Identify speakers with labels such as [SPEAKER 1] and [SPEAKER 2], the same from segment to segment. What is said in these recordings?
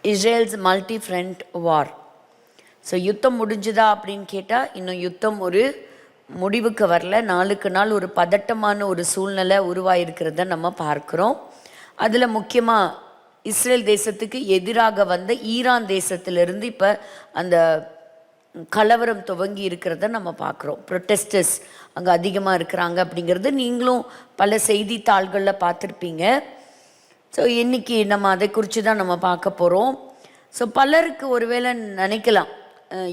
[SPEAKER 1] Israel's multi front வார். So யுத்தம் முடிஞ்சுதா அப்படின்னு கேட்டால் இன்னும் யுத்தம் ஒரு முடிவுக்கு வரல. நாளுக்கு நாள் ஒரு பதட்டமான ஒரு சூழ்நிலை உருவாயிருக்கிறத நம்ம பார்க்குறோம். அதில் முக்கியமாக இஸ்ரேல் தேசத்துக்கு எதிராக வந்த ஈரான் தேசத்திலிருந்து இப்போ அந்த கலவரம் துவங்கி இருக்கிறத நம்ம பார்க்குறோம். ப்ரொட்டஸ்டர்ஸ் அங்கே அதிகமாக இருக்கிறாங்க அப்படிங்கிறது நீங்களும் பல செய்தித்தாள்களில் பார்த்துருப்பீங்க. ஸோ இன்றைக்கி நம்ம அதை குறித்து தான் நம்ம பார்க்க போகிறோம். ஸோ பலருக்கு ஒருவேளை நினைக்கலாம்,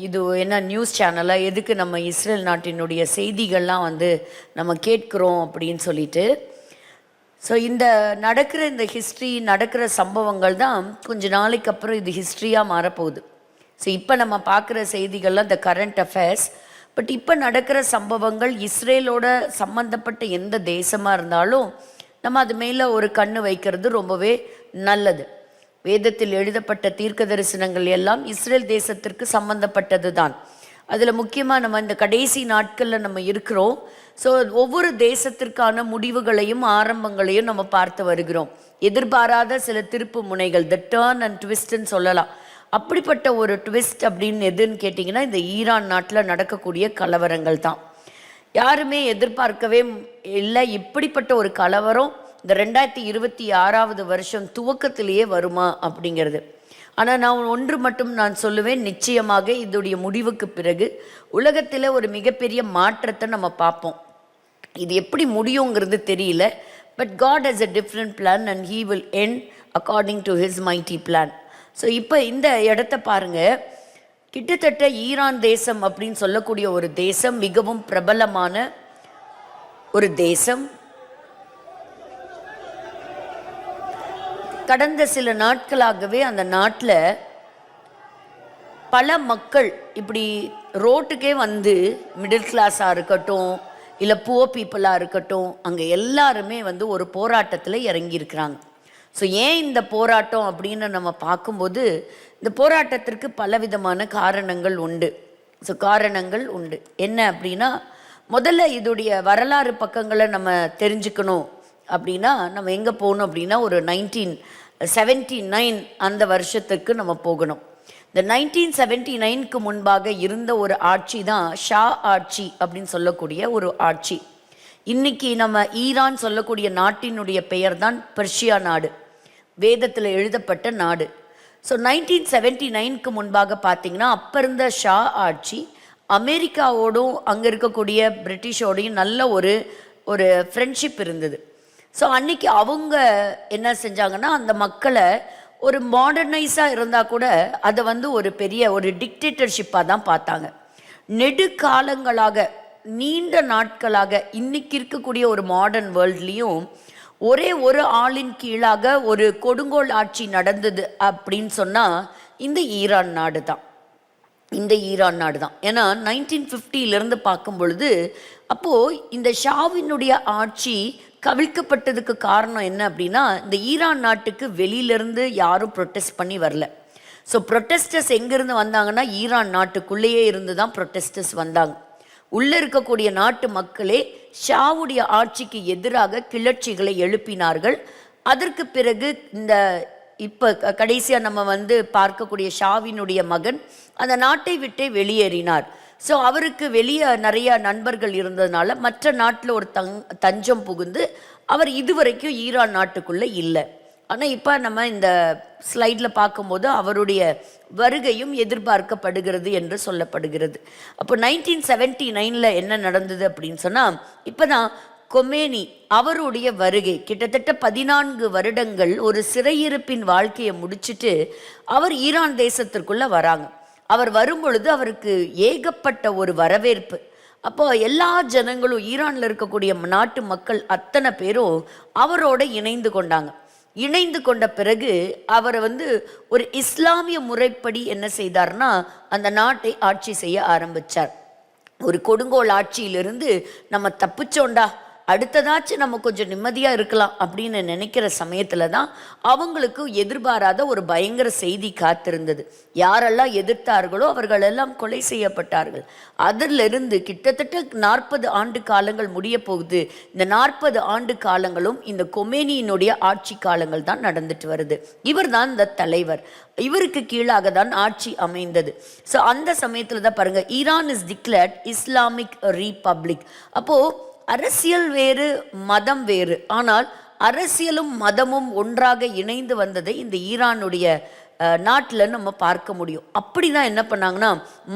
[SPEAKER 1] இது என்ன நியூஸ் சேனலாக, எதுக்கு நம்ம இஸ்ரேல் நாட்டினுடைய செய்திகள்லாம் நம்ம கேட்குறோம் அப்படின்னு சொல்லிட்டு. ஸோ இந்த ஹிஸ்ட்ரி நடக்கிற சம்பவங்கள் தான் கொஞ்ச நாளைக்கு அப்புறம் இது ஹிஸ்ட்ரியாக மாறப்போகுது. ஸோ இப்போ நம்ம பார்க்குற செய்திகள்லாம் இந்த கரண்ட் அஃபேர்ஸ். பட் இப்போ நடக்கிற சம்பவங்கள் இஸ்ரேலோட சம்மந்தப்பட்ட எந்த தேசமாக இருந்தாலும் நம்ம அது மேலே ஒரு கண்ணு வைக்கிறது ரொம்பவே நல்லது. வேதத்தில் எழுதப்பட்ட தீர்க்க தரிசனங்கள் எல்லாம் இஸ்ரேல் தேசத்திற்கு சம்பந்தப்பட்டது தான். அதில் முக்கியமாக நம்ம இந்த கடைசி நாட்களில் நம்ம இருக்கிறோம். ஸோ ஒவ்வொரு தேசத்திற்கான முடிவுகளையும் ஆரம்பங்களையும் நம்ம பார்த்து வருகிறோம். எதிர்பாராத சில திருப்பு முனைகள், த டர்ன் அண்ட் ட்விஸ்ட்ன்னு சொல்லலாம். அப்படிப்பட்ட ஒரு ட்விஸ்ட் அப்படின்னு எதுன்னு கேட்டிங்கன்னா இந்த ஈரான் நாட்டில் நடக்கக்கூடிய கலவரங்கள் தான். யாருமே எதிர்பார்க்கவே இல்லை இப்படிப்பட்ட ஒரு கலவரம் இந்த 2026 வருஷம் துவக்கத்திலேயே வருமா அப்படிங்கிறது. ஆனால் நான் ஒன்று மட்டும் நான் சொல்லுவேன், நிச்சயமாக இதோடைய முடிவுக்கு பிறகு உலகத்தில் ஒரு மிகப்பெரிய மாற்றத்தை நம்ம பார்ப்போம். இது எப்படி முடியுங்கிறது தெரியல. But God has a different plan and he will end according to his mighty plan. So இப்போ இந்த இடத்த பாருங்கள். கிட்டத்தட்ட ஈரான் தேசம் அப்படின்னு சொல்லக்கூடிய ஒரு தேசம் மிகவும் பிரபலமான ஒரு தேசம். கடந்த சில நாட்களாகவே அந்த நாட்டில் பல மக்கள் இப்படி ரோட்டுக்கே மிடில் கிளாஸாக இருக்கட்டும் இல்லை புவர் பீப்புளாக இருக்கட்டும், அங்கே எல்லாருமே ஒரு போராட்டத்தில் இறங்கியிருக்கிறாங்க. ஸோ ஏன் இந்த போராட்டம் அப்படின்னு நம்ம பார்க்கும்போது இந்த போராட்டத்திற்கு பலவிதமான காரணங்கள் உண்டு. ஸோ காரணங்கள் உண்டு என்ன அப்படின்னா, முதல்ல இதோடைய வரலாறு பக்கங்களை நம்ம தெரிஞ்சுக்கணும் அப்படின்னா நம்ம எங்கே போகணும் அப்படின்னா ஒரு 1979 அந்த வருஷத்துக்கு நம்ம போகணும். இந்த 1979க்கு முன்பாக இருந்த ஒரு ஆட்சி தான் ஷா ஆட்சி அப்படின்னு சொல்லக்கூடிய ஒரு ஆட்சி. இன்னைக்கு நம்ம ஈரான் சொல்லக்கூடிய நாட்டினுடைய பெயர் தான் பெர்ஷியா நாடு, வேதத்தில் எழுதப்பட்ட நாடு. ஸோ 1979க்கு முன்பாக பார்த்தீங்கன்னா அப்போ இருந்த ஷா ஆட்சி அமெரிக்காவோடும் அங்கே இருக்கக்கூடிய பிரிட்டிஷோடையும் நல்ல ஒரு ஃப்ரெண்ட்ஷிப் இருந்தது. ஸோ அன்றைக்கி அவங்க என்ன செஞ்சாங்கன்னா அந்த மக்களை ஒரு மாடர்னைஸாக இருந்தால் கூட அதை ஒரு பெரிய ஒரு டிக்டேட்டர்ஷிப்பாக தான் பார்த்தாங்க. நெடுக்காலங்களாக நீண்ட நாட்களாக இன்றைக்கி இருக்கக்கூடிய ஒரு மாடர்ன் வேர்ல்ட்லேயும் ஒரே ஒரு ஆளின் கீழாக ஒரு கொடுங்கோல் ஆட்சி நடந்தது அப்படின்னு சொன்னால் இந்த ஈரான் நாடு தான். ஏன்னா 1950 பார்க்கும் பொழுது அப்போது இந்த ஷாவினுடைய ஆட்சி கவிழ்க்கப்பட்டதுக்கு காரணம் என்ன அப்படின்னா, இந்த ஈரான் நாட்டுக்கு வெளியிலேருந்து யாரும் ப்ரொட்டஸ்ட் பண்ணி வரல. ஸோ ப்ரொட்டஸ்டர்ஸ் எங்கேருந்து வந்தாங்கன்னா ஈரான் நாட்டுக்குள்ளேயே இருந்து தான் ப்ரொட்டஸ்டர்ஸ் வந்தாங்க. உள்ளே இருக்கக்கூடிய நாட்டு மக்களே ஷாவுடைய ஆட்சிக்கு எதிராக கிளர்ச்சிகளை எழுப்பினார்கள். அதற்கு பிறகு இந்த இப்போ கடைசியாக நம்ம பார்க்கக்கூடிய ஷாவினுடைய மகன் அந்த நாட்டை விட்டே வெளியேறினார். ஸோ அவருக்கு வெளியே நிறைய நண்பர்கள் இருந்ததுனால மற்ற நாட்டில் ஒரு தஞ்சம் புகுந்து அவர் இதுவரைக்கும் ஈரான் நாட்டுக்குள்ளே இல்லை. ஆனால் இப்போ நம்ம இந்த ஸ்லைடில் பார்க்கும்போது அவருடைய வருகையும் எதிர்பார்க்கப்படுகிறது என்று சொல்லப்படுகிறது. அப்போ 1979 என்ன நடந்தது அப்படின்னு சொன்னால், இப்போ தான் கொமேனி அவருடைய வருகை. கிட்டத்தட்ட 14 வருடங்கள் ஒரு சிறையிருப்பின் வாழ்க்கையை முடிச்சுட்டு அவர் ஈரான் தேசத்திற்குள்ளே வராங்க. அவர் வரும்பொழுது அவருக்கு ஏகப்பட்ட ஒரு வரவேற்பு. அப்போ எல்லா ஜனங்களும், ஈரானில் இருக்கக்கூடிய நாட்டு மக்கள் அத்தனை பேரும் அவரோட இணைந்து கொண்டாங்க. இணைந்து கொண்ட பிறகு அவர் ஒரு இஸ்லாமிய முறைப்படி என்ன செய்தார்னா அந்த நாட்டை ஆட்சி செய்ய ஆரம்பித்தார். ஒரு கொடுங்கோல் ஆட்சியிலிருந்து நம்ம தப்பிச்சோண்டா, அடுத்ததாச்சும் நம்ம கொஞ்சம் நிம்மதியாக இருக்கலாம் அப்படின்னு நினைக்கிற சமயத்தில் தான் அவங்களுக்கு எதிர்பாராத ஒரு பயங்கர செய்தி காத்திருந்தது. யாரெல்லாம் எதிர்த்தார்களோ அவர்களெல்லாம் கொலை செய்யப்பட்டார்கள். அதிலிருந்து கிட்டத்தட்ட 40 ஆண்டு காலங்கள் முடிய போகுது. இந்த 40 ஆண்டு காலங்களும் இந்த கொமேனியினுடைய ஆட்சி காலங்கள் தான் நடந்துட்டு வருது. இவர் தான் இந்த தலைவர். இவருக்கு கீழாக தான் ஆட்சி அமைந்தது. ஸோ அந்த சமயத்தில் தான் பாருங்க, Iran is declared Islamic republic. அப்போ அரசியல் வேறு மதம் வேறு, ஆனால் அரசியலும் மதமும் ஒன்றாக இணைந்து வந்ததை இந்த ஈரானுடைய நாட்டில் நம்ம பார்க்க முடியும். அப்படி தான் என்ன பண்ணாங்கன்னா,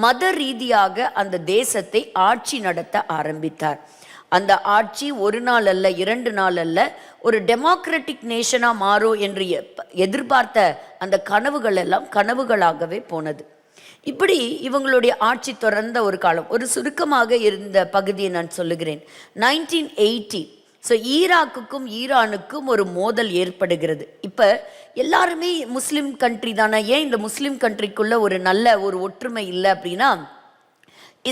[SPEAKER 1] மத ரீதியாக அந்த தேசத்தை ஆட்சி நடத்த ஆரம்பித்தார். அந்த ஆட்சி ஒரு நாள் அல்ல, 2 நாள் அல்ல, ஒரு டெமோக்ராட்டிக் நேஷனாக மாறும் என்று எதிர்பார்த்த அந்த கனவுகள் எல்லாம் கனவுகளாகவே போனது. இப்படி இவங்களுடைய ஆட்சி தொடர்ந்த ஒரு காலம். ஒரு சுருக்கமாக இருந்த பகுதியை நான் சொல்லுகிறேன். 1980. ஸோ ஈராக்குக்கும் ஈரானுக்கும் ஒரு மோதல் ஏற்படுகிறது. இப்போ எல்லாருமே முஸ்லீம் கண்ட்ரி தானே, ஏன் இந்த முஸ்லீம் கண்ட்ரிக்குள்ள ஒரு நல்ல ஒரு ஒற்றுமை இல்லை அப்படின்னா,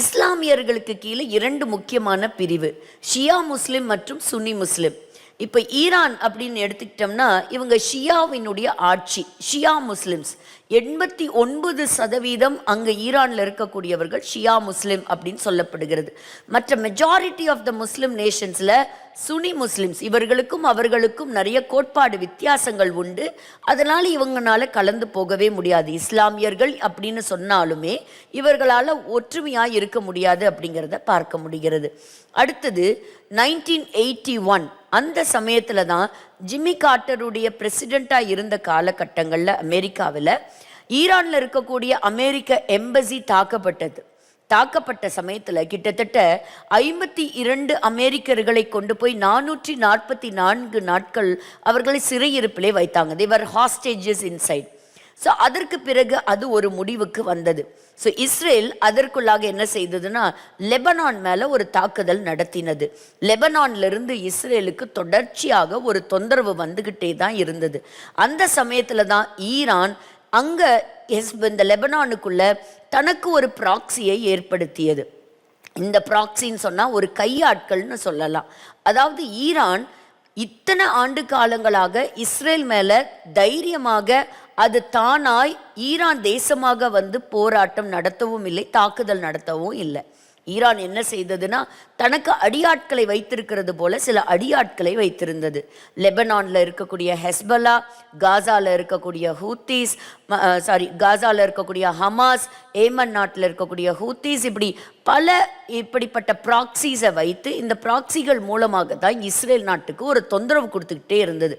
[SPEAKER 1] இஸ்லாமியர்களுக்கு கீழே 2 முக்கியமான பிரிவு, ஷியா முஸ்லிம் மற்றும் சுன்னி முஸ்லிம். இப்போ ஈரான் அப்படின்னு எடுத்துக்கிட்டோம்னா இவங்க ஷியாவினுடைய ஆட்சி, ஷியா முஸ்லிம்ஸ் 89% அங்கே ஈரானில் இருக்கக்கூடியவர்கள் ஷியா முஸ்லிம் அப்படின்னு சொல்லப்படுகிறது. மற்ற மெஜாரிட்டி ஆஃப் த முஸ்லிம் நேஷன்ஸில் சுனி முஸ்லிம்ஸ், இவர்களுக்கும் அவர்களுக்கும் நிறைய கோட்பாடு வித்தியாசங்கள் உண்டு. அதனால் இவங்களால கலந்து போகவே முடியாது. இஸ்லாமியர்கள் அப்படின்னு சொன்னாலுமே இவர்களால் ஒற்றுமையாக இருக்க முடியாது அப்படிங்கிறத பார்க்க முடிகிறது. அடுத்தது 1981. அந்த சமயத்தில் தான் ஜிம்மி கார்ட்டருடைய பிரசிடெண்ட்டாக இருந்த காலகட்டங்களில் அமெரிக்காவில் ஈரானில் இருக்கக்கூடிய அமெரிக்க எம்பசி தாக்கப்பட்ட சமயத்தில் கிட்டத்தட்ட 52 அமெரிக்கர்களை கொண்டு போய் 444 நாட்கள் அவர்களை சிறையிருப்பிலே வைத்தாங்க. they were hostages inside. So அதற்கு பிறகு அது ஒரு முடிவுக்கு வந்தது. ஸோ இஸ்ரேல் அதற்குள்ளாக என்ன செய்ததுன்னா, லெபனான் மேலே ஒரு தாக்குதல் நடத்தினது. லெபனான்லேருந்து இஸ்ரேலுக்கு தொடர்ச்சியாக ஒரு தொந்தரவு வந்துக்கிட்டே தான் இருந்தது. அந்த சமயத்தில் தான் ஈரான் அங்கே இந்த லெபனானுக்குள்ள தனக்கு ஒரு ப்ராக்சியை ஏற்படுத்தியது. இந்த ப்ராக்சின்னு சொன்னால் ஒரு கையாட்கள்னு சொல்லலாம். அதாவது ஈரான் இத்தனை ஆண்டு காலங்களாக இஸ்ரேல் மேலே தைரியமாக அது தானாய் ஈரான் தேசமாக வந்து போராட்டம் நடத்தவும் இல்லை, தாக்குதல் நடத்தவும் இல்லை. ஈரான் என்ன செய்ததுன்னா, தனக்கு அடியாட்களை வைத்திருக்கிறது போல சில அடியாட்களை வைத்திருந்தது. லெபனானில் இருக்கக்கூடிய ஹெஸ்பலா, காசாவில் இருக்கக்கூடிய ஹூத்தீஸ், காசாவில் இருக்கக்கூடிய ஹமாஸ், ஏமன் நாட்டில் இருக்கக்கூடிய ஹூத்தீஸ், இப்படி பல இப்படிப்பட்ட ப்ராக்சிஸை வைத்து இந்த ப்ராக்சிகள் மூலமாக தான் இஸ்ரேல் நாட்டுக்கு ஒரு தொந்தரவு கொடுத்துக்கிட்டே இருந்தது.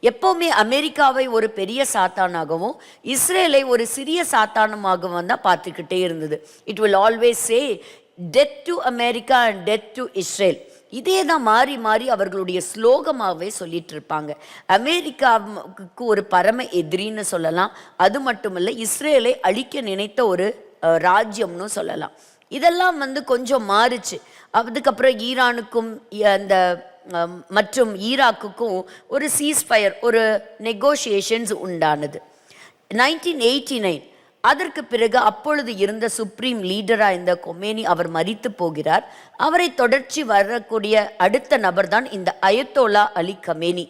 [SPEAKER 1] எப்போவுமே அமெரிக்காவை ஒரு பெரிய சாத்தானாகவும் இஸ்ரேலை ஒரு சிறிய சாத்தானமாகவும் தான் பார்த்துக்கிட்டே இருந்தது. It will always say death to America and death to Israel. இதே தான் மாறி மாறி அவர்களுடைய ஸ்லோகமாகவே சொல்லிட்டு இருப்பாங்க. அமெரிக்காவுக்கு ஒரு பரம எதிரின்னு சொல்லலாம். அது மட்டுமல்ல, இஸ்ரேலை அழிக்க நினைத்த ஒரு ராஜ்யம்னு சொல்லலாம். இதெல்லாம் வந்து கொஞ்சம் மாறுச்சு. அதுக்கப்புறம் ஈரானுக்கும் அந்த மற்றும் ஈராக்குக்கும் ஒரு சீஸ்ஃபயர், ஒரு நெகோசியேஷன்ஸ் உண்டானது 1989. அதற்கு பிறகு அப்பொழுது இருந்த சுப்ரீம் லீடராக இந்த கொமேனி அவர் மரித்து போகிறார். அவரை தொடர்ச்சி வரக்கூடிய அடுத்த நபர் தான் இந்த அயத்தோலா அலி கமேனி.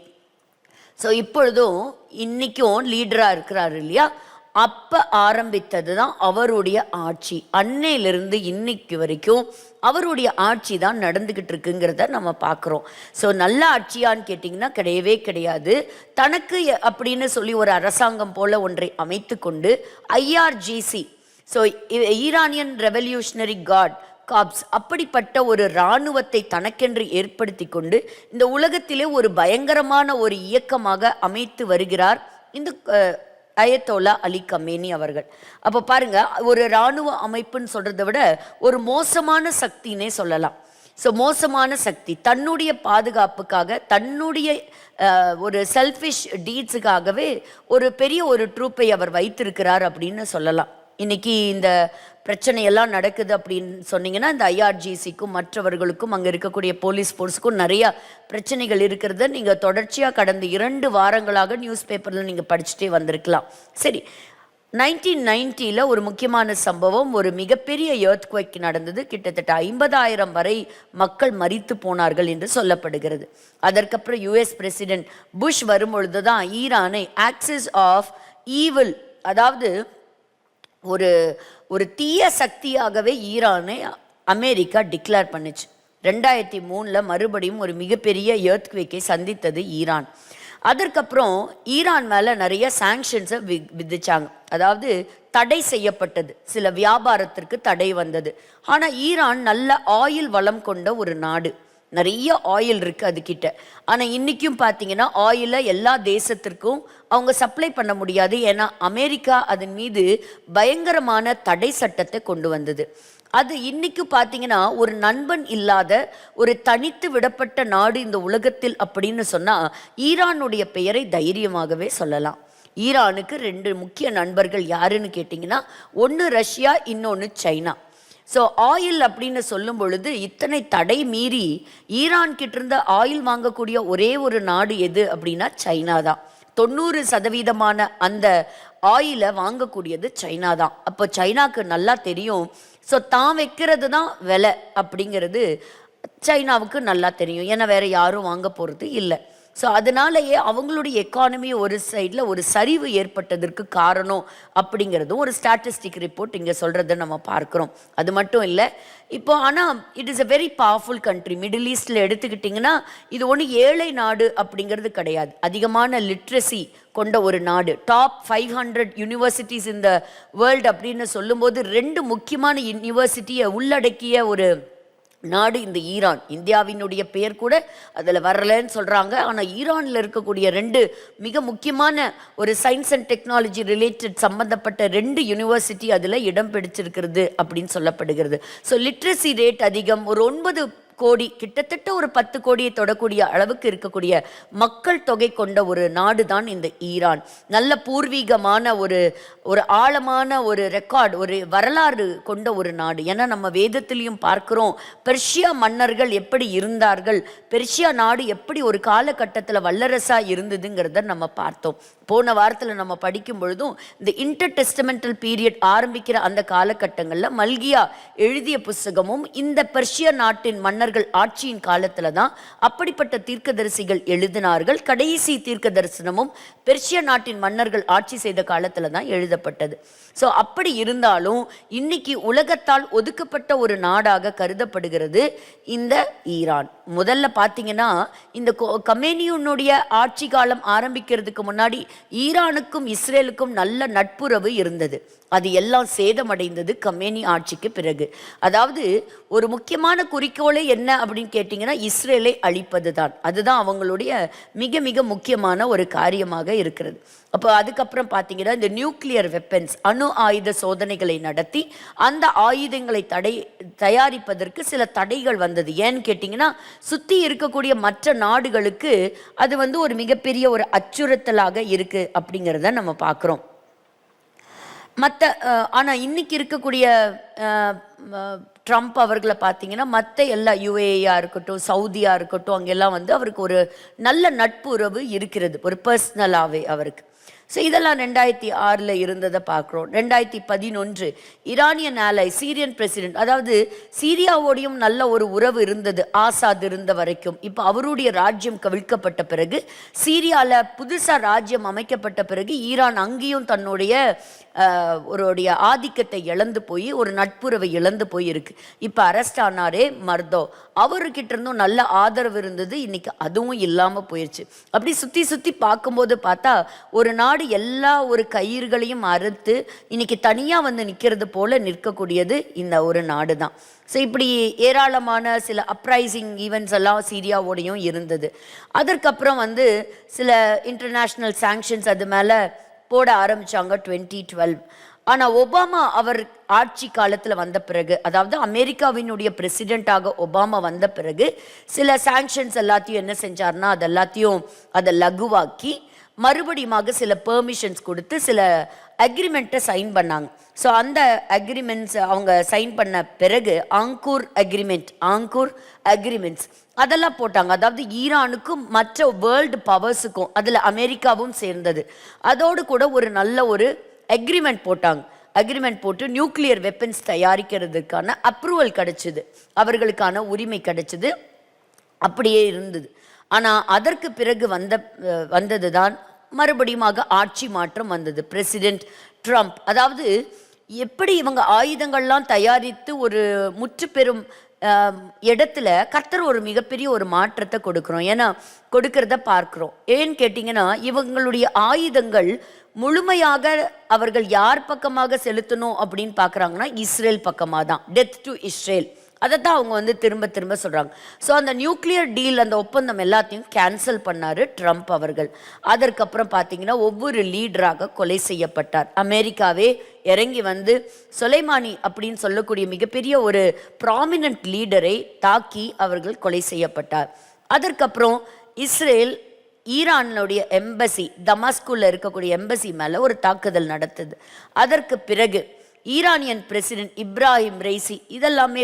[SPEAKER 1] ஸோ இப்பொழுதும் இன்னைக்கும் லீடராக இருக்கிறார் இல்லையா, அப்போ ஆரம்பித்தது தான் அவருடைய ஆட்சி. அன்னையிலிருந்து இன்னைக்கு வரைக்கும் அவருடைய ஆட்சி தான் நடந்துக்கிட்டு இருக்குங்கிறத நம்ம பார்க்குறோம். ஸோ நல்ல ஆட்சியான்னு கேட்டிங்கன்னா கிடையவே கிடையாது. தனக்கு அப்படின்னு சொல்லி ஒரு அரசாங்கம் போல ஒன்றை அமைத்து கொண்டு IRGC, so Iranian revolutionary cops, அப்படிப்பட்ட ஒரு இராணுவத்தை தனக்கென்று ஏற்படுத்தி கொண்டு இந்த உலகத்திலே ஒரு பயங்கரமான ஒரு இயக்கமாக அமைத்து வருகிறார் இந்த அயத்தோலா அலி கமேனி அவர்கள். அப்போ பாருங்க, ஒரு இராணுவ அமைப்புன்னு சொல்றதை விட ஒரு மோசமான சக்தினே சொல்லலாம். ஸோ மோசமான சக்தி தன்னுடைய பாதுகாப்புக்காக, தன்னுடைய ஒரு செல்ஃபிஷ் டீட்ஸுக்காகவே ஒரு பெரிய ஒரு ட்ரூப்பை அவர் வைத்திருக்கிறார் அப்படின்னு சொல்லலாம். இன்னைக்கு இந்த பிரச்சனையெல்லாம் நடக்குது அப்படின்னு சொன்னீங்கன்னா, இந்த ஐஆர்ஜிசிக்கும் மற்றவர்களுக்கும் அங்கே இருக்கக்கூடிய போலீஸ் ஃபோர்ஸுக்கும் நிறையா பிரச்சனைகள் இருக்கிறத நீங்கள் தொடர்ச்சியாக கடந்த 2 வாரங்களாக நியூஸ் பேப்பரில் நீங்கள் படிச்சுட்டே வந்திருக்கலாம். சரி, 1990ல் ஒரு முக்கியமான சம்பவம், ஒரு மிகப்பெரிய எர்த்குவேக் நடந்தது. கிட்டத்தட்ட 50,000 வரை மக்கள் மரித்து போனார்கள் என்று சொல்லப்படுகிறது. அதற்கப்புறம் யுஎஸ் பிரசிடென்ட் புஷ் வரும்பொழுது தான் ஈரானை ஆக்சிஸ் ஆஃப் ஈவில், அதாவது ஒரு ஒரு தீய சக்தியாகவே ஈரானை அமெரிக்கா டிக்ளேர் பண்ணுச்சு. 2003ல் மறுபடியும் ஒரு மிகப்பெரிய எர்த்குவேக்கை சந்தித்தது ஈரான். அதற்கப்புறம் ஈரான் மேலே நிறைய சாங்ஷன்ஸை விதிச்சாங்க, அதாவது தடை செய்யப்பட்டது, சில வியாபாரத்திற்கு தடை வந்தது. ஆனால் ஈரான் நல்ல ஆயில் வளம் கொண்ட ஒரு நாடு, நிறைய ஆயில் இருக்குது அதுக்கிட்ட. ஆனால் இன்றைக்கும் பார்த்தீங்கன்னா ஆயிலை எல்லா தேசத்திற்கும் அவங்க சப்ளை பண்ண முடியாது. ஏன்னா அமெரிக்கா அதன் மீது பயங்கரமான தடை சட்டத்தை கொண்டு வந்தது. அது இன்னைக்கு பார்த்தீங்கன்னா ஒரு நண்பன் இல்லாத ஒரு தனித்து விடப்பட்ட நாடு இந்த உலகத்தில் அப்படின்னு சொன்னால் ஈரானுடைய பெயரை தைரியமாகவே சொல்லலாம். ஈரானுக்கு 2 முக்கிய நண்பர்கள் யாருன்னு கேட்டிங்கன்னா, ஒன்று ரஷ்யா, இன்னொன்று சைனா. ஸோ ஆயில் அப்படின்னு சொல்லும் பொழுது இத்தனை தடை மீறி ஈரான் கிட்டிருந்த ஆயில் வாங்கக்கூடிய ஒரே ஒரு நாடு எது அப்படின்னா சைனா தான். 90% அந்த ஆயிலை வாங்கக்கூடியது சைனா தான். அப்போ சைனாக்கு நல்லா தெரியும், ஸோ தான் வைக்கிறது தான் விலை அப்படிங்கிறது சைனாவுக்கு நல்லா தெரியும். ஏன்னா வேற யாரும் வாங்க போகிறது இல்லை. ஸோ அதனாலேயே அவங்களுடைய எக்கானமி ஒரு சைடில் ஒரு சரிவு ஏற்பட்டதற்கு காரணம் அப்படிங்கிறதும் ஒரு ஸ்டாட்டிஸ்டிக் ரிப்போர்ட் இங்கே சொல்கிறத நம்ம பார்க்குறோம். அது மட்டும் இல்லை, இப்போ ஆனால் it is a very powerful country. Middle ஈஸ்டில் எடுத்துக்கிட்டிங்கன்னா இது ஒன்று ஏழை நாடு அப்படிங்கிறது கிடையாது, அதிகமான லிட்ரஸி கொண்ட ஒரு நாடு. டாப் 500 யூனிவர்சிட்டிஸ் இந்த வேர்ல்டு அப்படின்னு சொல்லும்போது 2 முக்கியமான யூனிவர்சிட்டியை உள்ளடக்கிய ஒரு நாடு இந்த ஈரான். இந்தியாவினுடைய பெயர் கூட அதில் வரலன்னு சொல்கிறாங்க. ஆனால் ஈரானில் இருக்கக்கூடிய 2 மிக முக்கியமான ஒரு சயின்ஸ் அண்ட் டெக்னாலஜி ரிலேட்டட் சம்மந்தப்பட்ட 2 யூனிவர்சிட்டி அதில் இடம் பிடிச்சிருக்கிறது அப்படின்னு சொல்லப்படுகிறது. ஸோ லிட்ரஸி ரேட் அதிகம், ஒரு 9 கோடி, கிட்டத்தட்ட ஒரு 10 கோடியை தொடக்கூடிய அளவுக்கு இருக்கக்கூடிய மக்கள் தொகை கொண்ட ஒரு நாடு தான் இந்த ஈரான். நல்ல பூர்வீகமான ஒரு ஆழமான ஒரு ரெக்கார்டு, ஒரு வரலாறு கொண்ட ஒரு நாடு. ஏன்னா நம்ம வேதத்திலையும் பார்க்கிறோம், பெர்ஷியா மன்னர்கள் எப்படி இருந்தார்கள், பெர்ஷியா நாடு எப்படி ஒரு காலகட்டத்தில் வல்லரசாக இருந்ததுங்கிறத நம்ம பார்த்தோம். போன வாரத்தில் நம்ம படிக்கும் பொழுதும் இந்த இன்டர் டெஸ்டமெண்டல் பீரியட் ஆரம்பிக்கிற அந்த காலகட்டங்களில் மல்கியா எழுதிய புஸ்தகமும் இந்த பெர்ஷியா நாட்டின் மன்னர்கள் ஆட்சியின் காலத்தில் தான் அப்படிப்பட்ட தீர்க்கதரிசிகள் எழுதினார்கள். கடைசி தீர்க்க தரிசனமும் பெர்ஷியா நாட்டின் மன்னர்கள் ஆட்சி செய்த காலத்தில் தான் எழுதப்பட்டது. ஸோ அப்படி இருந்தாலும் இன்னைக்கு உலகத்தால் ஒதுக்கப்பட்ட ஒரு நாடாக கருதப்படுகிறது இந்த ஈரான். முதல்ல பார்த்தீங்கன்னா இந்த கமேனியுனுடைய ஆட்சி காலம் ஆரம்பிக்கிறதுக்கு முன்னாடி ஈரானுக்கும் இஸ்ரேலுக்கும் நல்ல நட்புறவு இருந்தது. அது எல்லாம் சேதமடைந்தது கமேனி ஆட்சிக்கு பிறகு. அதாவது ஒரு முக்கியமான குறிக்கோளே என்ன அப்படின்னு கேட்டிங்கன்னா இஸ்ரேலை அழிப்பது தான். அதுதான் அவங்களுடைய மிக மிக முக்கியமான ஒரு காரியமாக இருக்கிறது. அப்போ அதுக்கப்புறம் பார்த்தீங்கன்னா இந்த நியூக்ளியர் வெப்பன்ஸ், அணு ஆயுத சோதனைகளை நடத்தி அந்த ஆயுதங்களை தயாரிப்பதற்கு சில தடைகள் வந்தது. ஏன்னு கேட்டிங்கன்னா சுற்றி இருக்கக்கூடிய மற்ற நாடுகளுக்கு அது ஒரு மிகப்பெரிய ஒரு அச்சுறுத்தலாக இருக்குது அப்படிங்கிறத நம்ம பார்க்குறோம். ஆனால் இன்னைக்கு இருக்கக்கூடிய ட்ரம்ப் அவர்களை பார்த்தீங்கன்னா மற்ற எல்லா யுஏஇயாக இருக்கட்டும், சவுதியாக இருக்கட்டும், அங்கெல்லாம் அவருக்கு ஒரு நல்ல நட்பு உறவு இருக்கிறது, ஒரு பர்சனலாகவே அவருக்கு. ஸோ இதெல்லாம் 2006 இருந்ததை பார்க்குறோம். 2011 ஈரானியன் ஆலை சீரியன் பிரசிடென்ட், அதாவது சீரியாவோடையும் நல்ல ஒரு உறவு இருந்தது ஆசாத் இருந்த வரைக்கும். இப்போ அவருடைய ராஜ்யம் கவிழ்க்கப்பட்ட பிறகு, சீரியாவில் புதுசாக ராஜ்யம் அமைக்கப்பட்ட பிறகு ஈரான் அங்கேயும் தன்னுடைய ஆதிக்கத்தை இழந்து போய் ஒரு நட்புறவை இழந்து போயிருக்கு. இப்போ அரெஸ்ட் ஆனாரே மர்தோ, அவர்கிட்ட இருந்தும் நல்ல ஆதரவு இருந்தது, இன்னைக்கு அதுவும் இல்லாமல் போயிடுச்சு. அப்படி சுற்றி சுற்றி பார்க்கும்போது பார்த்தா ஒரு நாடு எல்லா ஒரு கயிறுகளையும் அறுத்து இன்னைக்கு தனியாக நிற்கிறது போல நிற்கக்கூடியது இந்த ஒரு நாடு தான். ஸோ இப்படி ஏராளமான சில அப்ரைசிங் ஈவெண்ட்ஸ் எல்லாம் சீரியாவோடையும் இருந்தது. அதற்கப்புறம் சில இன்டர்நேஷ்னல் சாங்ஷன்ஸ் அது மேலே போட ஆரம்பித்தாங்க 2012. ஆனால் ஒபாமா அவர் ஆட்சி காலத்தில் வந்த பிறகு, அதாவது அமெரிக்காவினுடைய பிரசிடெண்ட்டாக ஒபாமா வந்த பிறகு சில சாங்ஷன்ஸ் எல்லாத்தையும் என்ன செஞ்சார்னா அதை லகுவாக்கி மறுபடியும் சில பெர்மிஷன்ஸ் கொடுத்து சில அக்ரிமெண்ட்டை சைன் பண்ணாங்க. ஸோ அந்த அக்ரிமெண்ட்ஸ் அவங்க சைன் பண்ண பிறகு ஆங்கூர் அக்ரிமெண்ட்ஸ் அதெல்லாம் போட்டாங்க. அதாவது ஈரானுக்கும் மற்ற வேர்ல்டு பவர்ஸுக்கும், அதில் அமெரிக்காவும் சேர்ந்தது, அதோடு கூட ஒரு நல்ல ஒரு அக்ரிமெண்ட் போட்டு நியூக்ளியர் வெப்பன்ஸ் தயாரிக்கிறதுக்கான அப்ரூவல் கிடைச்சிது, அவர்களுக்கான உரிமை கிடைச்சிது, அப்படியே இருந்தது. ஆனால் அதற்கு பிறகு வந்தது தான் மறுபடியும் ஆட்சி மாற்றம் வந்தது. பிரசிடென்ட் ட்ரம்ப், அதாவது எப்படி இவங்க ஆயுதங்கள்லாம் தயாரித்து ஒரு முற்று பெறும் இடத்துல கர்த்தர் ஒரு மிகப்பெரிய ஒரு மாற்றத்தை கொடுக்கறத பார்க்குறோம். ஏன்னு கேட்டிங்கன்னா, இவங்களுடைய ஆயுதங்கள் முழுமையாக அவர்கள் யார் பக்கமாக செலுத்தணும் அப்படின்னு பார்க்குறாங்கன்னா இஸ்ரேல் பக்கமாக தான். டெத் டு இஸ்ரேல், அதை தான் அவங்க திரும்ப திரும்ப சொல்கிறாங்க. ஸோ அந்த நியூக்ளியர் டீல், அந்த ஒப்பந்தம் எல்லாத்தையும் கேன்சல் பண்ணார் ட்ரம்ப் அவர்கள். அதற்கப்புறம் பார்த்தீங்கன்னா ஒவ்வொரு லீடராக கொலை செய்யப்பட்டார். அமெரிக்காவே இறங்கி சொலைமானி அப்படின்னு சொல்லக்கூடிய மிகப்பெரிய ஒரு ப்ராமினன்ட் லீடரை தாக்கி அவர்கள் கொலை செய்யப்பட்டார். அதற்கப்புறம் இஸ்ரேல் ஈரானுடைய எம்பசி, தமாஸ்குல இருக்கக்கூடிய எம்பசி மேலே ஒரு தாக்குதல் நடத்துது. அதற்கு பிறகு ஈரானியன் பிரசிடென்ட் இப்ராஹிம் ரைசி, இதெல்லாமே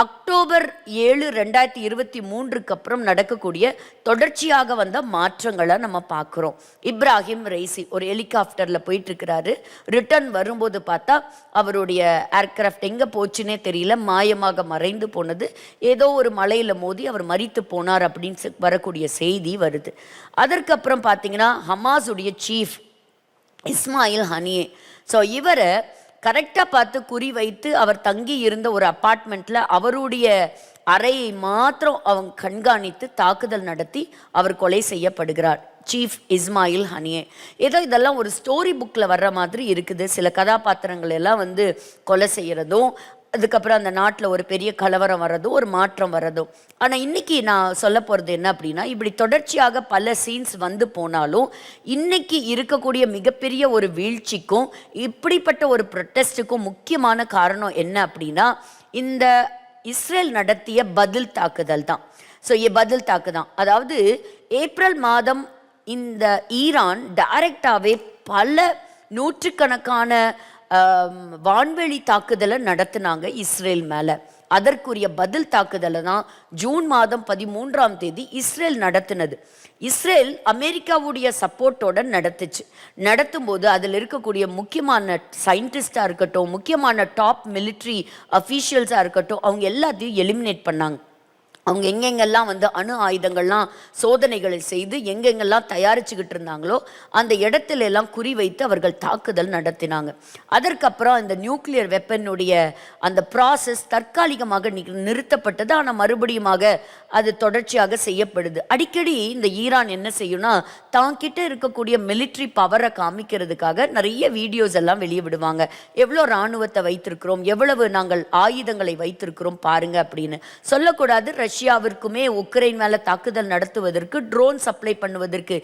[SPEAKER 1] அக்டோபர் 7, 2023 அப்புறம் நடக்கக்கூடிய தொடர்ச்சியாக வந்த மாற்றங்களை நம்ம பார்க்குறோம். இப்ராஹிம் ரைசி ஒரு ஹெலிகாப்டரில் போயிட்டு இருக்கிறாரு. ரிட்டர்ன் வரும்போது பார்த்தா அவருடைய ஏர்கிராஃப்ட் எங்கே போச்சுன்னே தெரியல, மாயமாக மறைந்து போனது. ஏதோ ஒரு மலையில் மோதி அவர் மரித்து போனார் அப்படின்னு வரக்கூடிய செய்தி வருது. அதற்கப்புறம் பார்த்தீங்கன்னா ஹமாஸுடைய சீஃப் இஸ்மாயில் ஹனியே, ஸோ இவரை கரெக்டாக பார்த்து குறி வைத்து அவர் தங்கி இருந்த ஒரு அப்பார்ட்மெண்ட்டில் அவருடைய அறையை மாத்திரம் அவங்க கண்காணித்து தாக்குதல் நடத்தி அவர் கொலை செய்யப்படுகிறார். சீஃப் இஸ்மாயில் ஹனியே. ஏதோ இதெல்லாம் ஒரு ஸ்டோரி புக்கில் வர்ற மாதிரி இருக்குது. சில கதாபாத்திரங்கள் எல்லாம் கொலை செய்கிறதும், அதுக்கப்புறம் அந்த நாட்டில் ஒரு பெரிய கலவரம் வர்றதும், ஒரு மாற்றம் வர்றதும். ஆனால் இன்னைக்கு நான் சொல்ல போகிறது என்ன அப்படின்னா, இப்படி தொடர்ச்சியாக பல சீன்ஸ் போனாலும் இன்னைக்கு இருக்கக்கூடிய மிகப்பெரிய ஒரு வீழ்ச்சிக்கும் இப்படிப்பட்ட ஒரு ப்ரொட்டஸ்ட்டுக்கும் முக்கியமான காரணம் என்ன அப்படின்னா, இந்த இஸ்ரேல் நடத்திய பதில் தாக்குதல் தான். ஸோ பதில் தாக்குதான், அதாவது ஏப்ரல் மாதம் இந்த ஈரான் டைரக்டாகவே பல நூற்றுக்கணக்கான வான்வெளி தாக்குதலை நடத்தினாங்க இஸ்ரேல் மேலே. அதற்குரிய பதில் தாக்குதலை தான் ஜூன் மாதம் 13 இஸ்ரேல் நடத்தினது. இஸ்ரேல் அமெரிக்காவுடைய சப்போர்ட்டோட நடத்தும் போது அதில் இருக்கக்கூடிய முக்கியமான சயின்டிஸ்டாக இருக்கட்டும், முக்கியமான டாப் மிலிட்ரி அஃபீஷியல்ஸாக இருக்கட்டும், அவங்க எல்லாத்தையும் எலிமினேட் பண்ணாங்க. அவங்க எங்கெங்கெல்லாம் அணு ஆயுதங்கள்லாம் சோதனைகளை செய்து எங்கெங்கெல்லாம் தயாரிச்சுக்கிட்டு இருந்தாங்களோ அந்த இடத்துல எல்லாம் குறிவைத்து அவர்கள் தாக்குதல் நடத்தினாங்க. அதற்கப்புறம் இந்த நியூக்ளியர் வெப்பனுடைய அந்த ப்ராசஸ் தற்காலிகமாக நிறுத்தப்பட்டது. ஆனால் மறுபடியுமாக அது தொடர்ச்சியாக செய்யப்படுது. அடிக்கடி இந்த ஈரான் என்ன செய்யும்னா, தாங்கிட்ட இருக்கக்கூடிய மிலிட்ரி பவரை காமிக்கிறதுக்காக நிறைய வீடியோஸ் எல்லாம் வெளியே விடுவாங்க. எவ்வளோ இராணுவத்தை வைத்திருக்கிறோம், எவ்வளவு நாங்கள் ஆயுதங்களை வைத்திருக்கிறோம் பாருங்க அப்படின்னு. சொல்லக்கூடாது, ரஷ்யாவிற்குமே உக்ரைன் மேலே தாக்குதல் நடத்துவதற்கு ட்ரோன் சப்ளை பண்ணுவதற்கு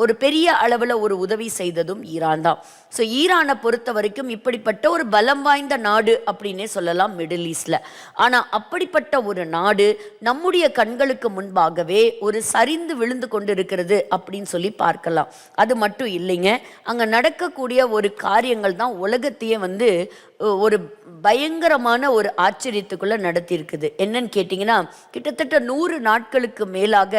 [SPEAKER 1] ஒரு பெரிய அளவில் ஒரு உதவி செய்ததும் ஈரான் தான். ஸோ ஈரானை பொறுத்த வரைக்கும் இப்படிப்பட்ட ஒரு பலம் வாய்ந்த நாடு அப்படின்னே சொல்லலாம் மிடில் ஈஸ்டில். ஆனால் அப்படிப்பட்ட ஒரு நாடு நம்முடைய கண்களுக்கு முன்பாகவே ஒரு சரிந்து விழுந்து கொண்டு இருக்கிறது அப்படின்னு சொல்லி பார்க்கலாம். அது மட்டும் இல்லைங்க, அங்கே நடக்கக்கூடிய ஒரு காரியங்கள் தான் உலகத்தையே ஒரு பயங்கரமான ஒரு ஆச்சரியத்துக்குள்ளே நடத்தியிருக்குது. என்னன்னு கேட்டிங்கன்னா, கிட்டத்தட்ட 100 நாட்களுக்கு மேலாக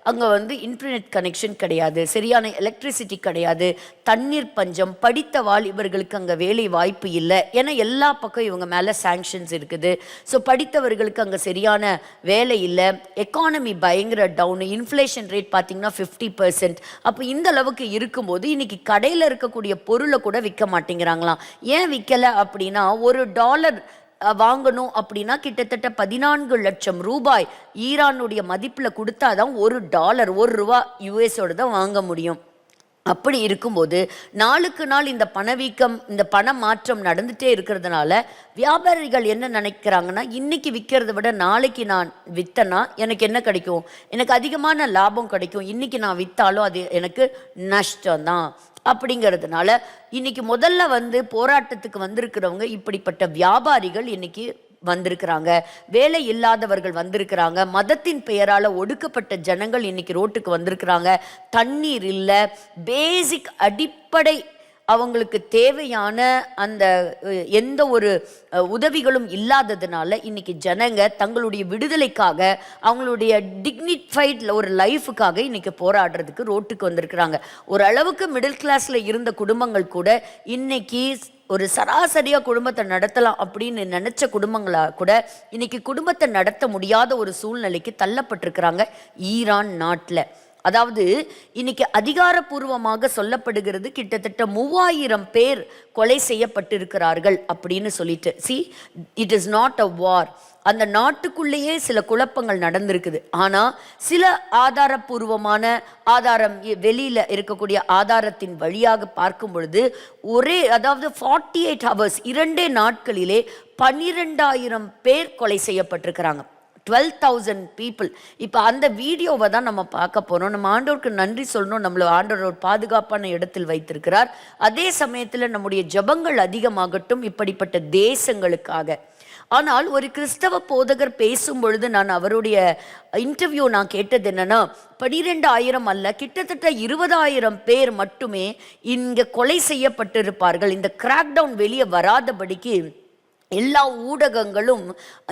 [SPEAKER 1] அங்கே இன்டர்நெட் கனெக்ஷன் கிடையாது, சரியான எலக்ட்ரிசிட்டி கிடையாது, தண்ணீர் பஞ்சம், படித்த வாலிபர்களுக்கு அங்கே வேலை வாய்ப்பு இல்லை. ஏன்னா எல்லா பக்கம் இவங்க மேலே சாங்ஷன்ஸ் இருக்குது. ஸோ படித்தவர்களுக்கு அங்கே சரியான வேலை இல்லை, எக்கானமி பயங்கர டவுனு, இன்ஃப்ளேஷன் ரேட் பார்த்திங்கன்னா 50%. அப்போ இந்த அளவுக்கு இருக்கும்போது இன்னைக்கு கடையில் இருக்கக்கூடிய பொருளை கூட விற்க மாட்டேங்கிறாங்களாம். ஏன் விற்கலை அப்படின்னா, $1 வாங்கணும் அப்படின்னா கிட்டத்தட்ட 14 லட்சம் ரூபாய் ஈரானுடைய மதிப்பில் கொடுத்தாதான் $1, $1 யூஎஸோட தான் வாங்க முடியும். அப்படி இருக்கும்போது நாளுக்கு நாள் இந்த பணவீக்கம், இந்த பண மாற்றம் நடந்துகிட்டே இருக்கிறதுனால வியாபாரிகள் என்ன நினைக்கிறாங்கன்னா, இன்னைக்கு விற்கிறத விட நாளைக்கு நான் விற்றனா எனக்கு என்ன கிடைக்கும், எனக்கு அதிகமான லாபம் கிடைக்கும், இன்னைக்கு நான் விற்றாலும் அது எனக்கு நஷ்டம்தான். அப்படிங்கிறதுனால இன்னைக்கு முதல்ல போராட்டத்துக்கு வந்திருக்கிறவங்க இப்படிப்பட்ட வியாபாரிகள் இன்னைக்கு வந்திருக்கிறாங்க, வேலை இல்லாதவர்கள் வந்திருக்கிறாங்க, மதத்தின் பெயரால் ஒடுக்கப்பட்ட ஜனங்கள் இன்னைக்கு ரோட்டுக்கு வந்திருக்கிறாங்க. தண்ணீர் இல்லை, பேசிக் அடிப்படை அவங்களுக்கு தேவையான அந்த எந்த ஒரு உதவிகளும் இல்லாததுனால இன்னைக்கு ஜனங்க தங்களுடைய விடுதலைக்காக, அவங்களுடைய டிக்னிஃபைட் ஒரு லைஃபுக்காக இன்னைக்கு போராடுறதுக்கு ரோட்டுக்கு வந்திருக்கிறாங்க. ஓரளவுக்கு மிடில் கிளாஸ்ல இருந்த குடும்பங்கள் கூட இன்னைக்கு ஒரு சராசரியாக குடும்பத்தை நடத்தலாம் அப்படின்னு நினச்ச குடும்பங்களா கூட இன்னைக்கு குடும்பத்தை நடத்த முடியாத ஒரு சூழ்நிலைக்கு தள்ளப்பட்டிருக்கிறாங்க ஈரான் நாட்டில். அதாவது இன்னைக்கு அதிகாரப்பூர்வமாக சொல்லப்படுகிறது கிட்டத்தட்ட 3000 பேர் கொலை செய்யப்பட்டிருக்கிறார்கள் அப்படின்னு சொல்லிட்டு. இட் இஸ் நாட் அ வார். அந்த நாட்டுக்குள்ளேயே சில குழப்பங்கள் நடந்திருக்குது. ஆனால் சில ஆதாரப்பூர்வமான ஆதாரம், வெளியில் இருக்கக்கூடிய ஆதாரத்தின் வழியாக பார்க்கும் பொழுது அதாவது 48 hours 2 நாட்களிலே 12,000 பேர் கொலை செய்யப்பட்டிருக்கிறாங்க. 12,000 people. இப்போ அந்த வீடியோவை தான் நம்ம பார்க்க போகிறோம். நம்ம ஆண்டவருக்கு நன்றி சொல்லணும், நம்மளை ஆண்டவர் ஒரு பாதுகாப்பான இடத்தில் வைத்திருக்கிறார். அதே சமயத்தில் நம்முடைய ஜெபங்கள் அதிகமாகட்டும் இப்படிப்பட்ட தேசங்களுக்காக. ஆனால் ஒரு கிறிஸ்தவ போதகர் பேசும் பொழுது நான் அவருடைய இன்டர்வியூ நான் கேட்டது என்னன்னா, 12,000 அல்ல, கிட்டத்தட்ட 20,000 பேர் மட்டுமே இங்கே கொலை செய்யப்பட்டிருப்பார்கள். இந்த கிராக்டவுன் வெளியே வராதபடிக்கு எல்லா ஊடகங்களும்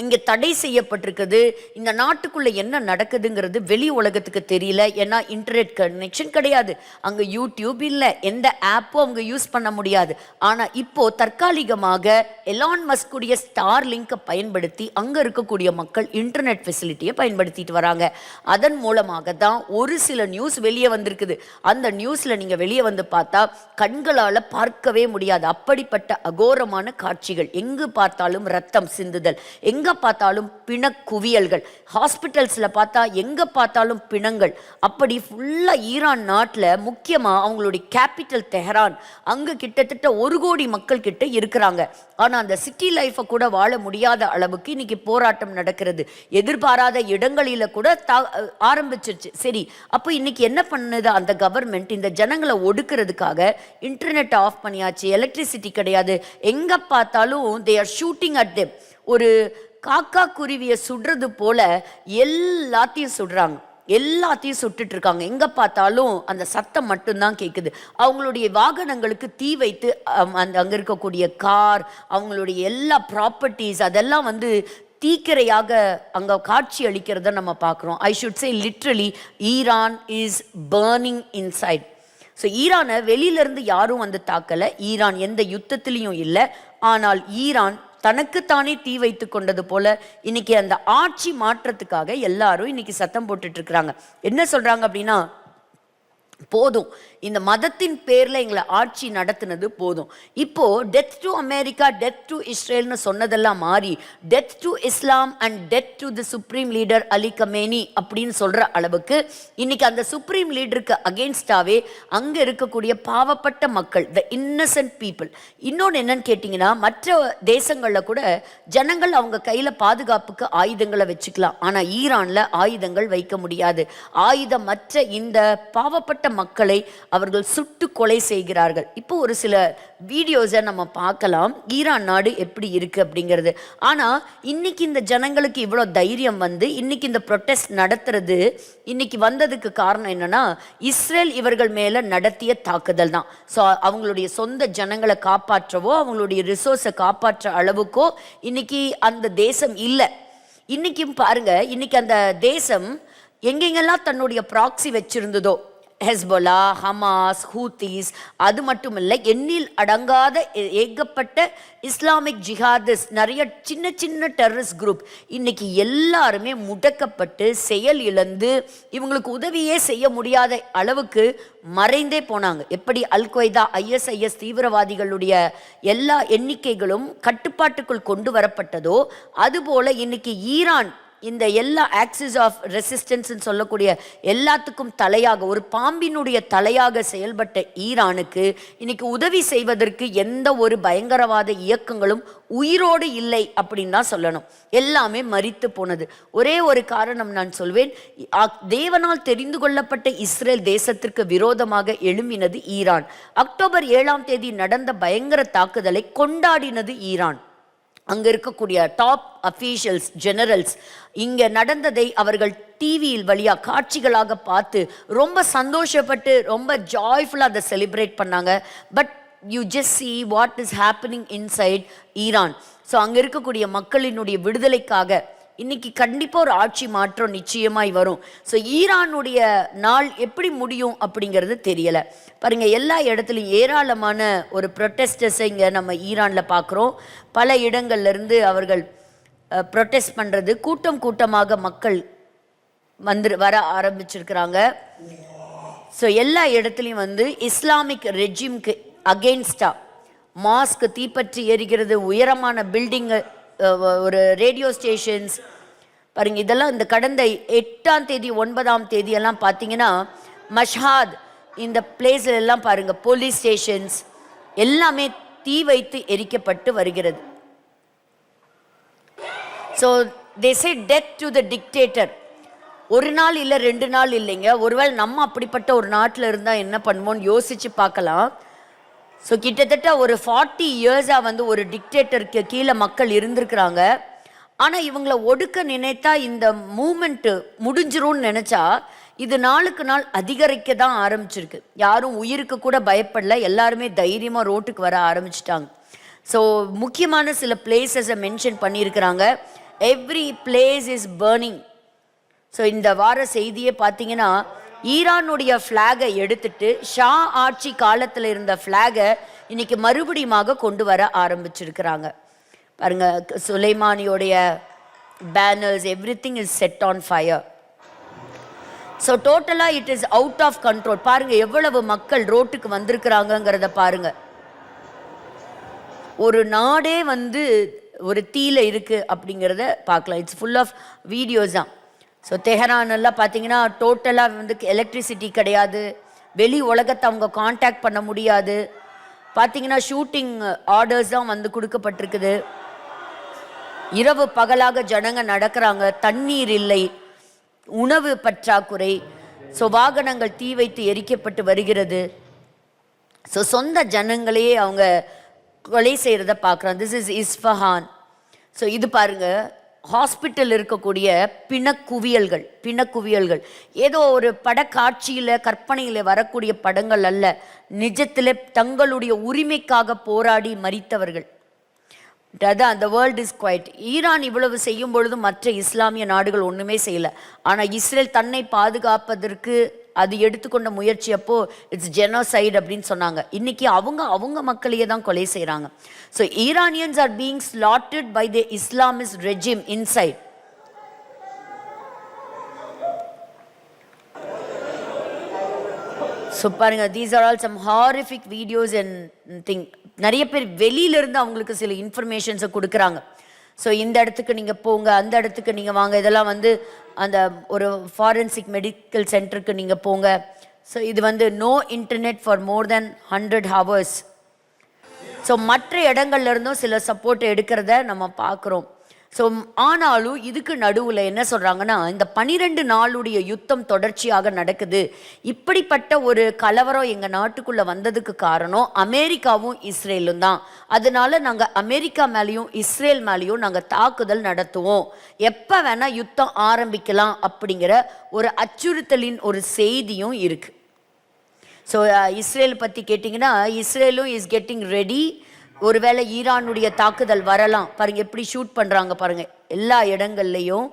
[SPEAKER 1] இங்கே தடை செய்யப்பட்டிருக்குது. இந்த நாட்டுக்குள்ளே என்ன நடக்குதுங்கிறது வெளி உலகத்துக்கு தெரியல. ஏன்னா இன்டர்நெட் கனெக்ஷன் கிடையாது, அங்கே யூடியூப் இல்லை, எந்த ஆப்பும் அவங்க யூஸ் பண்ண முடியாது. ஆனால் இப்போது தற்காலிகமாக எலான் மஸ்குடைய ஸ்டார் லிங்கை பயன்படுத்தி அங்கே இருக்கக்கூடிய மக்கள் இன்டர்நெட் ஃபெசிலிட்டியை பயன்படுத்திட்டு வராங்க. அதன் மூலமாக தான் ஒரு சில நியூஸ் வெளியே வந்திருக்குது. அந்த நியூஸில் நீங்கள் வெளியே வந்து பார்த்தா கண்களால் பார்க்கவே முடியாது. அப்படிப்பட்ட அகோரமான காட்சிகள். எங்கு பார்த்தாலும் ரத்தம் சிந்துதல், எங்க பார்த்தாலும் பிணக்குவியல்கள், ஹாஸ்பிட்டல்ஸ்ல பார்த்தா எங்க பார்த்தாலும் பிணங்கள். அப்படி ஃபுல்லா ஈரான் நாட்டில் முக்கியமா அவங்களுடைய கேபிட்டல் தெஹரான், அங்க கிட்டத்தட்ட 1 கோடி மக்கள் கிட்ட இருக்கிறாங்க. ஆனா அந்த சிட்டி லைஃபை கூட வாழ முடியாத அளவுக்கு இன்னைக்கு போராட்டம் நடக்கிறது. எதிர்பாராத இடங்களில கூட ஆரம்பிச்சிருச்சு. சரி, அப்போ இன்னைக்கு என்ன பண்ணுது அந்த கவர்மெண்ட்? இந்த ஜனங்களை ஒடுக்கிறதுக்காக இன்டர்நெட் ஆஃப் பண்ணியாச்சு, எலக்ட்ரிசிட்டி கிடையாது, எங்க பார்த்தாலும் they are shooting at them. ஒரு காக்கா குருவியை சுடுறது போல எல்லாத்தையும் சுடுறாங்க, எல்லாத்தையும் சுட்டுட்டு இருக்காங்க. எங்க பார்த்தாலும் அந்த சத்தம் மட்டும்தான் கேட்குது. அவங்களுடைய வாகனங்களுக்கு தீ வைத்து அங்க இருக்கக்கூடிய கார், அவங்களுடைய எல்லா ப்ராப்பர்ட்டிஸ் அதெல்லாம் தீக்கிரையாக அங்கே காட்சி அளிக்கிறத நம்ம பார்க்குறோம். I should say literally Iran is burning inside. So ஈரானை வெளியிலேருந்து யாரும் தாக்கலை, ஈரான் எந்த யுத்தத்திலையும் இல்லை. ஆனால் ஈரான் தனக்குத்தானே தீ வைத்து கொண்டது போல இன்னைக்கு அந்த ஆட்சி மாற்றத்துக்காக எல்லாரும் இன்னைக்கு சத்தம் போட்டுட்டு இருக்கிறாங்க. என்ன சொல்றாங்க அப்படின்னா, போதும், இந்த மதத்தின் பேர்ல எங்களை ஆட்சி நடத்தினது போதும். இப்போ death to America, death to இஸ்ரேல்னு சொன்னதெல்லாம் மாறி death to Islam and death to the supreme leader Ali Khamenei அப்படின்னு சொல்ற அளவுக்கு இன்னைக்கு அந்த சுப்ரீம் லீடருக்கு அகெயின்ஸ்டாவே அங்க இருக்கக்கூடிய பாவப்பட்ட மக்கள், த இன்னசென்ட் பீப்புள். இன்னொன்று என்னன்னு கேட்டிங்கன்னா, மற்ற தேசங்கள்ல கூட ஜனங்கள் அவங்க கையில பாதுகாப்புக்கு ஆயுதங்களை வச்சுக்கலாம். ஆனா ஈரான்ல ஆயுதங்கள் வைக்க முடியாது. ஆயுதமற்ற இந்த பாவப்பட்ட மக்களை அவர்கள் சுட்டு கொலை செய்கிறார்கள். இப்போ ஒரு சில வீடியோஸை நம்ம பார்க்கலாம், ஈரான் நாடு எப்படி இருக்கு அப்படிங்கிறது. ஆனா இன்னைக்கு இந்த ஜனங்களுக்கு இவ்வளோ தைரியம் இன்னைக்கு இந்த ப்ரொட்டஸ்ட் நடத்துறது இன்னைக்கு வந்ததுக்கு காரணம் என்னன்னா, இஸ்ரேல் இவர்கள் மேல நடத்திய தாக்குதல் தான். ஸோ அவங்களுடைய சொந்த ஜனங்களை காப்பாற்றவோ அவங்களுடைய ரிசோர்ஸை காப்பாற்ற அளவுக்கோ இன்னைக்கு அந்த தேசம் இல்லை. இன்னைக்கும் பாருங்க, இன்னைக்கு அந்த தேசம் எங்கெங்கெல்லாம் தன்னுடைய ப்ராக்சி வச்சிருந்ததோ, ஹெஸ்போலா, ஹமாஸ், ஹூத்தீஸ், அது மட்டும் இல்லை, எண்ணில் அடங்காத ஏகப்பட்ட இஸ்லாமிக் ஜிஹாதிஸ்ட், நிறைய சின்ன சின்ன டெரரிஸ்ட் குரூப் இன்னைக்கு எல்லாருமே முடக்கப்பட்டு செயல் இழந்து இவங்களுக்கு உதவியே செய்ய முடியாத அளவுக்கு மறைந்தே போனாங்க. எப்படி அல் கொய்தா, ISIS தீவிரவாதிகளுடைய எல்லா எண்ணிக்கைகளும் கட்டுப்பாட்டுக்குள் கொண்டு வரப்பட்டதோ அதுபோல இன்னைக்கு ஈரான் இந்த எல்லா ஆக்சிஸ் ஆஃப் ரெசிஸ்டன்ஸ் சொல்லக்கூடிய எல்லாத்துக்கும் தலையாக, ஒரு பாம்பினுடைய தலையாக செயல்பட்ட ஈரானுக்கு இன்னைக்கு உதவி செய்வதற்கு எந்த ஒரு பயங்கரவாத இயக்கங்களும் உயிரோடு இல்லை அப்படின்னு தான் சொல்லணும். எல்லாமே மரித்து போனது. ஒரே ஒரு காரணம் நான் சொல்வேன், தேவனால் தெரிந்து கொள்ளப்பட்ட இஸ்ரேல் தேசத்திற்கு விரோதமாக எழும்பினது ஈரான். அக்டோபர் 7ஆம் தேதி நடந்த பயங்கர தாக்குதலை கொண்டாடினது ஈரான். அங்கே இருக்கக்கூடிய டாப் அஃபீஷியல்ஸ், ஜெனரல்ஸ் இங்கே நடந்ததை அவர்கள் டிவியில் வழியாக காட்சிகளாக பார்த்து ரொம்ப சந்தோஷப்பட்டு ரொம்ப ஜாய்ஃபுல்லாக அதை செலிப்ரேட் பண்ணாங்க. But you just see what is happening inside Iran. So அங்கே இருக்கக்கூடிய மக்களினுடைய விடுதலைக்காக இன்னைக்கு கண்டிப்பாக ஒரு ஆட்சி மாற்றம் நிச்சயமாய் வரும். ஸோ ஈரானுடைய நாள் எப்படி முடியும் அப்படிங்கிறது தெரியலை. பாருங்கள், எல்லா இடத்துலையும் ஏராளமான ஒரு ப்ரொட்டஸ்டர்ஸை இங்கே நம்ம ஈரானில் பார்க்குறோம். பல இடங்கள்லேருந்து அவர்கள் ப்ரொட்டஸ்ட் பண்ணுறது, கூட்டம் கூட்டமாக மக்கள் வர ஆரம்பிச்சிருக்கிறாங்க. ஸோ எல்லா இடத்துலையும் இஸ்லாமிக் ரெஜிம்க்கு அகெயின்ஸ்டாக மாஸ்க் தீப்பற்றி எரிகிறது, உயரமான பில்டிங்கு, ஒரு ரேடியோ ஸ்டேஷன்ஸ் பாருங்கள். இதெல்லாம் இந்த கடந்த 8ஆம் தேதி 9ஆம் தேதி எல்லாம் பார்த்தீங்கன்னா மஷ்ஹாத் இந்த பிளேஸில் எல்லாம் பாருங்கள், போலீஸ் ஸ்டேஷன்ஸ் எல்லாமே தீ வைத்து எரிக்கப்பட்டு வருகிறது. So they say death to the dictator. ஒரு நாள் இல்லை, 2 நாள் இல்லைங்க. ஒருவேளை நம்ம அப்படிப்பட்ட ஒரு நாட்டில் இருந்தால் என்ன பண்ணுவோன்னு யோசித்து பார்க்கலாம். ஸோ கிட்டத்தட்ட ஒரு 40 இயர்ஸாக ஒரு டிக்டேட்டருக்கு கீழே மக்கள் இருந்திருக்கிறாங்க. ஆனால் இவங்களை ஒடுக்க நினைத்தா இந்த மூமெண்ட்டு முடிஞ்சிரும்னு நினச்சா இது நாளுக்கு நாள் அதிகரிக்க தான் ஆரம்பிச்சிருக்கு. யாரும் உயிருக்கு கூட பயப்படல, எல்லாருமே தைரியமாக ரோட்டுக்கு வர ஆரம்பிச்சிட்டாங்க. ஸோ முக்கியமான சில பிளேசஸை மென்ஷன் பண்ணியிருக்கிறாங்க. Every place is burning. So இந்த வார செய்தியே பார்த்தீங்கன்னா ஈரானுடைய ஃப்ளாகை எடுத்துட்டு ஷா ஆட்சி காலத்தில் இருந்த ஃப்ளாகை இன்னைக்கு மறுபடியுமாக கொண்டு வர ஆரம்பிச்சிருக்கிறாங்க. பாருங்க, சுலைமானியோடைய banners, everything is set on fire. So டோட்டலாக it is out of control. பாருங்க எவ்வளவு மக்கள் ரோட்டுக்கு வந்திருக்கிறாங்கிறத பாருங்க. ஒரு நாடே ஒரு தீல இருக்கு அப்படிங்கிறத பார்க்கலாம். இட்ஸ் ஃபுல் ஆஃப் வீடியோஸ் தான். ஸோ தெஹரான் எல்லாம் பார்த்தீங்கன்னா டோட்டலாக எலக்ட்ரிசிட்டி கிடையாது, வெளி உலகத்தை அவங்க காண்டாக்ட் பண்ண முடியாது. பார்த்தீங்கன்னா ஷூட்டிங் ஆர்டர்ஸ் தான் கொடுக்கப்பட்டிருக்குது. இரவு பகலாக ஜனங்க நடக்கிறாங்க, தண்ணீர் இல்லை, உணவு பற்றாக்குறை. ஸோ வாகனங்கள் தீ வைத்து எரிக்கப்பட்டு வருகிறது. ஸோ சொந்த ஜனங்களையே அவங்க கொலை செய்கிறத பார்க்குறாங்க. This is Isfahan. ஸோ இது பாருங்கள், ஹாஸ்பிட்டல் இருக்கக்கூடிய பிணக்குவியல்கள் ஏதோ ஒரு படக்காட்சியில் கற்பனையில் வரக்கூடிய படங்கள் அல்ல, நிஜத்தில் தங்களுடைய உரிமைக்காக போராடி மரித்தவர்கள். அதான் அந்த வேர்ல்ட் இஸ் குவைட். ஈரான் இவ்வளவு செய்யும் பொழுது மற்ற இஸ்லாமிய நாடுகள் ஒன்றுமே செய்யலை. ஆனால் இஸ்ரேல் தன்னை பாதுகாப்பதற்கு அது எடுத்துக்கொண்ட முயற்சி அப்போ இட்ஸ் ஜெனோசைட் அப்படின்னு சொன்னாங்க. இன்னைக்கு அவங்க மக்களையே தான் கொலை செய்கிறாங்க. So Iranians are being slaughtered by the Islamist regime inside. So பாருங்க, these are all some horrific videos and thing. நிறைய பேர் வெளியிலேருந்து அவங்களுக்கு சில இன்ஃபர்மேஷன்ஸை கொடுக்குறாங்க. ஸோ இந்த இடத்துக்கு நீங்கள் போங்க, அந்த இடத்துக்கு நீங்கள் வாங்க, இதெல்லாம் அந்த ஒரு ஃபாரன்சிக் மெடிக்கல் சென்டருக்கு நீங்கள் போங்க. ஸோ இது no internet for more then 100 hours. So மற்ற இடங்கள்ல இருந்தும் சில சப்போர்ட் எடுக்கிறத நம்ம பார்க்குறோம். ஸோ ஆனாலும் இதுக்கு நடுவில் என்ன சொல்கிறாங்கன்னா, இந்த 12 நாளுடைய யுத்தம் தொடர்ச்சியாக நடக்குது. இப்படிப்பட்ட ஒரு கலவரம் எங்கள் நாட்டுக்குள்ளே வந்ததுக்கு காரணம் அமெரிக்காவும் இஸ்ரேலும் தான். அதனால நாங்கள் அமெரிக்கா மேலேயும் இஸ்ரேல் மேலேயும் நாங்கள் தாக்குதல் நடத்துவோம், எப்போ வேணால் யுத்தம் ஆரம்பிக்கலாம் அப்படிங்கிற ஒரு அச்சுறுத்தலின் ஒரு செய்தியும் இருக்குது. ஸோ இஸ்ரேல் பற்றி கேட்டிங்கன்னா, இஸ்ரேலும் இஸ் கெட்டிங் ரெடி. ஒருவேளை ஈரானுடைய தாக்குதல் வரலாம். பாருங்க எப்படி ஷூட் பண்ணுறாங்க பாருங்க எல்லா இடங்கள்லையும்.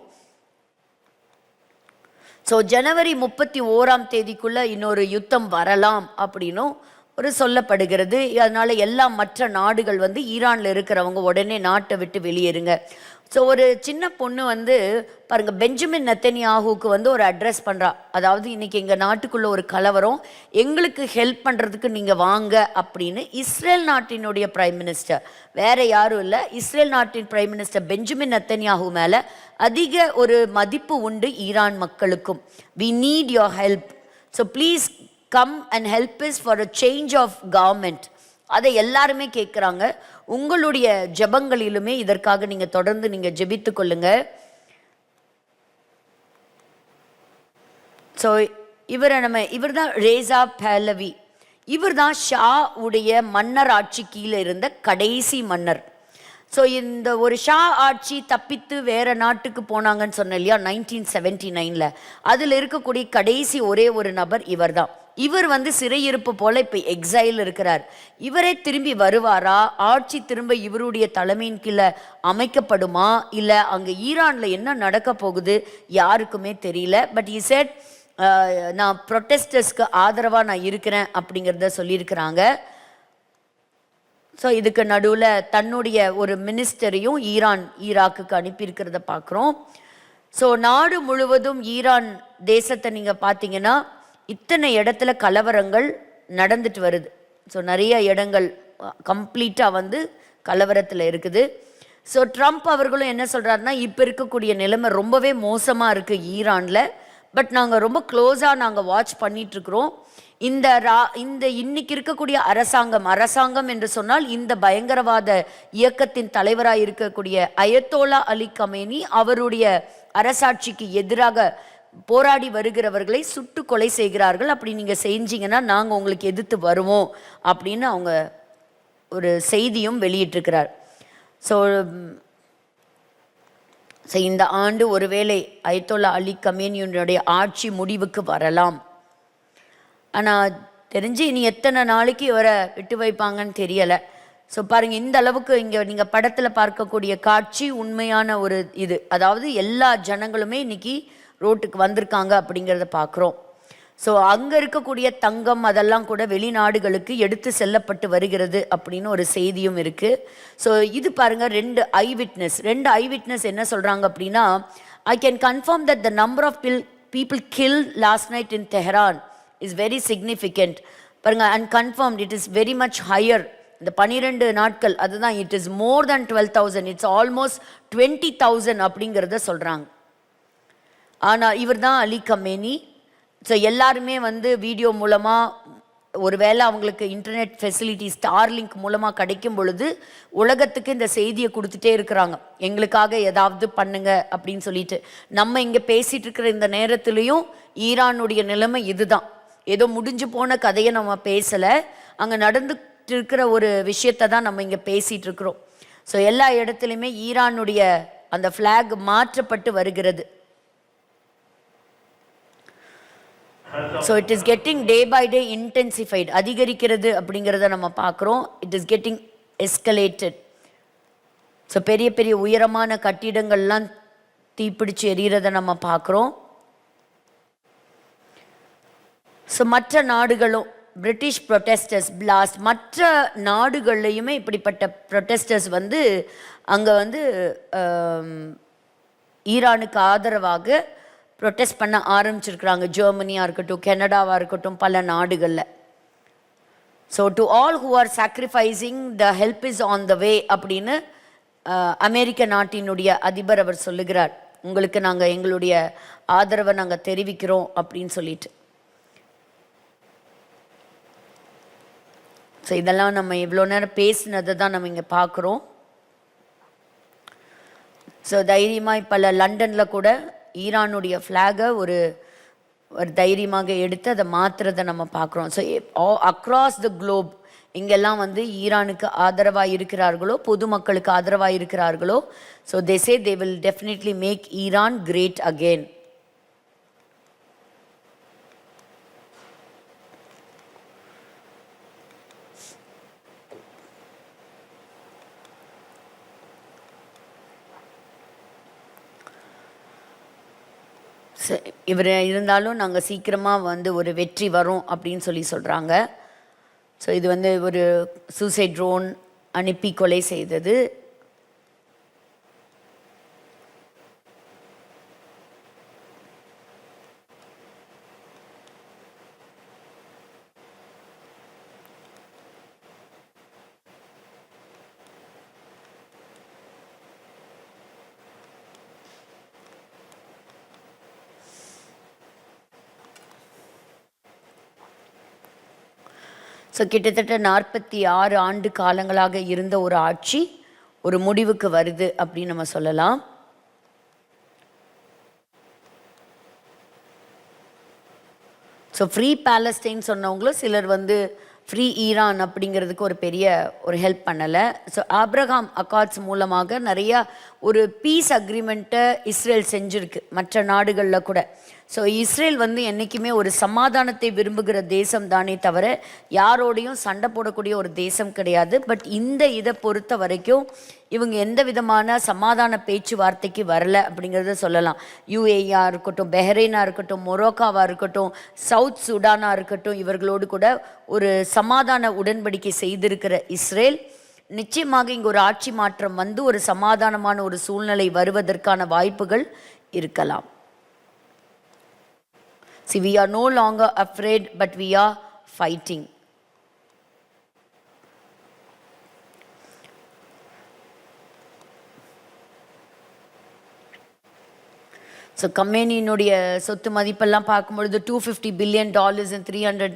[SPEAKER 1] ஸோ ஜனவரி 31ஆம் தேதிக்குள்ளே இன்னொரு யுத்தம் வரலாம் அப்படின்னும் ஒரு சொல்லப்படுகிறது. அதனால் எல்லா மற்ற நாடுகள் ஈரானில் இருக்கிறவங்க உடனே நாட்டை விட்டு வெளியேறுங்க. ஸோ ஒரு சின்ன பொண்ணு பாருங்கள், பெஞ்சமின் நெத்தன்யாஹுக்கு ஒரு அட்ரஸ் பண்ணுறா. அதாவது இன்றைக்கி எங்கள் நாட்டுக்குள்ளே ஒரு கலவரம், எங்களுக்கு ஹெல்ப் பண்ணுறதுக்கு நீங்கள் வாங்க அப்படின்னு இஸ்ரேல் நாட்டினுடைய பிரைம் மினிஸ்டர், வேறு யாரும் இல்லை, இஸ்ரேல் நாட்டின் பிரைம் மினிஸ்டர் பெஞ்சமின் நெத்தன்யாஹு மேலே அதிக ஒரு மதிப்பு உண்டு ஈரான் மக்களுக்கும். We need your help, so please come and help is for a change of government. அதை எல்லாருமே கேட்குறாங்க. உங்களுடைய ஜெபங்களிலுமே இதற்காக நீங்கள் தொடர்ந்து நீங்கள் ஜெபித்து கொள்ளுங்க. ஸோ இவர் தான் ரேசா பஹலவி. இவர் தான் ஷா உடைய மன்னர் ஆட்சி கீழே இருந்த கடைசி மன்னர். ஸோ இந்த ஒரு ஷா ஆட்சி தப்பித்து வேறு நாட்டுக்கு போனாங்கன்னு சொன்னேன் இல்லையா 1979. அதில் இருக்கக்கூடிய கடைசி ஒரே ஒரு நபர் இவர் தான். இவர் வந்து சிறையிருப்பு போல இப்போ எக்ஸைல் இருக்கிறார். இவரே திரும்பி வருவாரா, ஆட்சி திரும்ப இவருடைய தலைமையின் கீழே அமைக்கப்படுமா, இல்லை அங்கே ஈரானில் என்ன நடக்க போகுது யாருக்குமே தெரியல. பட் he said நான் ப்ரொட்டஸ்டர்ஸ்க்கு ஆதரவாக நான் இருக்கிறேன் அப்படிங்கிறத சொல்லியிருக்கிறாங்க. ஸோ இதுக்கு நடுவில் தன்னுடைய ஒரு மினிஸ்டரையும் ஈராக்குக்கு அனுப்பியிருக்கிறத பார்க்குறோம். ஸோ நாடு முழுவதும் ஈரான் தேசத்தை நீங்கள் பார்த்தீங்கன்னா இத்தனை இடத்துல கலவரங்கள் நடந்துட்டு வருது. ஸோ நிறைய இடங்கள் கம்ப்ளீட்டாக வந்து கலவரத்தில் இருக்குது. ஸோ ட்ரம்ப் அவர்களும் என்ன சொல்கிறாருன்னா, இப்போ இருக்கக்கூடிய நிலைமை ரொம்பவே மோசமாக இருக்குது ஈரானில். பட் நாங்கள் ரொம்ப க்ளோஸாக நாங்கள் வாட்ச் பண்ணிகிட்ருக்குறோம். இந்த இன்னைக்கு இருக்கக்கூடிய அரசாங்கம் என்று சொன்னால் இந்த பயங்கரவாத இயக்கத்தின் தலைவராக இருக்கக்கூடிய அயத்தோலா அலி கமேனி அவருடைய அரசாட்சிக்கு எதிராக போராடி வருகிறவர்களை சுட்டு கொலை செய்கிறார்கள். அப்படி நீங்கள் செஞ்சீங்கன்னா நாங்கள் உங்களுக்கு எதிர்த்து வருவோம் அப்படின்னு அவங்க ஒரு செய்தியும் வெளியிட்டிருக்கிறார். ஸோ இந்த ஆண்டு ஒருவேளை அயத்தோலா அலி கமேனியுடைய ஆட்சி முடிவுக்கு வரலாம். ஆனால் தெரிஞ்சு இனி எத்தனை நாளைக்கு இவரை விட்டு வைப்பாங்கன்னு தெரியலை. ஸோ பாருங்கள், இந்த அளவுக்கு இங்கே நீங்கள் படத்தில் பார்க்கக்கூடிய காட்சி உண்மையான ஒரு இது. அதாவது எல்லா ஜனங்களுமே இன்னைக்கு ரோட்டுக்கு வந்திருக்காங்க அப்படிங்கிறத பார்க்குறோம். ஸோ அங்கே இருக்கக்கூடிய தங்கம் அதெல்லாம் கூட வெளிநாடுகளுக்கு எடுத்து செல்லப்பட்டு வருகிறது அப்படின்னு ஒரு செய்தியும் இருக்குது. ஸோ இது பாருங்கள், ரெண்டு ஐ விட்னஸ் என்ன சொல்கிறாங்க அப்படின்னா, I can confirm that the number of people killed last night in Tehran is very significant. பாருங்க, and confirmed it is very much higher. இந்த 12 நாட்கள் அதுதான், it is more than 12,000, it's almost 20,000 அப்படிங்கிறத சொல்கிறாங்க. ஆனால் இவர் தான் அலி கமேனி. ஸோ எல்லாருமே வந்து வீடியோ மூலமாக ஒருவேளை அவங்களுக்கு இன்டர்நெட் ஃபெசிலிட்டி ஸ்டார்லிங்க் மூலமாக கிடைக்கும் பொழுது உலகத்துக்கு இந்த செய்தியை கொடுத்துட்டே இருக்கிறாங்க, எங்களுக்காக ஏதாவது பண்ணுங்க அப்படின்னு சொல்லிட்டு. நம்ம இங்கே பேசிகிட்டு இருக்கிற இந்த நேரத்துலையும் ஈரானுடைய நிலைமை இதுதான். ஏதோ முடிஞ்சு போன கதையை நம்ம பேசலை, அங்கே நடந்துட்டு இருக்கிற ஒரு விஷயத்தை தான் நம்ம இங்கே பேசிகிட்டு இருக்கிறோம். ஸோ எல்லா இடத்துலையுமே ஈரானுடைய அந்த ஃப்ளாக் மாற்றப்பட்டு வருகிறது. So it is getting day by day intensified, அதிகரிக்கிறது அப்படிங்கிறத நம்ம பார்க்குறோம். It is getting escalated. So பெரிய பெரிய உயரமான கட்டிடங்கள்லாம் தீப்பிடிச்சு எரியறதை நம்ம பார்க்குறோம். ஸோ மற்ற நாடுகளும் பிரிட்டிஷ் ப்ரொட்டஸ்டர்ஸ் பிளாஸ்ட், மற்ற நாடுகள்லையுமே இப்படிப்பட்ட ப்ரொட்டஸ்டர்ஸ் வந்து அங்கே வந்து ஈரானுக்கு ஆதரவாக ப்ரொட்டஸ்ட் பண்ண ஆரம்பிச்சிருக்கிறாங்க. ஜெர்மனியாக இருக்கட்டும், கனடாவாக இருக்கட்டும், பல நாடுகளில். So to all who are sacrificing the help is on the way அப்படின்னு அமெரிக்க நாட்டினுடைய அதிபர் அவர் சொல்லுகிறார். உங்களுக்கு நாங்கள் எங்களுடைய ஆதரவை நாங்கள் தெரிவிக்கிறோம் அப்படின்னு சொல்லிட்டு. ஸோ இதெல்லாம் நம்ம இவ்வளோ நேரம் பேசினதை தான் நம்ம இங்கே பார்க்குறோம். ஸோ தைரியமாக பல லண்டனில் கூட ஈரானுடைய ஃப்ளாகை ஒரு தைரியமாக எடுத்து அதை மாற்றுறதை நம்ம பார்க்குறோம். ஸோ அக்ராஸ் த குளோப் இங்கெல்லாம் வந்து ஈரானுக்கு ஆதரவாக இருக்கிறார்களோ, பொதுமக்களுக்கு ஆதரவாக இருக்கிறார்களோ, so they say they will definitely make Iran great again. இவர் இருந்தாலும் நாங்கள் சீக்கிரமாக வந்து ஒரு வெற்றி வரும் அப்படின்னு சொல்கிறாங்க. ஸோ இது வந்து ஒரு சூசைட் ட்ரோன் அனுப்பி கொலை செய்தது. ஸோ கிட்டத்தட்ட 46 ஆண்டு காலங்களாக இருந்த ஒரு ஆட்சி ஒரு முடிவுக்கு வருது அப்படின்னு நம்ம சொல்லலாம். ஸோ ஃப்ரீ பாலஸ்டைன் சொன்னவங்களும் சிலர் வந்து ஃப்ரீ ஈரான் அப்படிங்கிறதுக்கு ஒரு பெரிய ஒரு ஹெல்ப் பண்ணலை. ஸோ ஆப்ரஹாம் அக்கார்ட்ஸ் மூலமாக நிறையா ஒரு பீஸ் அக்ரிமெண்ட்டை இஸ்ரேல் செஞ்சுருக்கு மற்ற நாடுகளில் கூட. ஸோ இஸ்ரேல் வந்து என்றைக்குமே ஒரு சமாதானத்தை விரும்புகிற தேசம் தானே தவிர யாரோடையும் சண்டை போடக்கூடிய ஒரு தேசம் கிடையாது. பட் இதை பொறுத்த வரைக்கும் இவங்க எந்த விதமான சமாதான பேச்சுவார்த்தைக்கு வரல அப்படிங்கிறத சொல்லலாம். யுஏஇயாக இருக்கட்டும், பெஹ்ரைனாக இருக்கட்டும், மொரோக்காவாக இருக்கட்டும், சவுத் சூடானாக இருக்கட்டும், இவர்களோடு கூட ஒரு சமாதான உடன்படிக்கை செய்திருக்கிற இஸ்ரேல் நிச்சயமாக இங்கே ஒரு ஆட்சி மாற்றம் வந்து ஒரு சமாதானமான ஒரு சூழ்நிலை வருவதற்கான வாய்ப்புகள் இருக்கலாம். See, we are no longer afraid, but we are fighting. So கம்பெனியினுடைய சொத்து மதிப்பெல்லாம் பார்க்கும்பொழுது $250 billion and 300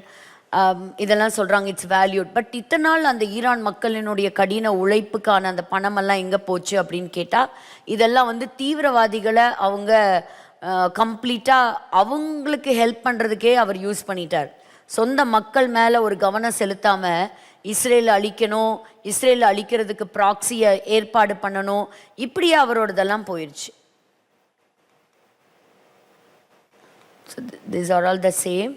[SPEAKER 1] இதெல்லாம் சொல்கிறாங்க இட்ஸ் வேல்யூட். பட் இத்தனை நாள் அந்த ஈரான் மக்களினுடைய கடின உழைப்புக்கான அந்த பணமெல்லாம் எங்கே போச்சு அப்படின்னு கேட்டால், இதெல்லாம் வந்து தீவிரவாதிகளை அவங்க கம்ப்ளீட்டாக அவங்களுக்கு ஹெல்ப் பண்ணுறதுக்கே அவர் யூஸ் பண்ணிட்டார். சொந்த மக்கள் மேலே ஒரு கவனம் செலுத்தாமல் இஸ்ரேலை அழிக்கணும், இஸ்ரேலை அழிக்கிறதுக்கு ப்ராக்சியை ஏற்பாடு பண்ணணும், இப்படியே அவரோடதெல்லாம் போயிடுச்சு. So these are all the same.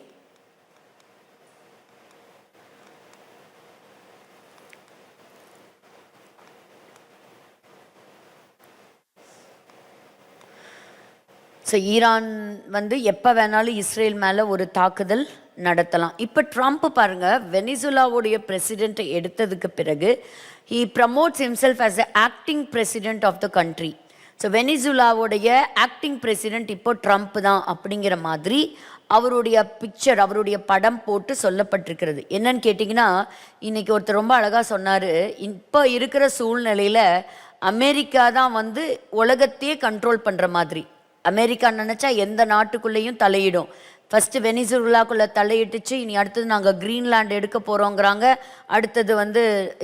[SPEAKER 1] So Iran வந்து எப்போ வேணாலும் இஸ்ரேல் மேலே ஒரு தாக்குதல் நடத்தலாம். இப்போ ட்ரம்ப் பாருங்கள், வெனிசுலாவுடைய பிரசிடெண்ட்டை எடுத்ததுக்கு பிறகு he promotes himself as a acting president of the country. So வெனிசுலாவுடைய ஆக்டிங் பிரசிடெண்ட் இப்போ ட்ரம்ப் தான் அப்படிங்கிற மாதிரி அவருடைய பிக்சர், அவருடைய படம் போட்டு சொல்லப்பட்டிருக்கிறது. என்னன்னு கேட்டிங்கன்னா, இன்றைக்கி ஒருத்தர் ரொம்ப அழகாக சொன்னார், இப்போ இருக்கிற சூழ்நிலையில் அமெரிக்கா தான் வந்து உலகத்தையே கண்ட்ரோல் பண்ணுற மாதிரி. அமெரிக்கா நினச்சா எந்த நாட்டுக்குள்ளேயும் தலையிடும். ஃபஸ்ட்டு வெனிசுலாக்குள்ளே தலையிட்டுச்சு, இனி அடுத்தது நாங்கள் கிரீன்லாண்ட் எடுக்க போகிறோங்கிறாங்க, அடுத்தது வந்து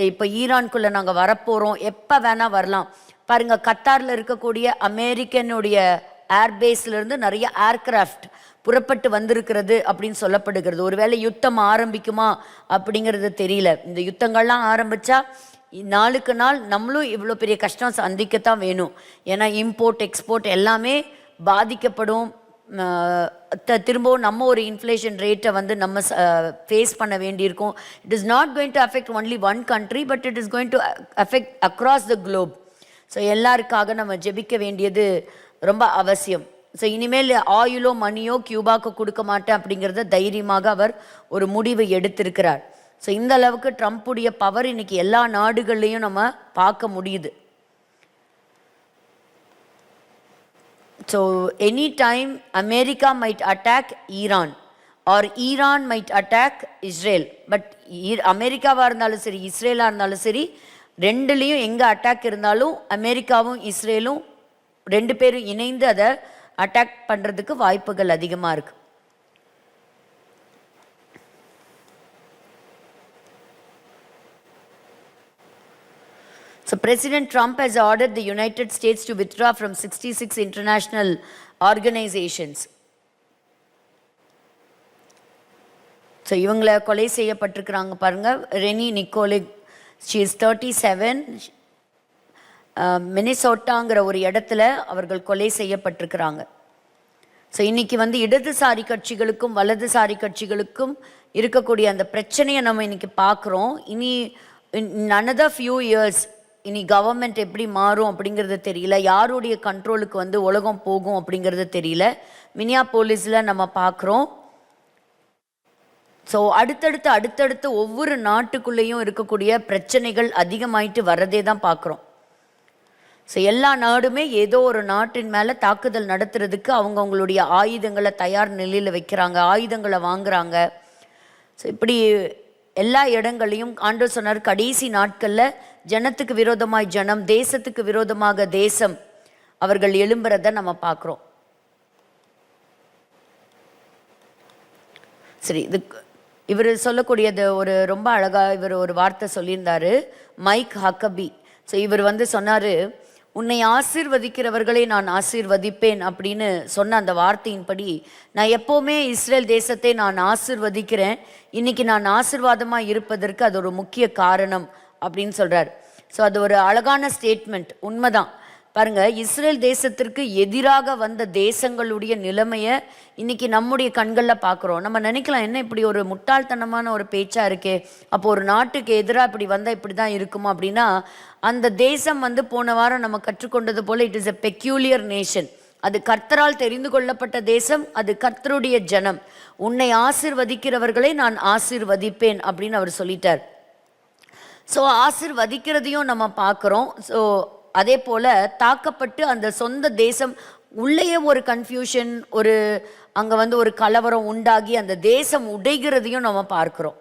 [SPEAKER 1] இப்போ ஈரான்குள்ளே நாங்கள் வரப்போகிறோம், எப்போ வேணால் வரலாம். பாருங்கள், கத்தாரில் இருக்கக்கூடிய அமெரிக்கனுடைய ஏர்பேஸ்லேருந்து நிறைய ஏர்கிராஃப்ட் புறப்பட்டு வந்திருக்கிறது அப்படின்னு சொல்லப்படுகிறது. ஒருவேளை யுத்தம் ஆரம்பிக்குமா அப்படிங்கிறது தெரியல. இந்த யுத்தங்கள்லாம் ஆரம்பித்தா நாளுக்கு நாள் நம்மளும் இவ்வளோ பெரிய கஷ்டம் சந்திக்கத்தான் வேணும். ஏன்னா இம்போர்ட் எக்ஸ்போர்ட் எல்லாமே பாதிக்கப்படும். திரும்பவும் நம்ம ஒரு இன்ஃப்ளேஷன் ரேட்டை வந்து நம்ம ஃபேஸ் பண்ண வேண்டியிருக்கும். It is not going to affect only one country, but it is going to affect across the globe. So எல்லாருக்காக நம்ம ஜெபிக்க வேண்டியது ரொம்ப அவசியம். ஸோ இனிமேல் ஆயிலோ மணியோ கியூபாக்கு கொடுக்க மாட்டேன் அப்படிங்கிறத தைரியமாக அவர் ஒரு முடிவை எடுத்திருக்கிறார். ஸோ இந்த அளவுக்கு ட்ரம்ப்புடைய பவர் இன்னைக்கு எல்லா நாடுகள்லையும் நம்ம பார்க்க முடியுது. So any time America might attack Iran or Iran might attack Israel. But அமெரிக்காவாக இருந்தாலும் சரி, இஸ்ரேலாக இருந்தாலும் சரி, ரெண்டுலேயும் எங்கே அட்டாக் இருந்தாலும் அமெரிக்காவும் இஸ்ரேலும் ரெண்டு பேரும் இணைந்து அதை அட்டாக் பண்ணுறதுக்கு வாய்ப்புகள் அதிகமாக இருக்குது. So President Trump has ordered the United States to withdraw from 66 international organizations. So இவங்களை கொலை செய்யப்பட்டிருக்கிறாங்க பாருங்க. ரெனி நிக்கோலிக், she is 37, மினிசோட்டாங்கிற ஒரு இடத்துல அவர்கள் கொலை செய்யப்பட்டிருக்கிறாங்க. ஸோ இன்றைக்கி வந்து இடதுசாரி கட்சிகளுக்கும் வலதுசாரி கட்சிகளுக்கும் இருக்கக்கூடிய அந்த பிரச்சனையை நம்ம இன்றைக்கி பார்க்குறோம். இனி another few years இனி கவர்மெண்ட் எப்படி மாறும் அப்படிங்கிறது தெரியல, யாருடைய கண்ட்ரோலுக்கு வந்து உலகம் போகும் அப்படிங்கிறது தெரியல. மினியாபோலிஸில் நம்ம பார்க்குறோம். ஸோ அடுத்தடுத்து ஒவ்வொரு நாட்டுக்குள்ளேயும் இருக்கக்கூடிய பிரச்சனைகள் அதிகமாயிட்டு வரதே தான் பார்க்குறோம். ஸோ எல்லா நாடுமே ஏதோ ஒரு நாட்டின் மேலே தாக்குதல் நடத்துறதுக்கு அவங்கவுங்களுடைய ஆயுதங்களை தயார் நிலையில் வைக்கிறாங்க, ஆயுதங்களை வாங்குறாங்க. ஸோ இப்படி எல்லா இடங்களையும் ஆண்டவர் சொன்னார், கடைசி நாட்களில் ஜனத்துக்கு விரோதமாய் ஜனம், தேசத்துக்கு விரோதமாக தேசம் அவர்கள் எழும்புறத நம்ம பார்க்குறோம். சரி, இது இவர் சொல்லக்கூடியது ஒரு ரொம்ப அழகாக இவர் ஒரு வார்த்தை சொல்லியிருந்தார், மைக் ஹக்கபி. ஸோ இவர் வந்து சொன்னார், உன்னை ஆசீர்வதிக்கிறவர்களை நான் ஆசீர்வதிப்பேன் அப்படின்னு சொன்ன அந்த வார்த்தையின்படி நான் எப்போவுமே இஸ்ரேல் தேசத்தை நான் ஆசீர்வதிக்கிறேன். இன்றைக்கி நான் ஆசீர்வாதமாக இருப்பதற்கு அது ஒரு முக்கிய காரணம் அப்படின்னு சொல்கிறார். ஸோ அது ஒரு அழகான ஸ்டேட்மெண்ட், உண்மைதான். பாருங்க, இஸ்ரேல் தேசத்திற்கு எதிராக வந்த தேசங்களுடைய நிலைமையை இன்னைக்கு நம்முடைய கண்களில் பார்க்குறோம். நம்ம நினைக்கலாம், என்ன இப்படி ஒரு முட்டாள்தனமான ஒரு பேச்சா இருக்கே, அப்போ ஒரு நாட்டுக்கு எதிராக இப்படி வந்தால் இப்படி தான் இருக்குமா அப்படின்னா, அந்த தேசம் போன வாரம் நம்ம கற்றுக்கொண்டது போல it is a peculiar nation. அது கர்த்தரால் தெரிந்து கொள்ளப்பட்ட தேசம், அது கர்த்தருடைய ஜனம். உன்னை ஆசிர்வதிக்கிறவர்களை நான் ஆசிர்வதிப்பேன் அப்படின்னு அவர் சொல்லிட்டார். ஸோ ஆசிர்வதிக்கிறதையும் நம்ம பார்க்குறோம். ஸோ அதே போல் தாக்கப்பட்டு அந்த சொந்த தேசம் உள்ளேயே ஒரு கன்ஃபியூஷன், ஒரு அங்கே ஒரு கலவரம் உண்டாகி அந்த தேசம் உடைகிறதையும் நம்ம பார்க்குறோம்.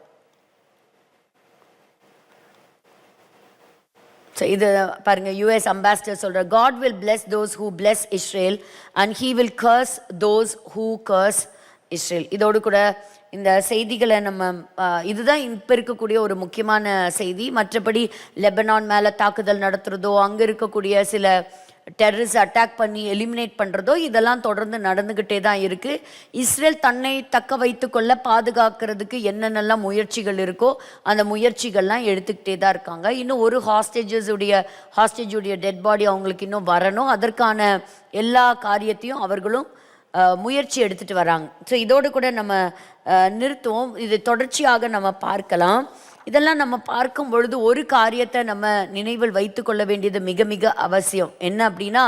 [SPEAKER 1] ஸோ இது பாருங்க, யூஎஸ் அம்பாசிடர் சொல்கிற, God will bless those who bless Israel and he will curse those who curse Israel. இதோடு கூட இந்த செய்திகளை நம்ம இதுதான் இப்போ இருக்கக்கூடிய ஒரு முக்கியமான செய்தி. மற்றபடி லெபனான் மேலே தாக்குதல் நடத்துகிறதோ, அங்கே இருக்கக்கூடிய சில டெரரிஸ்ட் அட்டாக் பண்ணி எலிமினேட் பண்ணுறதோ, இதெல்லாம் தொடர்ந்து நடந்துக்கிட்டே தான் இருக்குது. இஸ்ரேல் தன்னை தக்க வைத்து கொள்ள பாதுகாக்கிறதுக்கு என்னென்னலாம் முயற்சிகள் இருக்கோ அந்த முயற்சிகள்லாம் எடுத்துக்கிட்டே தான் இருக்காங்க. இன்னும் ஒரு ஹாஸ்டேஜுடைய டெட் பாடி அவங்களுக்கு இன்னும் வரணும். அதற்கான எல்லா காரியத்தையும் அவர்களும் முயற்சி எடுத்துகிட்டு வராங்க. ஸோ இதோடு கூட நம்ம நிறுத்துவோம். இது தொடர்ச்சியாக நம்ம பார்க்கலாம். இதெல்லாம் நம்ம பார்க்கும் பொழுது ஒரு காரியத்தை நம்ம நினைவில் வைத்து கொள்ள வேண்டியது மிக மிக அவசியம். என்ன அப்படின்னா,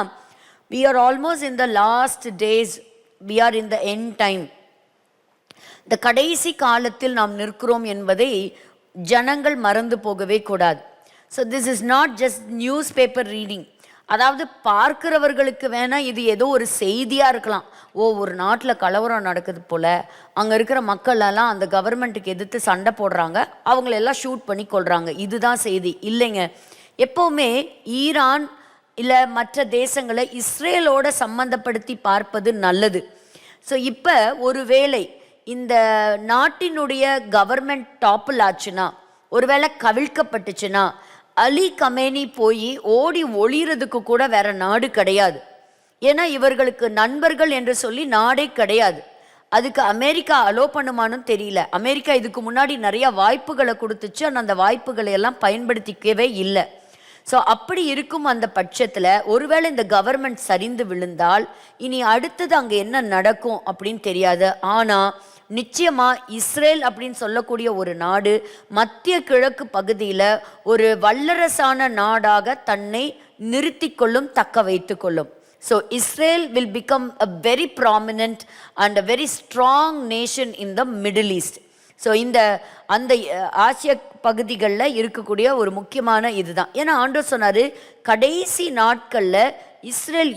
[SPEAKER 1] we are almost in the last days, we are in the end time. இந்த கடைசி காலத்தில் நாம் நிற்கிறோம் என்பதை ஜனங்கள் மறந்து போகவே கூடாது. So this is not just news paper reading. அதாவது பார்க்கிறவர்களுக்கு வேணால் இது ஏதோ ஒரு செய்தியாக இருக்கலாம். ஒரு நாட்டில் கலவரம் நடக்குது போல், அங்கே இருக்கிற மக்களெல்லாம் அந்த கவர்மெண்ட்டுக்கு எதிர்த்து சண்டை போடுறாங்க, அவங்களெல்லாம் ஷூட் பண்ணி கொள்கிறாங்க, இதுதான் செய்தி. இல்லைங்க, எப்போவுமே ஈரான் இல்லை மற்ற தேசங்களை இஸ்ரேலோட சம்மந்தப்படுத்தி பார்ப்பது நல்லது. ஸோ இப்போ ஒருவேளை இந்த நாட்டினுடைய கவர்மெண்ட் டாப்பிள் ஆச்சுன்னா, ஒருவேளை கவிழ்க்கப்பட்டுச்சுன்னா, அலி கமேனி போய் ஓடி ஒளிகிறதுக்கு கூட வேற நாடு கிடையாது. ஏன்னா இவர்களுக்கு நண்பர்கள் என்று சொல்லி நாடே கிடையாது. அதுக்கு அமெரிக்கா அலோ பண்ணுமானும் தெரியல. அமெரிக்கா இதுக்கு முன்னாடி நிறைய வாய்ப்புகளை கொடுத்துச்சு, ஆனால் அந்த வாய்ப்புகளை எல்லாம் பயன்படுத்திக்கவே இல்லை. ஸோ அப்படி இருக்கும் அந்த பட்சத்தில் ஒருவேளை இந்த கவர்மெண்ட் சரிந்து விழுந்தால் இனி அடுத்தது அங்கே என்ன நடக்கும் அப்படின்னு தெரியாது. ஆனால் நிச்சயமாக இஸ்ரேல் அப்படின்னு சொல்லக்கூடிய ஒரு நாடு மத்திய கிழக்கு பகுதியில் ஒரு வல்லரசான நாடாக தன்னை நிறுத்தி கொள்ளும், தக்க வைத்து கொள்ளும். So Israel will become a very prominent and a very strong nation in the middle east. So அந்த ஆசிய பகுதிகளில் இருக்கக்கூடிய ஒரு முக்கியமான இதுதான். ஏன்னா ஆண்டவர் சொன்னார், கடைசி நாட்களில் இஸ்ரேல்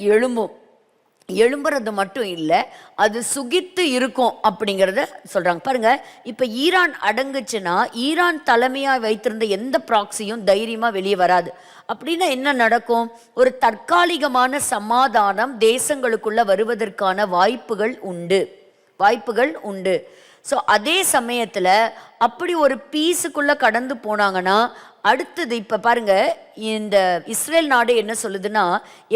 [SPEAKER 1] எழும்புறது மட்டும் இல்லை, அது சுகித்து இருக்கும் அப்படிங்கிறத சொல்கிறாங்க. பாருங்கள், இப்போ ஈரான் அடங்குச்சுன்னா ஈரான் தலைமையாக வைத்திருந்த எந்த ப்ராக்சியும் தைரியமாக வெளியே வராது. அப்படின்னா என்ன நடக்கும்? ஒரு தற்காலிகமான சமாதானம் தேசங்களுக்குள்ள வருவதற்கான வாய்ப்புகள் உண்டு. ஸோ அதே சமயத்தில் அப்படி ஒரு பீஸுக்குள்ளே கடந்து போனாங்கன்னா அடுத்தது இப்போ பாருங்க, இந்த இஸ்ரேல் நாடு என்ன சொல்லுதுன்னா,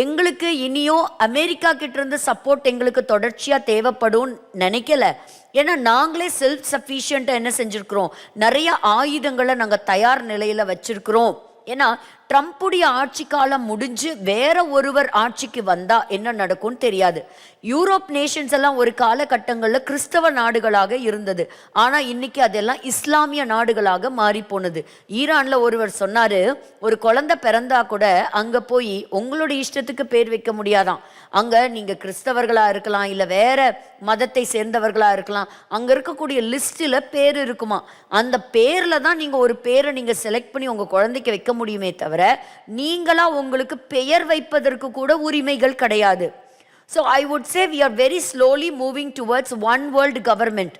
[SPEAKER 1] எங்களுக்கு இனியும் அமெரிக்கா கிட்ட இருந்து சப்போர்ட் எங்களுக்கு தொடர்ச்சியாக தேவைப்படும் நினைக்கல. ஏன்னா நாங்களே செல்ஃப் சஃபிஷியண்ட்டாக என்ன செஞ்சுருக்கிறோம், நிறைய ஆயுதங்களை நாங்கள் தயார் நிலையில் வச்சிருக்கிறோம். ஏன்னா ட்ரம்ப்புடைய ஆட்சி காலம் முடிஞ்சு வேற ஒருவர் ஆட்சிக்கு வந்தா என்ன நடக்கும்னு தெரியாது. யூரோப் நேஷன்ஸ் எல்லாம் ஒரு காலகட்டங்களில் கிறிஸ்தவ நாடுகளாக இருந்தது, ஆனால் இன்னைக்கு அதெல்லாம் இஸ்லாமிய நாடுகளாக மாறி போனது. ஈரான்ல ஒருவர் சொன்னாரு, ஒரு குழந்தை பிறந்தா கூட அங்க போய் உங்களுடைய இஷ்டத்துக்கு பேர் வைக்க முடியாதான். அங்க நீங்க கிறிஸ்தவர்களா இருக்கலாம், இல்லை வேற மதத்தை சேர்ந்தவர்களா இருக்கலாம், அங்க இருக்கக்கூடிய லிஸ்ட்ல பேர் இருக்குமா, அந்த பேர்ல தான் நீங்க ஒரு பேரை நீங்க செலக்ட் பண்ணி உங்க குழந்தைக்கு வைக்க முடியுமே தவிர நீங்களா உங்களுக்கு பெயர் வைப்பதற்கு கூட உரிமைகள் கிடையாது. So I would say we are very slowly moving towards one world government,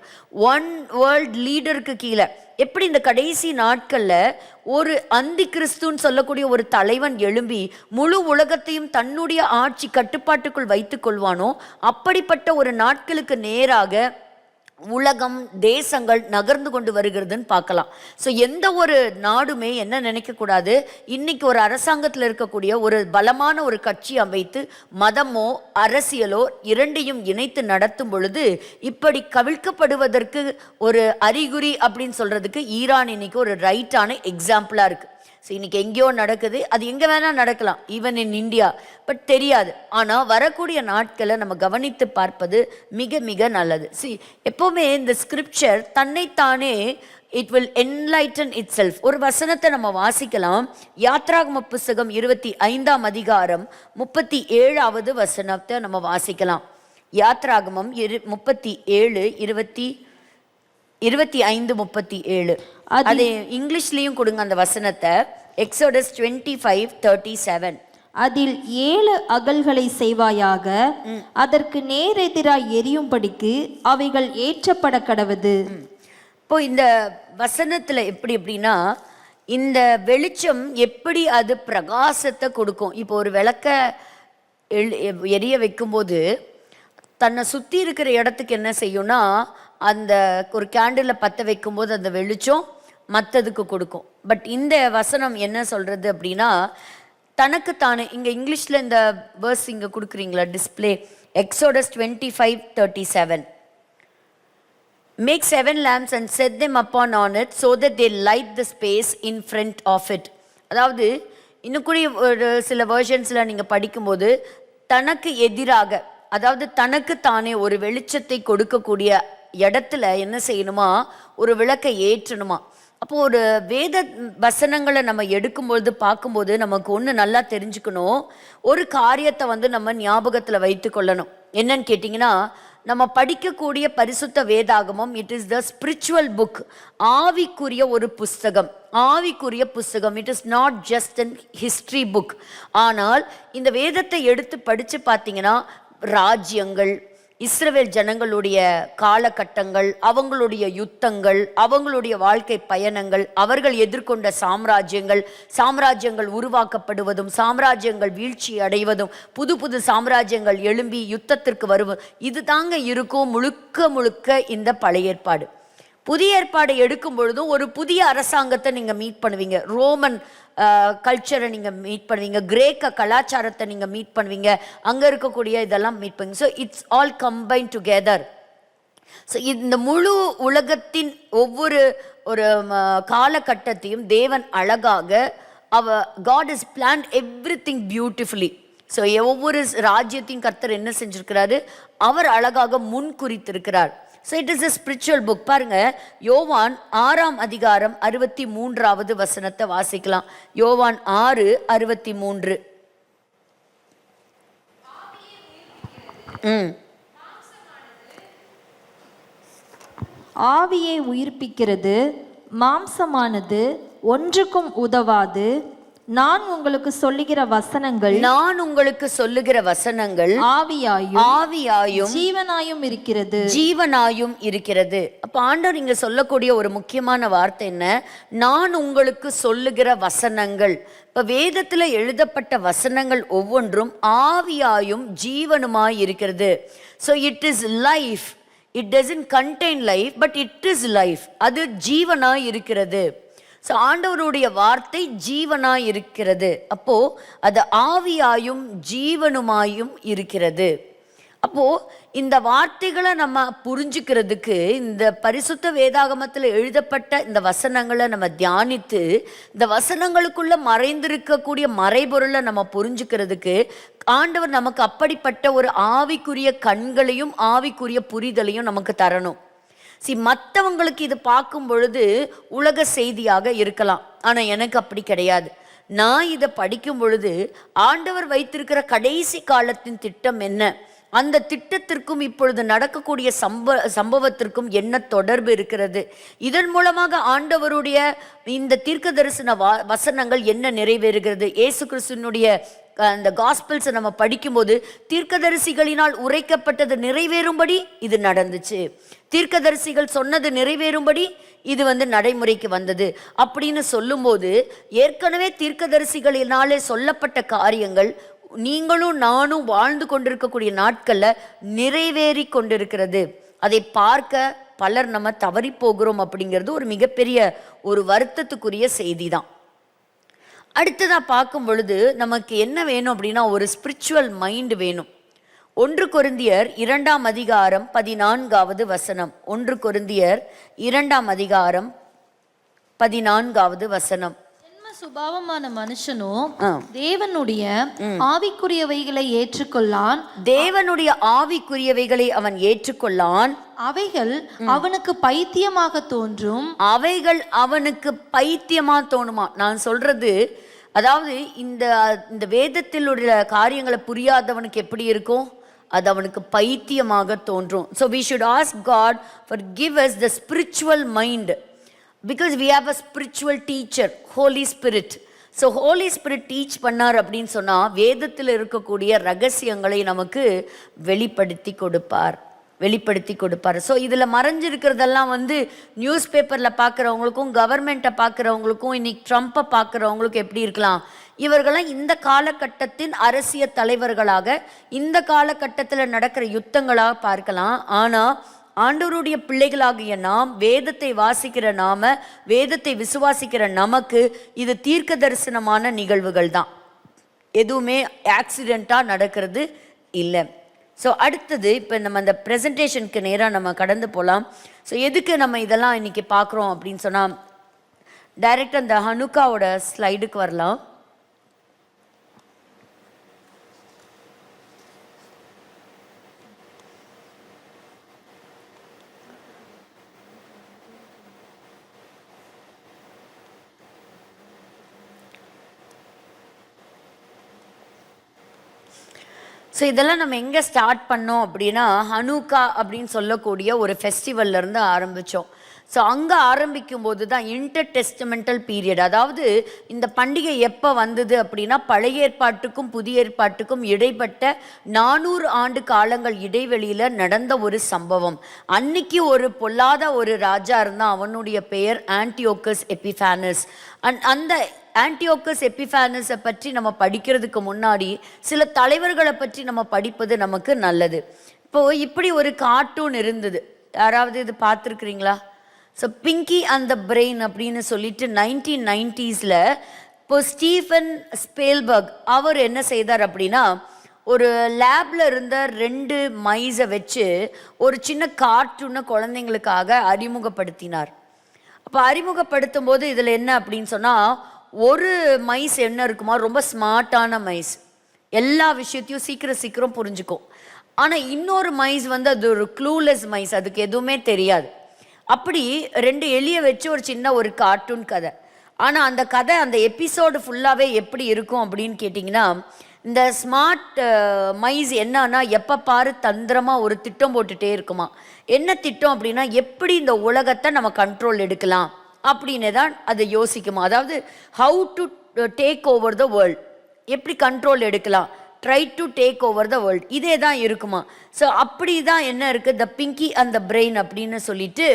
[SPEAKER 1] one world leaderக்கு கீழே. எப்படி இந்த கடைசி நாட்களில் ஒரு அந்தி கிறிஸ்துன்னு சொல்லக்கூடிய ஒரு தலைவன் எழும்பி முழு உலகத்தையும் தன்னுடைய ஆட்சி கட்டுப்பாட்டுக்குள் வைத்துக் கொள்வானோ, அப்படிப்பட்ட ஒரு நாட்களுக்கு நேராக உலகம் தேசங்கள் நகர்ந்து கொண்டு வருகிறதுன்னு பார்க்கலாம். ஸோ எந்த ஒரு நாடுமே என்ன நினைக்கக்கூடாது, இன்னைக்கு ஒரு அரசாங்கத்தில் இருக்கக்கூடிய ஒரு பலமான ஒரு கட்சி அமைத்து மதமோ அரசியலோ இரண்டையும் இணைத்து நடத்தும் பொழுது இப்படி கவிழ்க்கப்படுவதற்கு ஒரு அறிகுறி அப்படின்னு சொல்றதுக்கு ஈரான் இன்னைக்கு ஒரு ரைட்டான எக்ஸாம்பிளாக இருக்கு. ஸோ இன்னைக்கு எங்கேயோ நடக்குது, அது எங்கே வேணால் நடக்கலாம், ஈவன் இன் இந்தியா, பட் தெரியாது. ஆனால் வரக்கூடிய நாட்களை நம்ம கவனித்து பார்ப்பது மிக மிக நல்லது. எப்போவுமே இந்த ஸ்கிரிப்சர் தன்னைத்தானே it will enlighten it self. ஒரு வசனத்தை நம்ம வாசிக்கலாம். யாத்ராகம புஸ்தகம் 25ஆம் அதிகாரம் 37வது வசனத்தை நம்ம வாசிக்கலாம். யாத்ராகமம் 37 25-37. அது இங்கிலீஷ்லயும் கொடுங்க அந்த வசனத்தை. எக்ஸோடஸ் 25:37.
[SPEAKER 2] அதில் 7 அகல்களை செய்வாயாக, அதற்கு நேரெதிராய் எரியும்படிக்கு அவைகள் ஏற்றப்பட கடவது.
[SPEAKER 1] இப்போ இந்த வசனத்துல எப்படின்னா, இந்த வெளிச்சம் எப்படி அது பிரகாசத்தை கொடுக்கும். இப்போ ஒரு விளக்க எரிய வைக்கும்போது தன்னை சுற்றி இருக்கிற இடத்துக்கு என்ன செய்யும்னா, அந்த ஒரு கேண்டில் பற்ற வைக்கும்போது அந்த வெளிச்சம் மற்றதுக்கு கொடுக்கும். பட் இந்த வசனம் என்ன சொல்கிறது அப்படின்னா, தனக்குத்தானே இங்கே இங்கிலீஷில் இந்த வேர்ஸ் இங்கே கொடுக்குறீங்களா display, exodus 25:37. Make 7 lamps and set them upon on it so that they light the space in front of it. அதாவது இன்னும் கூட ஒரு சில வேர்ஷன்ஸில் நீங்கள் படிக்கும்போது தனக்கு எதிராக, அதாவது தனக்கு தானே ஒரு வெளிச்சத்தை கொடுக்கக்கூடிய இடத்துல என்ன செய்யணுமா, ஒரு விளக்கை ஏற்றணுமா. அப்போ ஒரு வேத வசனங்களை நம்ம எடுக்கும்பொழுது பார்க்கும்போது நமக்கு ஒன்று நல்லா தெரிஞ்சுக்கணும். ஒரு காரியத்தை நம்ம ஞாபகத்தில் வைத்து கொள்ளணும். என்னன்னு கேட்டிங்கன்னா, நம்ம படிக்கக்கூடிய பரிசுத்த வேதாகமம் it is the spiritual book. ஆவிக்குரிய ஒரு புஸ்தகம், ஆவிக்குரிய புஸ்தகம். It is not just an history book. ஆனால் இந்த வேதத்தை எடுத்து படித்து பார்த்தீங்கன்னா, ராஜ்யங்கள், இஸ்ரவேல் ஜனங்களுடைய காலகட்டங்கள், அவங்களுடைய யுத்தங்கள், அவங்களுடைய வாழ்க்கை பயணங்கள், அவர்கள் எதிர்கொண்ட சாம்ராஜ்யங்கள் உருவாக்கப்படுவதும், சாம்ராஜ்யங்கள் வீழ்ச்சி அடைவதும், புது புது சாம்ராஜ்யங்கள் எழும்பி யுத்தத்திற்கு வருவதும், இது தாங்க இருக்கும் முழுக்க இந்த பழைய ஏற்பாடு. புதிய ஏற்பாடை எடுக்கும் பொழுதும் ஒரு புதிய அரசாங்கத்தை நீங்கள் மீட் பண்ணுவீங்க. ரோமன் கல்ச்சரை நீங்கள் மீட் பண்ணுவீங்க, கிரேக்க கலாச்சாரத்தை நீங்கள் மீட் பண்ணுவீங்க, அங்கே இருக்கக்கூடிய இதெல்லாம் மீட் பண்ணுவீங்க. So it's all combine together. So இந்த முழு உலகத்தின் ஒவ்வொரு ஒரு காலகட்டத்தையும் தேவன் அழகாக God is planned everything beautifully. So ஒவ்வொரு ராஜ்யத்தின் கர்த்தர் என்ன செஞ்சிருக்கிறாரு, அவர் அழகாக முன் குறித்திருக்கிறார். So it is a spiritual book. பாருங்க, யோவான் 6ஆம் அதிகாரம் 63வது வசனத்தை வாசிக்கலாம். யோவான் 6:63.
[SPEAKER 2] ஆவியை உயிர்ப்பிக்கிறது, மாம்சமானது ஒன்றுக்கும் உதவாது. நான் உங்களுக்கு சொல்லுகிற வசனங்கள் ஆவியாயும்
[SPEAKER 1] ஜீவனாயும் இருக்கிறது. அப்ப ஆண்டவர் இங்க சொல்லக்கூடிய ஒரு முக்கியமான வார்த்தை என்ன, நான் உங்களுக்கு சொல்லுகிற வசனங்கள். இப்ப வேதத்துல எழுதப்பட்ட வசனங்கள் ஒவ்வொன்றும் ஆவியாயும் ஜீவனுமாய் இருக்கிறது. So it is life. It doesn't contain life, but it is life. அது ஜீவனாய் இருக்கிறது. ஸோ ஆண்டவருடைய வார்த்தை ஜீவனாய் இருக்கிறது. அப்போ அது ஆவியாயும் ஜீவனுமாயும் இருக்கிறது. அப்போ இந்த வார்த்தைகளை நம்ம புரிஞ்சுக்கிறதுக்கு, இந்த பரிசுத்த வேதாகமத்தில் எழுதப்பட்ட இந்த வசனங்களை நம்ம தியானித்து இந்த வசனங்களுக்குள்ள மறைந்திருக்கக்கூடிய மறைபொருளை நம்ம புரிஞ்சுக்கிறதுக்கு ஆண்டவர் நமக்கு அப்படிப்பட்ட ஒரு ஆவிக்குரிய கண்களையும் ஆவிக்குரிய புரிதலையும் நமக்கு தரணும். மற்றவங்களுக்கு இது பார்க்கும் பொழுது உலக செய்தியாக இருக்கலாம், ஆனால் எனக்கு அப்படி கிடையாது. நான் இதை படிக்கும் பொழுது ஆண்டவர் வைத்திருக்கிற கடைசி காலத்தின் திட்டம் என்ன, அந்த திட்டத்திற்கும் இப்பொழுது நடக்கக்கூடிய சம்பவத்திற்கும் என்ன தொடர்பு இருக்கிறது, இதன் மூலமாக ஆண்டவருடைய இந்த தீர்க்க தரிசன வசனங்கள் என்ன நிறைவேறுகிறது. இயேசு கிறிஸ்துவினுடைய அந்த காஸ்பல்ஸை நம்ம படிக்கும்போது தீர்க்கதரிசிகளினால் உரைக்கப்பட்டது நிறைவேறும்படி இது நடந்துச்சு, தீர்க்கதரிசிகள் சொன்னது நிறைவேறும்படி இது நடைமுறைக்கு வந்தது அப்படின்னு சொல்லும்போது, ஏற்கனவே தீர்க்கதரிசிகளினாலே சொல்லப்பட்ட காரியங்கள் நீங்களும் நானும் வாழ்ந்து கொண்டிருக்கக்கூடிய நாட்கள்ல நிறைவேறி கொண்டிருக்கிறது. அதை பார்க்க பலர் நம்ம தவறி போகிறோம் அப்படிங்கிறது ஒரு மிகப்பெரிய ஒரு வருத்தத்துக்குரிய செய்தி தான். அடுத்ததாக பார்க்கும் பொழுது நமக்கு என்ன வேணும் அப்படின்னா, ஒரு ஸ்பிரிச்சுவல் மைண்ட் வேணும். 1 கொரிந்தியர் 2ஆம் அதிகாரம் 14வது வசனம். 1 கொரிந்தியர் 2ஆம் அதிகாரம் 14வது வசனம்.
[SPEAKER 2] சுபாவமான மனுஷனோ தேவனுடைய ஆவிக்குரியவைகளை ஏற்றுக்கொள்ளான்.
[SPEAKER 1] தேவனுடைய ஆவிக்குரியவைகளை அவன் ஏற்றுக்கொள்ளான்.
[SPEAKER 2] அவைகள் அவனுக்கு பைத்தியமாக தோன்றும்.
[SPEAKER 1] அவைகள் அவனுக்கு பைத்தியமா தோணுமா? நான் சொல்றது, அதாவது இந்த வேதத்தில் உள்ள காரியங்களை புரியாதவனுக்கு எப்படி இருக்கும்? அது அவனுக்கு பைத்தியமாக தோன்றும். So we should ask God for give us the spiritual mind, because we have a spiritual teacher, Holy Spirit. So Holy Spirit teach பண்ணார் அப்படின்னு சொன்னா வேதத்தில் இருக்கக்கூடிய ரகசியங்களை நமக்கு வெளிப்படுத்தி கொடுப்பார். ஸோ இதில் மறைஞ்சிருக்கிறதெல்லாம் நியூஸ் பேப்பரில் பார்க்குறவங்களுக்கும் கவர்மெண்ட்டை பார்க்குறவங்களுக்கும் இன்னைக்கு ட்ரம்ப்பை பார்க்குறவங்களுக்கும் எப்படி இருக்கலாம்? இவர்களாம் இந்த காலகட்டத்தின் அரசியல் தலைவர்களாக இந்த காலகட்டத்தில் நடக்கிற யுத்தங்களாக பார்க்கலாம். ஆனால் ஆண்டவருடைய பிள்ளைகளாகிய நாம், வேதத்தை வாசிக்கிற நாம, வேதத்தை விசுவாசிக்கிற நமக்கு இது தீர்க்க தரிசனமான நிகழ்வுகள் தான். எதுவுமே ஆக்சிடெண்ட்டாக நடக்கிறது இல்லை. ஸோ அடுத்தது இப்போ நம்ம அந்த ப்ரெசன்டேஷனுக்கு நேராக நம்ம கடந்து போகலாம். ஸோ எதுக்கு நம்ம இதெல்லாம் இன்றைக்கி பார்க்குறோம் அப்படின்னு சொன்னால், டைரெக்டாக அந்த ஹனுக்காவோட ஸ்லைடுக்கு வரலாம். ஸோ இதெல்லாம் நம்ம எங்கே ஸ்டார்ட் பண்ணோம் அப்படின்னா, ஹனுக்கா அப்படின்னு சொல்லக்கூடிய ஒரு ஃபெஸ்டிவல்லேருந்து ஆரம்பித்தோம். ஸோ அங்கே ஆரம்பிக்கும் போது தான் இன்டர் டெஸ்டமெண்டல் பீரியட், அதாவது இந்த பண்டிகை எப்போ வந்தது அப்படின்னா பழைய ஏற்பாட்டுக்கும் புதிய ஏற்பாட்டுக்கும் இடைப்பட்ட 400 ஆண்டு காலங்கள் இடைவெளியில் நடந்த ஒரு சம்பவம். அன்னைக்கு ஒரு பொல்லாத ஒரு ராஜா இருந்தால், அவனுடைய பெயர் ஆன்டியோக்கஸ் எபிஃபானஸ். அந்த ஆன்டியோக்கஸ் எபிஃபானஸை பற்றி நம்ம படிக்கிறதுக்கு முன்னாடி சில தலைவர்களை பற்றி நம்ம படிப்பது நமக்கு நல்லது. இப்போது இப்படி ஒரு கார்ட்டூன் இருந்தது, யாராவது இது பார்த்துருக்குறீங்களா? So Pinky and the Brain அப்படின்னு சொல்லிட்டு 1990s இப்போ ஸ்டீஃபன் ஸ்பீல்பர்க் அவர் என்ன செய்தார் அப்படின்னா, ஒரு லேபில் இருந்த 2 மைஸை வச்சு ஒரு சின்ன கார்ட்டூனை குழந்தைங்களுக்காக அறிமுகப்படுத்தினார். அப்போ அறிமுகப்படுத்தும் போது இதில் என்ன அப்படின்னு சொன்னால், ஒரு மைஸ் என்ன இருக்குமா, ரொம்ப ஸ்மார்ட்டான மைஸ், எல்லா விஷயத்தையும் சீக்கிரம் புரிஞ்சுக்கும். ஆனால் இன்னொரு மைஸ் அது ஒரு க்ளூலெஸ் மைஸ், அதுக்கு எதுவுமே தெரியாது. அப்படி 2 எலியை வச்சு ஒரு சின்ன ஒரு கார்ட்டூன் கதை. ஆனால் அந்த கதை, அந்த எபிசோடு ஃபுல்லாகவே எப்படி இருக்கும் அப்படின்னு கேட்டிங்கன்னா, இந்த ஸ்மார்ட் மைஸ் என்னன்னா எப்போ பாரு தந்திரமாக ஒரு திட்டம் போட்டுகிட்டே இருக்குமா. என்ன திட்டம் அப்படின்னா, எப்படி இந்த உலகத்தை நம்ம கண்ட்ரோல் எடுக்கலாம் அப்படின்னு தான் அதை யோசிக்குமா. அதாவது how to take over the world, எப்படி கண்ட்ரோல் எடுக்கலாம், try to take over the world, இதே தான் இருக்குமா. ஸோ அப்படி தான் என்ன இருக்குது, த பிங்கி அண்ட் த பிரெயின் அப்படின்னு சொல்லிட்டு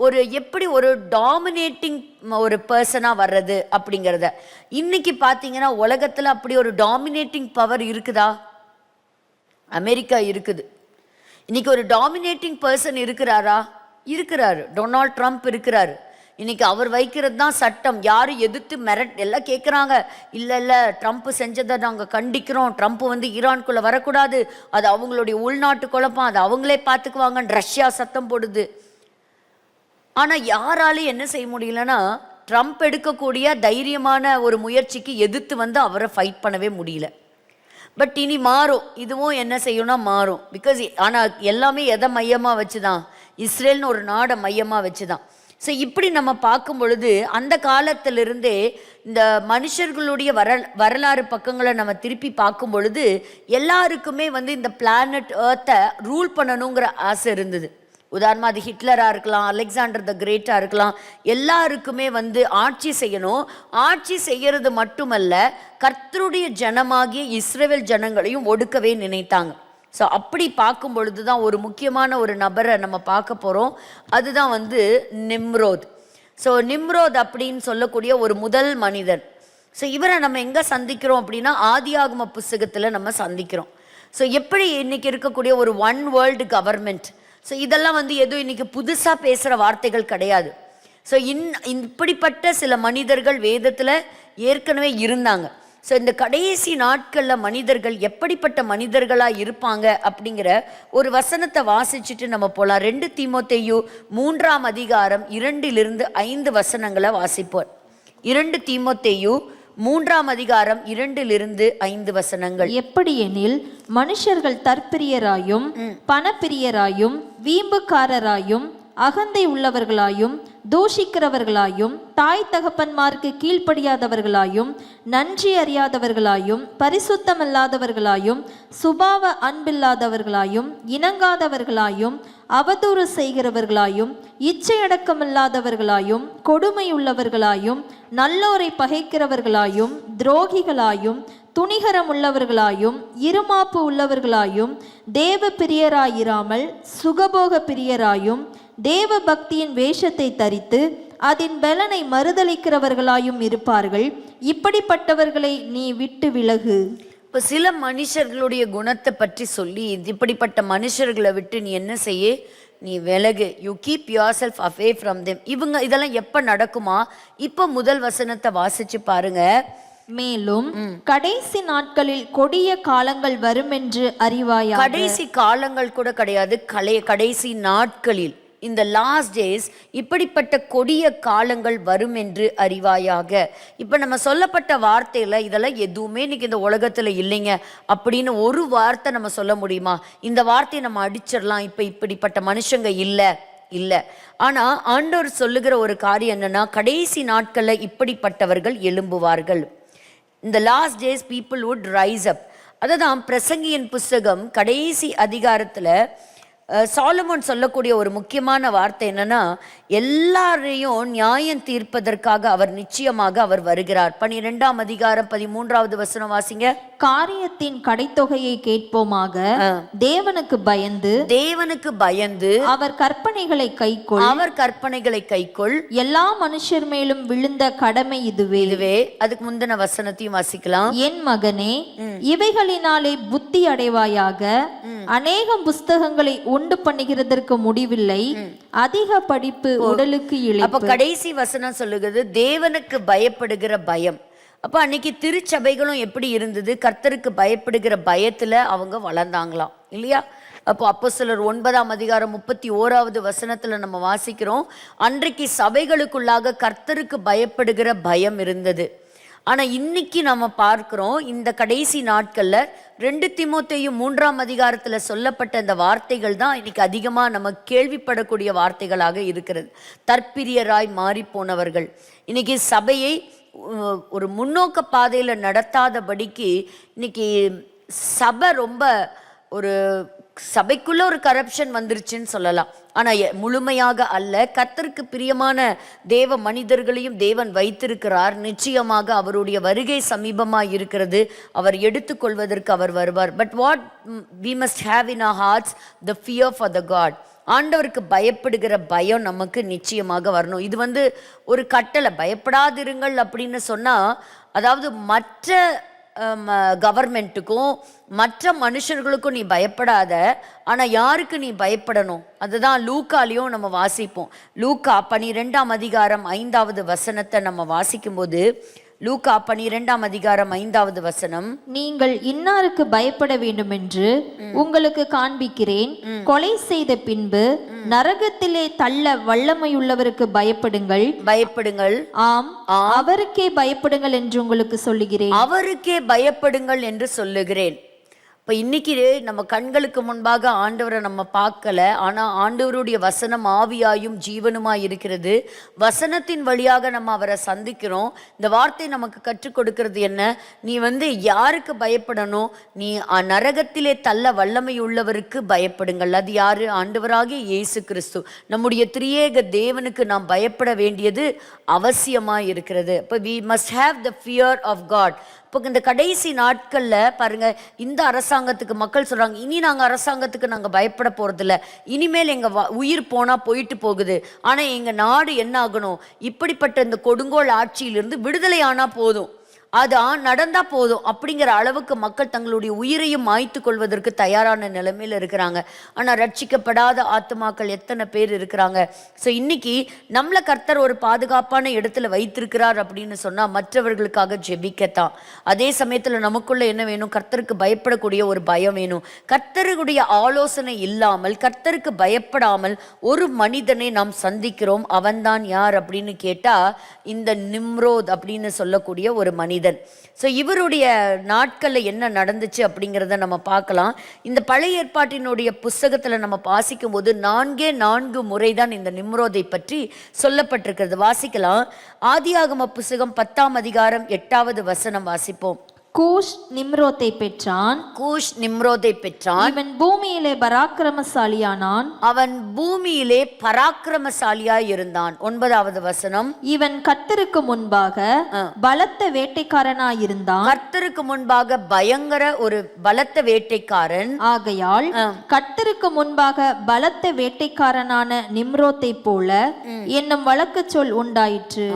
[SPEAKER 1] ஒரு எப்படி ஒரு டாமினேட்டிங் ஒரு பர்சனாக வர்றது அப்படிங்கிறத. இன்னைக்கு பார்த்தீங்கன்னா உலகத்தில் அப்படி ஒரு டாமினேட்டிங் பவர் இருக்குதா? அமெரிக்கா இருக்குது. இன்னைக்கு ஒரு டாமினேட்டிங் பர்சன் இருக்கிறாரா? இருக்கிறாரு. டொனால்ட் ட்ரம்ப் இருக்கிறாரு. இன்னைக்கு அவர் வைக்கிறது தான் சட்டம். யாரும் எதிர்த்து எல்லாம் கேட்குறாங்க, இல்லை ட்ரம்ப் செஞ்சதை நாங்கள் கண்டிக்கிறோம், ட்ரம்ப் ஈரான்குள்ளே வரக்கூடாது, அது அவங்களுடைய உள்நாட்டு குழப்பம், அது அவங்களே பார்த்துக்குவாங்கன்னு ரஷ்யா சத்தம் போடுது. ஆனால் யாராலையும் என்ன செய்ய முடியலன்னா, ட்ரம்ப் எடுக்கக்கூடிய தைரியமான ஒரு முயற்சிக்கு எதிர்த்து அவரை ஃபைட் பண்ணவே முடியல. பட் இனி மாறும், இதுவும் என்ன செய்யணும்னா மாறும். பிகாஸ் ஆனால் எல்லாமே எதை மையமாக வச்சு தான், இஸ்ரேல்னு ஒரு நாடை மையமாக வச்சு தான். ஸோ இப்படி நம்ம பார்க்கும் பொழுது அந்த காலத்திலிருந்தே இந்த மனுஷர்களுடைய வரலாறு பக்கங்களை நம்ம திருப்பி பார்க்கும் பொழுது எல்லாருக்குமே இந்த பிளானட் ஏர்த்தை ரூல் பண்ணணுங்கிற ஆசை இருந்தது. உதாரணமாக அது ஹிட்லராக இருக்கலாம், அலெக்சாண்டர் த கிரேட்டாக இருக்கலாம், எல்லாருக்குமே ஆட்சி செய்யணும். ஆட்சி செய்கிறது மட்டுமல்ல, கர்த்தருடைய ஜனமாகிய இஸ்ரவேல் ஜனங்களையும் ஒடுக்கவே நினைத்தாங்க. ஸோ அப்படி பார்க்கும் பொழுது தான் ஒரு முக்கியமான ஒரு நபரை நம்ம பார்க்க போகிறோம். அதுதான் நிம்ரோத். ஸோ நிம்ரோத் அப்படின்னு சொல்லக்கூடிய ஒரு முதல் மனிதன். ஸோ இவரை நம்ம எங்கே சந்திக்கிறோம் அப்படின்னா, ஆதியாகம புஸ்தகத்தில் நம்ம சந்திக்கிறோம். ஸோ எப்படி இன்றைக்கி இருக்கக்கூடிய ஒரு ஒன் வேர்ல்டு கவர்மெண்ட், ஸோ இதெல்லாம் எதுவும் இன்றைக்கி புதுசாக பேசுகிற வார்த்தைகள் கிடையாது. ஸோ இப்படிப்பட்ட சில மனிதர்கள் வேதத்தில் ஏற்கனவே இருந்தாங்க. ஸோ இந்த கடைசி நாட்களில் மனிதர்கள் எப்படிப்பட்ட மனிதர்களாக இருப்பாங்க அப்படிங்கிற ஒரு வசனத்தை வாசிச்சுட்டு நம்ம போகலாம். 2 தீமோத்தேயு 3 அதிகாரம் 2 to 5 வசனங்களை வாசிப்போம். 2 தீமோத்தேயு 3:2-5
[SPEAKER 2] எப்படியெனில் மனுஷர்கள் தற்பிரியராயும் பணப்பிரியராயும் வீம்புக்காரராயும் அகந்தை உள்ளவர்களாயும் தூஷிக்கிறவர்களாயும் தாய் தகப்பன்மார்க்கு கீழ்ப்படியாதவர்களாயும் நன்றி அறியாதவர்களாயும் பரிசுத்தமல்லாதவர்களாயும் சுபாவ அன்பில்லாதவர்களாயும் இணங்காதவர்களாயும் அவதூறு செய்கிறவர்களாயும் இச்சையடக்கமில்லாதவர்களாயும் கொடுமையுள்ளவர்களாயும் நல்லோரை பகைக்கிறவர்களாயும் துரோகிகளாயும் துணிகரம் உள்ளவர்களாயும் இருமாப்பு உள்ளவர்களாயும் தேவ பிரியராயிராமல் சுகபோக பிரியராயும் தேவ பக்தியின் வேஷத்தை தரித்து அதன் பலனை மறுதலிக்கிறவர்களாயும் இருப்பார்கள். இப்படிப்பட்டவர்களை நீ விட்டு விலகு.
[SPEAKER 1] இப்போ சில மனுஷர்களுடைய குணத்தை பற்றி சொல்லி இப்படிப்பட்ட மனுஷர்களை விட்டு நீ என்ன செய்ய, நீ விலகு. You keep your self away from them. இவங்க இதெல்லாம் எப்போ நடக்குமா? இப்போ முதல் வசனத்தை வாசிச்சு பாருங்க.
[SPEAKER 2] மேலும் கடைசி நாட்களில் கொடிய காலங்கள் வரும் என்று அறிவாயா.
[SPEAKER 1] கடைசி காலங்கள் கூட கிடையாது, கடைசி நாட்களில், இந்த லாஸ்ட் டேஸ், இப்படிப்பட்ட கொடிய காலங்கள் வரும் என்று அறிவாயாக. இப்போ நம்ம சொல்லப்பட்ட வார்த்தையில இதெல்லாம் எதுவுமே இன்னைக்கு இந்த உலகத்துல இல்லைங்க அப்படின்னு ஒரு வார்த்தை நம்ம சொல்ல முடியுமா? இந்த வார்த்தையை நம்ம அடிச்சிடலாம், இப்போ இப்படிப்பட்ட மனுஷங்க இல்லை. ஆனா ஆண்டவர் சொல்லுகிற ஒரு காரியம் என்னன்னா, கடைசி நாட்கள்ல இப்படிப்பட்டவர்கள் எழும்புவார்கள். இந்த last days people would rise up. அதுதான் பிரசங்கியின் புஸ்தகம் கடைசி அதிகாரத்துல சாலமோன் சொல்லக்கூடிய ஒரு முக்கியமான வார்த்தை என்னன்னா, எல்லாரையும் நியாயம் தீர்ப்பதற்காக அவர் நிச்சயமாக அவர் வருகிறார். 12ஆம் அதிகாரம் 13வது வசனம் வாசிங்க.
[SPEAKER 2] காரியத்தின் கடைத்தொகையை கேட்போமாக, தேவனுக்கு பயந்து அவர் கற்பனைகளை கைக்கொள், எல்லா மனுஷர் மேலும் விழுந்த கடமை இதுவே.
[SPEAKER 1] அதுக்கு முந்தின வசனத்தையும் வாசிக்கலாம்.
[SPEAKER 2] என் மகனே, இவைகளினாலே புத்தி அடைவாயாக. அநேகம் புஸ்தகங்களை உண்டு பண்ணுகிறதற்கு முடிவில்லை, அதிக படிப்பு உடலுக்கு இளைப்பு.
[SPEAKER 1] அப்ப கடைசி வசனம் சொல்லுகிறது தேவனுக்கு பயப்படுகிற பயம். அப்ப அன்னைக்கு திருச்சபைகளும் எப்படி இருந்தது? கர்த்தருக்கு பயப்படுகிற பயத்துல அவங்க வளர்ந்தாங்களாம் இல்லையா? அப்போ அப்போஸ்தலர் 9ஆம் அதிகாரம் 31வது வசனத்துல நம்ம வாசிக்கிறோம், அன்றைக்கு சபைகளுக்குள்ளாக கர்த்தருக்கு பயப்படுகிற பயம் இருந்தது. ஆனா இன்னைக்கு நம்ம பார்க்கிறோம், இந்த கடைசி நாட்கள்ல 2 தீமோத்தேயு 3ஆம் அதிகாரத்துல சொல்லப்பட்ட இந்த வார்த்தைகள் தான் இன்னைக்கு அதிகமா நம்ம கேள்விப்படக்கூடிய வார்த்தைகளாக இருக்கிறது. தற்பிரியராய் மாறி போனவர்கள் இன்னைக்கு சபையை ஒரு முன்னோக்க பாதையில நடத்தாதபடிக்கு இன்னைக்கு சபை ரொம்ப ஒரு சபைக்குள்ள ஒரு கரப்ஷன் வந்துருச்சுன்னு சொல்லலாம். ஆனா முழுமையாக அல்ல. கர்த்தருக்கு பிரியமான தேவ மனிதர்களையும் தேவன் வைத்திருக்கிறார். நிச்சயமாக அவருடைய வருகை சமீபமாக இருக்கிறது. அவர் எடுத்துக்கொள்வதற்கு அவர் வருவார். But what we must have in our hearts the fear for the God. ஆண்டவருக்கு பயப்படுகிற பயம் நமக்கு நிச்சயமாக வரணும். இது ஒரு கட்டளை, பயப்படாதிருங்கள் அப்படின்னு சொன்னா, அதாவது மற்ற கவர்மெண்ட்டுக்கும் மற்ற மனுஷர்களுக்கும் நீ பயப்படாத, ஆனா யாருக்கு நீ பயப்படணும்? அதுதான் லூக்காலையும் நம்ம வாசிப்போம். லூக்கா 12ஆம் அதிகாரம் 5வது வசனத்தை நம்ம வாசிக்கும் போது, லூக்கா 12ஆம் அதிகாரம் 5வது வசனம்,
[SPEAKER 2] நீங்கள் இன்னாருக்கு பயப்பட வேண்டும் என்று உங்களுக்கு காண்பிக்கிறேன். கொலை செய்த பின்பு நரகத்திலே தள்ள வல்லமையுள்ளவருக்கு பயப்படுங்கள். ஆம், அவருக்கே பயப்படுங்கள் என்று உங்களுக்கு சொல்லுகிறேன்.
[SPEAKER 1] அவருக்கே பயப்படுங்கள் என்று சொல்லுகிறேன். இப்போ இன்னைக்கு நம்ம கண்களுக்கு முன்பாக ஆண்டவரை நம்ம பார்க்கல, ஆனால் ஆண்டவருடைய வசனம் ஆவியாயும் ஜீவனுமாய் இருக்கிறது. வசனத்தின் வழியாக நம்ம அவரை சந்திக்கிறோம். இந்த வார்த்தை நமக்கு கற்றுக் கொடுக்கிறது என்ன? நீ யாருக்கு பயப்படணும்? நீ நரகத்திலே தள்ள வல்லமை உள்ளவருக்கு பயப்படுங்கள். அது யாரு? ஆண்டவராகிய இயேசு கிறிஸ்து. நம்முடைய திரியேக தேவனுக்கு நாம் பயப்பட வேண்டியது அவசியமாக இருக்கிறது. இப்போ we must have the fear of God. இப்போ இந்த கடைசி நாட்களில் பாருங்க, இந்த அரசாங்கத்துக்கு மக்கள் சொல்கிறாங்க, இனி நாங்கள் அரசாங்கத்துக்கு நாங்கள் பயப்பட போகிறதில்ல, இனிமேல் எங்கள் உயிர் போனால் போயிட்டு போகுது, ஆனால் எங்கள் நாடு என்ன ஆகணும்? இப்படிப்பட்ட இந்த கொடுங்கோல் ஆட்சியிலிருந்து விடுதலை ஆனால் போதும். அது நடந்தா போதும் அப்படிங்கிற அளவுக்கு மக்கள் தங்களுடைய உயிரையும் மாய்த்து கொள்வதற்கு தயாரான நிலைமையில் இருக்கிறாங்க. ஆனால் ரட்சிக்கப்படாத ஆத்துமாக்கள் எத்தனை பேர் இருக்கிறாங்க. ஸோ இன்னைக்கு நம்மளை கர்த்தர் ஒரு பாதுகாப்பான இடத்துல வைத்திருக்கிறார் அப்படின்னு சொன்னால் மற்றவர்களுக்காக ஜெபிக்கத்தான். அதே சமயத்தில் நமக்குள்ள என்ன வேணும்? கர்த்தருக்கு பயப்படக்கூடிய ஒரு பயம் வேணும். கர்த்தருடைய ஆலோசனை இல்லாமல், கர்த்தருக்கு பயப்படாமல் ஒரு மனிதனை நாம் சந்திக்கிறோம். அவன்தான் யார் அப்படின்னு கேட்டால் இந்த நிம்ரோத் அப்படின்னு சொல்லக்கூடிய ஒரு மனிதன். ஸோ இவருடைய நாட்களில் என்ன நடந்துச்சு அப்படிங்கிறத நம்ம பார்க்கலாம். இந்த பழைய ஏற்பாட்டினுடைய புஸ்தகத்தில் நம்ம வாசிக்கும் போது 4 முறை தான் இந்த நிம்ரோதை பற்றி சொல்லப்பட்டிருக்கிறது. வாசிக்கலாம். ஆதியாகம புஸ்தகம் 10ஆம் அதிகாரம் 8வது வசனம் வாசிப்போம்.
[SPEAKER 2] கூஷ் நிம்ரோத்தை பெற்றான்.
[SPEAKER 1] கூஷ் நிம்ரோதை பெற்றான்.
[SPEAKER 2] இவன் பூமியிலே பராக்கிரமசாலியானான்.
[SPEAKER 1] அவன் பூமியிலே பராக்கிரமசாலியாய் இருந்தான். 9வது வசனம்.
[SPEAKER 2] இவன் கர்த்தருக்கு முன்பாக பலத்த வேட்டைக்காரனாயிருந்தான்.
[SPEAKER 1] கர்த்தருக்கு முன்பாக பயங்கர ஒரு பலத்த வேட்டைக்காரன்.
[SPEAKER 2] ஆகையால் கர்த்தருக்கு முன்பாக பலத்த வேட்டைக்காரனான நிம்ரோத்தை போல என்னும் வழக்கு சொல் உண்டாயிற்று.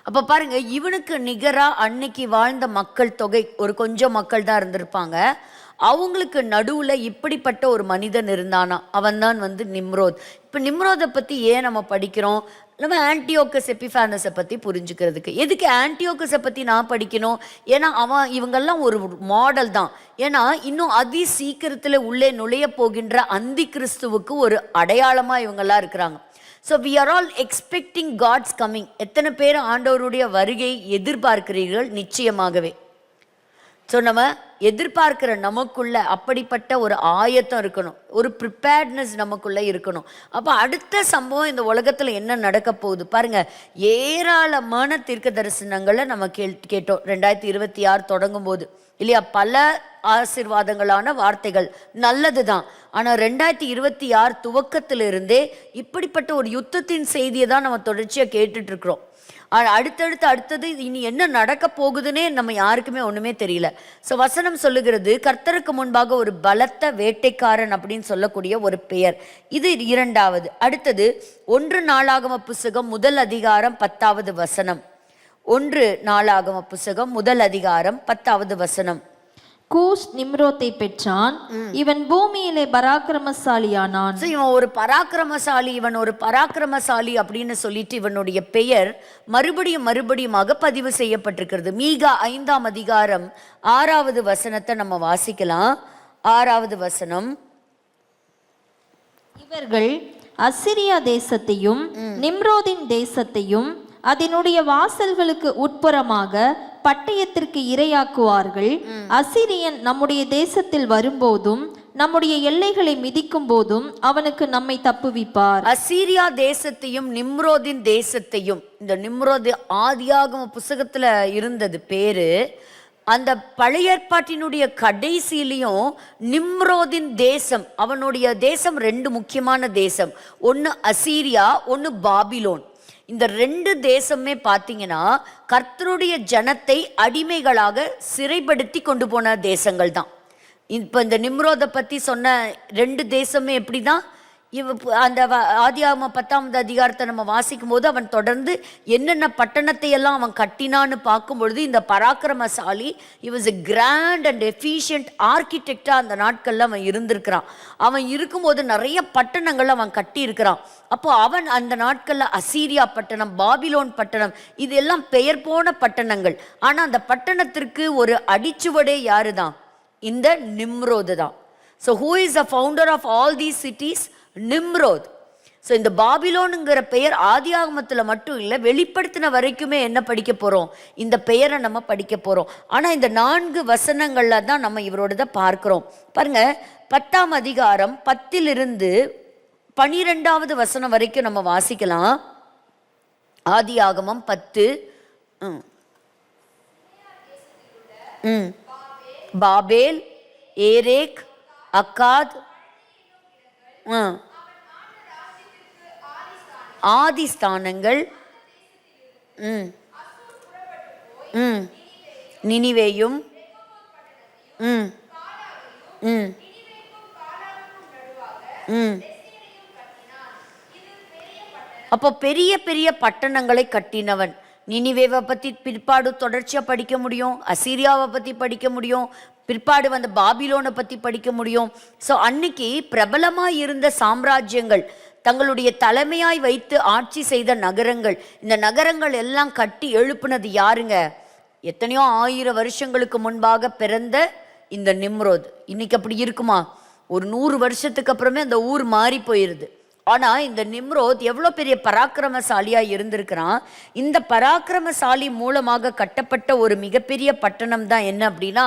[SPEAKER 1] அப்ப பாருங்க, இவனுக்கு நிகரா அன்னைக்கு வாழ்ந்த மக்கள் தொகை ஒரு கொஞ்சம் மக்கள் தான் இருந்திருப்பாங்க. அவங்களுக்கு நடுவுல இப்படிப்பட்ட ஒரு மனிதன் இருந்தானா. அவன் தான் நிம்ரோத். இப்ப நிம்ரோதை பத்தி ஏன் நம்ம படிக்கிறோம்? நம்ம ஆன்டியோக்கஸ் எபிஃபானஸை பற்றி புரிஞ்சுக்கிறதுக்கு. எதுக்கு ஆன்டியோக்கஸை பற்றி நான் படிக்கணும்? ஏன்னா இவங்கெல்லாம் ஒரு மாடல் தான். ஏன்னா இன்னும் அதி சீக்கிரத்தில் உள்ளே நுழைய போகின்ற அந்தி கிறிஸ்துவுக்கு ஒரு அடையாளமாக இவங்கெல்லாம் இருக்கிறாங்க. So we are all expecting God's coming. எத்தனை பேர் ஆண்டவருடைய வருகை எதிர்பார்க்கிறீர்கள்? நிச்சயமாகவே. ஸோ நம்ம எதிர்பார்க்கிற நமக்குள்ள அப்படிப்பட்ட ஒரு ஆயத்தம் இருக்கணும், ஒரு ப்ரிப்பேர்ட்னஸ் நமக்குள்ள இருக்கணும். அப்போ அடுத்த சம்பவம் இந்த உலகத்தில் என்ன நடக்க போகுது பாருங்க. ஏராளமான தீர்க்க தரிசனங்களை நம்ம கேட்டோம் 2026 தொடங்கும் போது இல்லையா? பல ஆசீர்வாதங்களான வார்த்தைகள் நல்லது தான். ஆனால் 2026 துவக்கத்திலிருந்தே இப்படிப்பட்ட ஒரு யுத்தத்தின் செய்தியை தான் நம்ம தொடர்ச்சியாக கேட்டுட்டு இருக்கிறோம். அடுத்தது இனி என்ன நடக்க போகுதுன்னே நம்ம யாருக்குமே ஒண்ணுமே தெரியல. ஸோ வசனம் சொல்லுகிறது, கர்த்தருக்கு முன்பாக ஒரு பலத்த வேட்டைக்காரன் அப்படின்னு சொல்லக்கூடிய ஒரு பெயர். இது 2வது. அடுத்தது 1 நாளாகம புஸ்தகம் 1 அதிகாரம் 10வது வசனம். 1 நாளாகம புஸ்தகம் 1 அதிகாரம் 10வது வசனம்.
[SPEAKER 2] கூஷ் நிம்ரோத்தை பெற்றான். இவன் பூமியிலே பராக்கிரமசாலியானான்.
[SPEAKER 1] இவன் ஒரு பராக்கிரமசாலி, இவன் ஒரு பராக்கிரமசாலி அப்படின்னு சொல்லிட்டு இவனுடைய பெயர் மறுபடியுமாக பதிவு செய்யப்பட்டிருக்கிறது. மீகா 5ஆம் அதிகாரம் 6வது வசனத்தை நம்ம வாசிக்கலாம். 6வது வசனம். இவர்கள்
[SPEAKER 2] அசிரியா தேசத்தையும் நிம்ரோதின் தேசத்தையும் அதனுடைய வாசல்களுக்கு உட்புறமாக பட்டயத்திற்கு இரையாக்குவார்கள். அசிரியன் நம்முடைய தேசத்தில் வரும்போதும் நம்முடைய எல்லைகளை மிதிக்கும் போதும் அவனுக்கு நம்மை தப்புவிப்பார்.
[SPEAKER 1] அசீரியா தேசத்தையும் நிம்ரோதின் தேசத்தையும், இந்த நிம்ரோது ஆதியாகம புஸ்தகத்துல இருந்தது பேரு. அந்த பழைய ஏற்பாட்டினுடைய கடைசியிலையும் நிம்ரோதின் தேசம், அவனுடைய தேசம் 2 முக்கியமான தேசம். ஒன்று அசீரியா, ஒன்று பாபிலோன். இந்த 2 தேசமே பார்த்தீங்கன்னா கர்த்தருடைய ஜனத்தை அடிமைகளாக சிறைப்படுத்தி கொண்டு போன தேசங்கள் தான். இப்போ இந்த நிம்ரோதை பற்றி சொன்ன 2 தேசமே எப்படி தான்? அந்த ஆதியாகம 10ஆம் அதிகாரத்தை நம்ம வாசிக்கும் போது அவன் தொடர்ந்து என்னென்ன பட்டணத்தை எல்லாம் அவன் கட்டினான்னு பார்க்கும் பொழுது இந்த பராக்கிரமசாலி was a grand and efficient ஆர்கிடெக்டாக அந்த நாட்களில் அவன் இருந்திருக்கிறான். அவன் இருக்கும்போது நிறைய பட்டணங்கள் அவன் கட்டி இருக்கிறான். அப்போ அவன் அந்த நாட்களில் அசீரியா பட்டணம், பாபிலோன் பட்டணம், இதெல்லாம் பெயர் போன பட்டணங்கள். ஆனால் அந்த பட்டணத்திற்கு ஒரு அடிச்சுவடே யாரு தான்? இந்த நிம்ரோது தான். So who is the founder of all these cities? Nimrod. ஸோ இந்த பாபிலோனுங்கிற பெயர் ஆதியாகமத்தில் மட்டும் இல்லை, வெளிப்படுத்தின வரைக்குமே என்ன படிக்க போகிறோம்? இந்த பெயரை நம்ம படிக்க போகிறோம். ஆனால் இந்த 4 வசனங்களில் தான் நம்ம இவரோட பார்க்குறோம். பாருங்க, 10ஆம் அதிகாரம் 10லிருந்து 12வது வசனம் வரைக்கும் நம்ம வாசிக்கலாம். ஆதியாகமம் 10. பாபேல், ஏரேக், அக்காத், ஆதிஸ்தானங்கள், நினிவேயும், அப்போ பெரிய பெரிய பட்டணங்களை கட்டினவன். நினிவேவை பற்றி பிற்பாடு தொடர்ச்சியாக படிக்க முடியும், அசீரியாவை பற்றி படிக்க முடியும், பிற்பாடு வந்த பாபிலோனை பற்றி படிக்க முடியும். ஸோ அன்னைக்கு பிரபலமாக இருந்த சாம்ராஜ்யங்கள், தங்களுடைய தலைமையாய் வைத்து ஆட்சி செய்த நகரங்கள், இந்த நகரங்கள் எல்லாம் கட்டி எழுப்புனது யாருங்க? எத்தனையோ 1000 வருஷங்களுக்கு முன்பாக பிறந்த இந்த நிம்ரோத். இன்னைக்கு அப்படி இருக்குமா? ஒரு 100 வருஷத்துக்கு அப்புறமே அந்த ஊர் மாறி போயிடுது. ஆனால் இந்த நிம்ரோத் எவ்வளோ பெரிய பராக்கிரமசாலியாக இருந்திருக்கிறான். இந்த பராக்கிரமசாலி மூலமாக கட்டப்பட்ட ஒரு மிகப்பெரிய பட்டணம் தான் என்ன அப்படின்னா,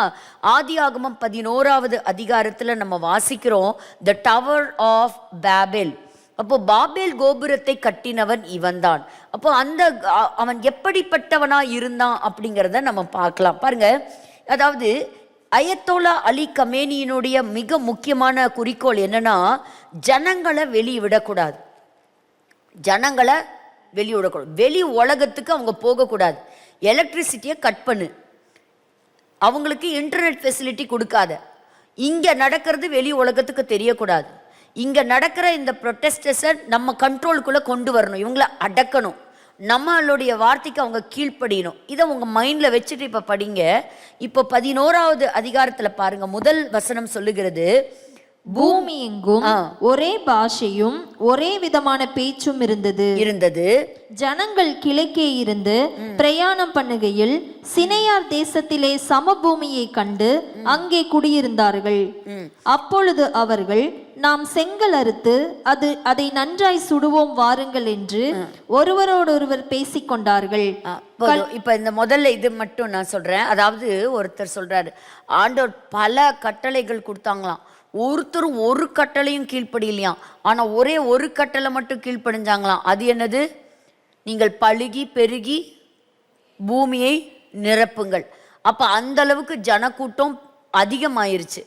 [SPEAKER 1] ஆதியாகமம் 11வது அதிகாரத்தில் நம்ம வாசிக்கிறோம், த டவர் ஆஃப் பேபேல். அப்போ பாபேல் கோபுரத்தை கட்டினவன் இவன்தான். அப்போ அவன் எப்படிப்பட்டவனா இருந்தான் அப்படிங்கிறத நம்ம பார்க்கலாம். பாருங்க, அதாவது அயத்தோலா அலி கமேனியினுடைய மிக முக்கியமான குறிக்கோள் என்னன்னா, ஜனங்களை வெளிவிடக்கூடாது. ஜனங்களை வெளிவிடக்கூடாது, வெளி உலகத்துக்கு அவங்க போகக்கூடாது. எலக்ட்ரிசிட்டியை கட் பண்ணு, அவங்களுக்கு இன்டர்நெட் ஃபெசிலிட்டி கொடுக்காத, இங்கே நடக்கிறது வெளி உலகத்துக்கு தெரியக்கூடாது, இங்கே நடக்கிற இந்த ப்ரொட்டஸ்டர்ஸை நம்ம கண்ட்ரோலுக்குள்ளே கொண்டு வரணும், இவங்களை அடக்கணும், நம்மளுடைய வார்த்தைக்கு அவங்க கீழ்ப்படியணும். இதை உங்கள் மைண்டில் வச்சுட்டு இப்போ படிங்க. இப்போ 11வது அதிகாரத்தில் பாருங்க, முதல் வசனம் சொல்லுகிறது,
[SPEAKER 2] பூமி எங்கும் ஒரே பாஷையும் ஒரே விதமான பேச்சும் இருந்தது. ஜனங்கள் கிழக்கே இருந்து பிரயாணம் பண்ணுகையில் சினையார் தேசத்திலே சமபூமியை கண்டு அங்கே குடியிருந்தார்கள். அப்பொழுது அவர்கள், நாம் செங்கல் அறுத்து அதை நன்றாய் சுடுவோம் வாருங்கள் என்று ஒருவரோடொருவர் பேசிக்கொண்டார்கள்.
[SPEAKER 1] இப்ப இந்த முதல்ல இது மட்டும் நான் சொல்றேன். அதாவது ஒருத்தர் சொல்றாரு, ஆண்டவர் பல கட்டளைகள் கொடுத்தாங்களாம், ஒருத்தரும் ஒரு கட்டளையும் கீழ்ப்படியலையாம், ஆனா ஒரே ஒரு கட்டளை மட்டும் கீழ்ப்படிஞ்சாங்களாம். அது என்னது? நீங்கள் பலுகி பெருகி பூமியை நிரப்புங்கள். அப்ப அந்த அளவுக்கு ஜனக்கூட்டம் அதிகமாயிருச்சு.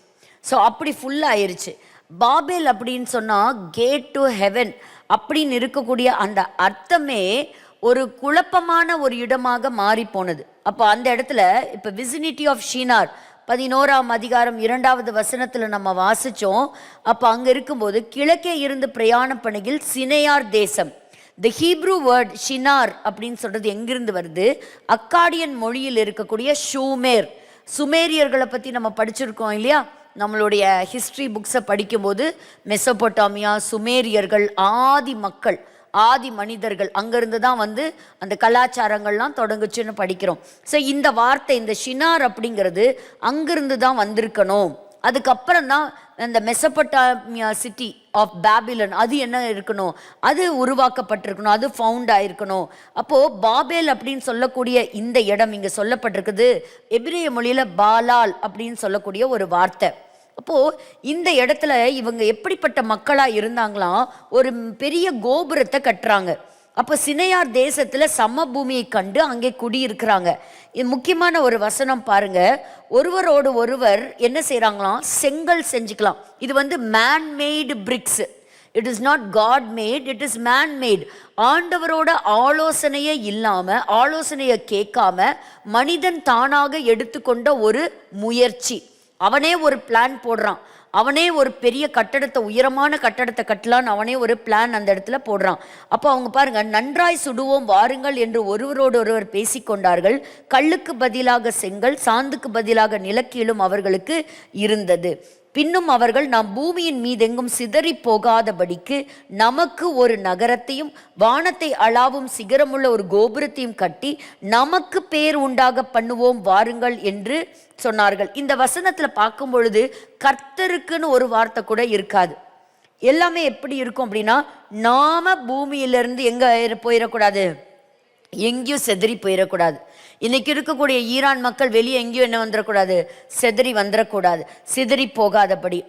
[SPEAKER 1] ஸோ அப்படி ஃபுல்லாயிருச்சு. பாபேல் அப்படின்னு சொன்னா கேட் டு ஹெவன் அப்படின்னு இருக்கக்கூடிய அந்த அர்த்தமே ஒரு குழப்பமான ஒரு இடமாக மாறி போனது. அப்போ அந்த இடத்துல இப்போ விசினிட்டி ஆஃப் ஷினார் 11ஆம் அதிகாரம் 2வது வசனத்தில் நம்ம வாசித்தோம். அப்போ அங்கே இருக்கும்போது கிழக்கே இருந்து பிரயாணம் பண்ணுகில் சினையார் தேசம். த ஹீப்ரூ வேர்ட் ஷினார் அப்படின்னு சொல்கிறது எங்கிருந்து வருது? அக்காடியன் மொழியில் இருக்கக்கூடிய ஷூமேர். சுமேரியர்களை பற்றி நம்ம படிச்சிருக்கோம் இல்லையா? நம்மளுடைய ஹிஸ்ட்ரி புக்ஸை படிக்கும்போது மெசோபொட்டாமியா, சுமேரியர்கள் ஆதி மக்கள், ஆதி மனிதர்கள், அங்கேருந்து தான் வந்து அந்த கலாச்சாரங்கள்லாம் தொடங்குச்சுன்னு படிக்கிறோம். ஸோ இந்த வார்த்தை, இந்த ஷினார் அப்படிங்கிறது அங்கிருந்து தான் வந்திருக்கணும். அதுக்கப்புறம் தான் இந்த மெசோபொட்டாமியா சிட்டி ஆஃப் பேபிலன் அது என்ன இருக்கணும், அது உருவாக்கப்பட்டிருக்கணும், அது ஃபவுண்ட் ஆயிருக்கணும். அப்போது பாபேல் அப்படின்னு சொல்லக்கூடிய இந்த இடம் இங்கே சொல்லப்பட்டிருக்குது. எபிரேய மொழியில் பாலால் அப்படின்னு சொல்லக்கூடிய ஒரு வார்த்தை. அப்போது இந்த இடத்துல இவங்க எப்படிப்பட்ட மக்களாக இருந்தாங்களாம், ஒரு பெரிய கோபுரத்தை கட்டுறாங்க. அப்போ சினையார் தேசத்தில் சமபூமியை கண்டு அங்கே குடியிருக்கிறாங்க. இது முக்கியமான ஒரு வசனம் பாருங்க, ஒருவரோடு ஒருவர் என்ன செய்கிறாங்களாம்? செங்கல் செஞ்சுக்கலாம். இது வந்து man made bricks. It is not God made, it is man made. ஆண்டவரோட ஆலோசனையே இல்லாமல், ஆலோசனையை கேட்காம மனிதன் தானாக எடுத்துக்கொண்ட ஒரு முயற்சி. அவனே ஒரு பிளான் போடுறான், அவனே ஒரு பெரிய கட்டடத்தை, உயரமான கட்டடத்தை கட்டலான்னு அவனே ஒரு பிளான் அந்த இடத்துல போடுறான். அப்போ அவங்க பாருங்க, நன்றாய் சுடுவோம் வாருங்கள் என்று ஒருவரோடு ஒருவர் பேசிக்கொண்டார்கள். கல்லுக்கு பதிலாக செங்கல், சாந்துக்கு பதிலாக நிலக்கீழும் அவர்களுக்கு இருந்தது. பின்னும் அவர்கள், நாம் பூமியின் மீதெங்கும் சிதறி போகாதபடிக்கு நமக்கு ஒரு நகரத்தையும் வானத்தை அளாவும் சிகரமுள்ள ஒரு கோபுரத்தையும் கட்டி நமக்கு பேர் உண்டாக பண்ணுவோம் வாருங்கள் என்று சொன்னார்கள். இந்த வசனத்தில் பார்க்கும் பொழுது கர்த்தருக்குன்னு ஒரு வார்த்தை கூட இருக்காது. எல்லாமே எப்படி இருக்கும் அப்படின்னா, நாம பூமியிலிருந்து எங்க போயிடக்கூடாது, எங்கேயும் செதறி போயிடக்கூடாது. இன்னைக்கு இருக்கக்கூடிய ஈரான் மக்கள் வெளியே எங்கேயும் என்ன வந்துடக்கூடாது, செதறி வந்துடக்கூடாது, சிதறி போகாதபடி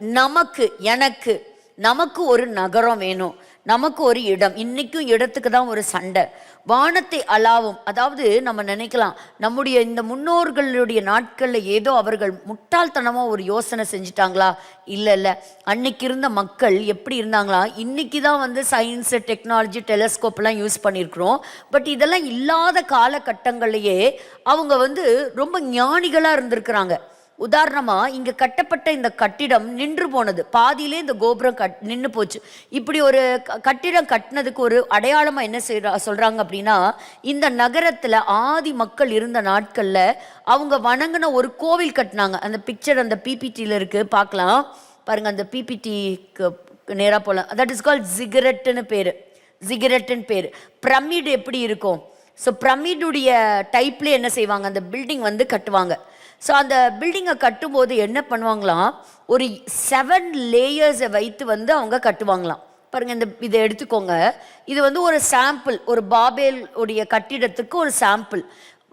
[SPEAKER 1] நமக்கு ஒரு நகரம் வேணும், நமக்கு ஒரு இடம். இன்னைக்கும் இடத்துக்கு தான் ஒரு சண்டை. வானத்தை அளாவும், அதாவது நம்ம நினைக்கலாம் நம்முடைய இந்த முன்னோர்களுடைய நாட்களில் ஏதோ அவர்கள் முட்டாள்தனமாக ஒரு யோசனை செஞ்சிட்டாங்களா? இல்லை, அன்னைக்கு இருந்த மக்கள் எப்படி இருந்தாங்களா? இன்னைக்கு தான் வந்து சயின்ஸு, டெக்னாலஜி, டெலஸ்கோப்லாம் யூஸ் பண்ணியிருக்கிறோம். பட் இதெல்லாம் இல்லாத காலகட்டங்கள்லையே அவங்க வந்து ரொம்ப ஞானிகளாக இருந்திருக்கிறாங்க. உதாரணமா இங்க கட்டப்பட்ட இந்த கட்டிடம் நின்று போனது, பாதியிலே இந்த கோபுரம் நின்று போச்சு. இப்படி ஒரு கட்டிடம் கட்டினதுக்கு ஒரு அடையாளமா என்ன சொல்றாங்க அப்படின்னா, இந்த நகரத்துல ஆதி மக்கள் இருந்த நாட்கள்ல அவங்க வணங்கின ஒரு கோவில் கட்டினாங்க. அந்த பிக்சர் அந்த பிபிடியில் இருக்கு, பார்க்கலாம் பாருங்க. அந்த பிபிடிக்கு நேரா போலாம். தட் இஸ் கால்ட் ஜிகரெட்னு பேரு. ஜிகரெட்னு பேரு. பிரமிட் எப்படி இருக்கும்? ஸோ பிரமிடுடைய டைப்ல என்ன செய்வாங்க, அந்த பில்டிங் வந்து கட்டுவாங்க. ஸோ அந்த பில்டிங்கை கட்டும்போது என்ன பண்ணுவாங்களாம், ஒரு 7 லேயர்ஸை வைத்து வந்து அவங்க கட்டுவாங்களாம். பாருங்க, இதை எடுத்துக்கோங்க. இது வந்து ஒரு சாம்பிள், ஒரு பாபேல் உடைய கட்டிடத்துக்கு ஒரு சாம்பிள்.